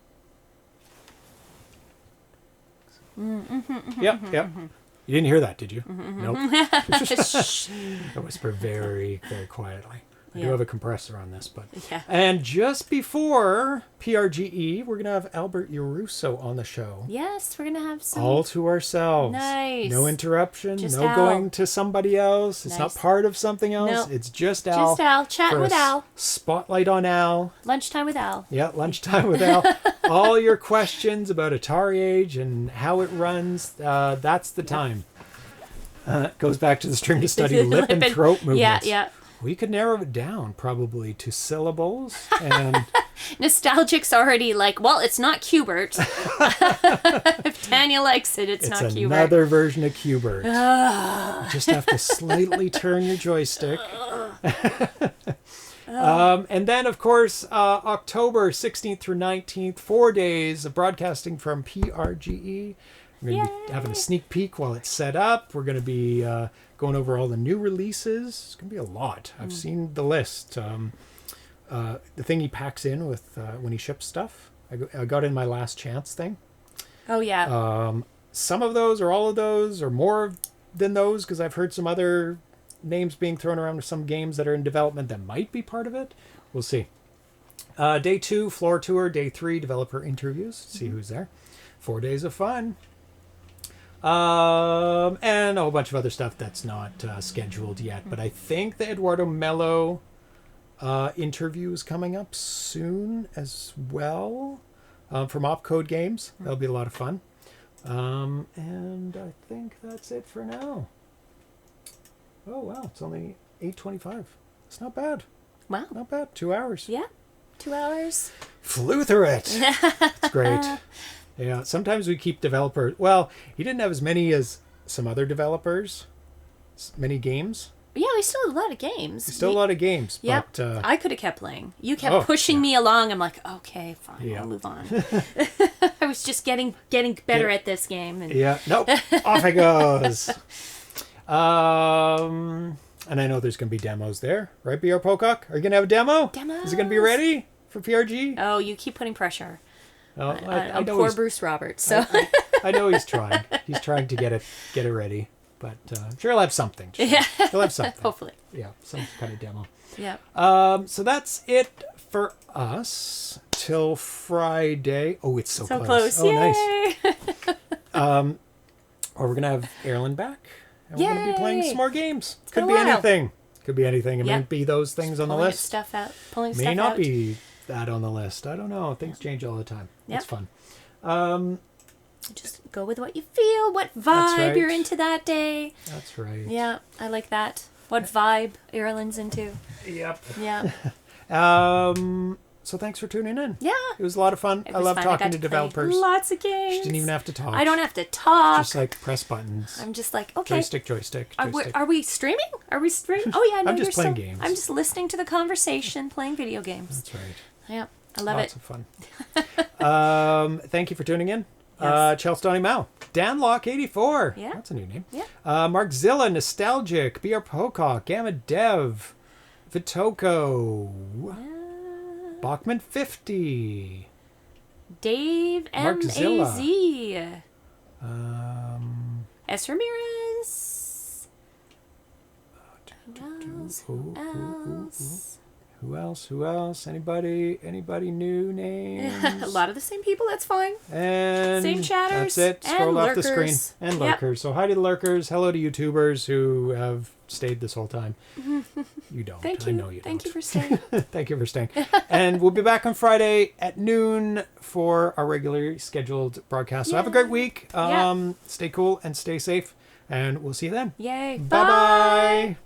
Yep. You didn't hear that, did you? Nope. I whisper very, very quietly. I do have a compressor on this, but Yeah. And just before PRGE, we're gonna have Albert Yaruso on the show. Yes, we're gonna have some. All to ourselves. Nice. No interruption. Just no Al. going to somebody else. It's not Nice. part of something else. No. It's just Al. Just Al. Chatting for with a Al. Spotlight on Al. Lunchtime with Al. Yeah, lunchtime with Al. All your questions about Atari Age and how it runs, that's the time. It goes back to the string to study lip and throat movements. Yeah. We could narrow it down probably to syllables and Nostalgic's already like, well, it's not Qbert. If Tanya likes it, it's not Qbert. another version of Qbert. You just have to slightly turn your joystick. And then, of course, October 16th through 19th, 4 days of broadcasting from PRGE. We're going to be having a sneak peek while it's set up. We're going to be going over all the new releases. It's going to be a lot. I've seen the list. The thing he packs in with when he ships stuff. I got in my last chance thing. Oh, yeah. Some of those or all of those or more than those, because I've heard some other names being thrown around with some games that are in development that might be part of it. We'll see. Day 2, floor tour. Day 3, developer interviews. See who's there. 4 days of fun. And a whole bunch of other stuff that's not scheduled yet. But I think the Eduardo Mello interview is coming up soon as well from Opcode Games. That'll be a lot of fun. And I think that's it for now. Oh, wow. It's only 8:25. It's not bad. Wow. Not bad. 2 hours. Yeah. 2 hours. Flew through it. It's great. Yeah, sometimes we keep developers. Well, he didn't have as many as some other developers. Many games. Yeah, we still have a lot of games. Still a lot of games. Yeah, But, I could have kept playing. You kept pushing me along. I'm like, okay, fine, I'll move on. I was just getting better at this game. And... Yeah, nope. Off it goes. And I know there's going to be demos there, right, BR Pocock? Are you going to have a demo? Demos. Is it going to be ready for PRG? Oh, you keep putting pressure. Oh, I know poor Bruce Roberts. So I know he's trying. He's trying to get it ready. But I'm sure he'll have something. Yeah. He'll have something. Hopefully. Yeah, some kind of demo. Yeah. So that's it for us till Friday. Oh, it's so close. Oh, Yay! nice. Or we're gonna have Ehrling back, and we're gonna be playing some more games. been Could a be while. anything. Could be anything. It Yep. might be those things on the Pulling list. stuff out. Pulling May stuff not out. be that on the list. I don't know. Things change all the time. Yep. It's fun. Just go with what you feel, what That's vibe right. you're into that day. That's right. Yeah, I like that. What vibe Ehrling's into. Yep. Yeah. So thanks for tuning in. Yeah. It was a lot of fun. It I was love fun. talking got to play developers. Lots of games. You didn't even have to talk. I don't have to talk. Just like press buttons. I'm just like, okay. Joystick. Are we streaming? Are we streaming? Oh yeah, no, I'm just you're playing still, games. I'm just listening to the conversation, playing video games. That's right. Yeah, I love Lots it. of fun. Thank you for tuning in. Yes. Chelsea Mao. Danlock84. Yeah. That's a new name. Yeah. Markzilla, Nostalgic, BR Pocock, Gamma Dev, Vitoko, Bachman 50. Dave Markzilla. M-A-Z. S. Ramirez. Who else? Who else? Anybody new names? A lot of the same people, that's fine. And Same chatters. that's it. Scroll and off the screen. lurkers. And Yep. lurkers. So hi to the lurkers. Hello to YouTubers who have stayed this whole time. You don't. Thank you. I know you Thank you don't. for staying. Thank you for staying. And we'll be back on Friday at noon for our regularly scheduled broadcast. So have a great week. Yeah. Stay cool and stay safe. And we'll see you then. Yay. Bye-bye.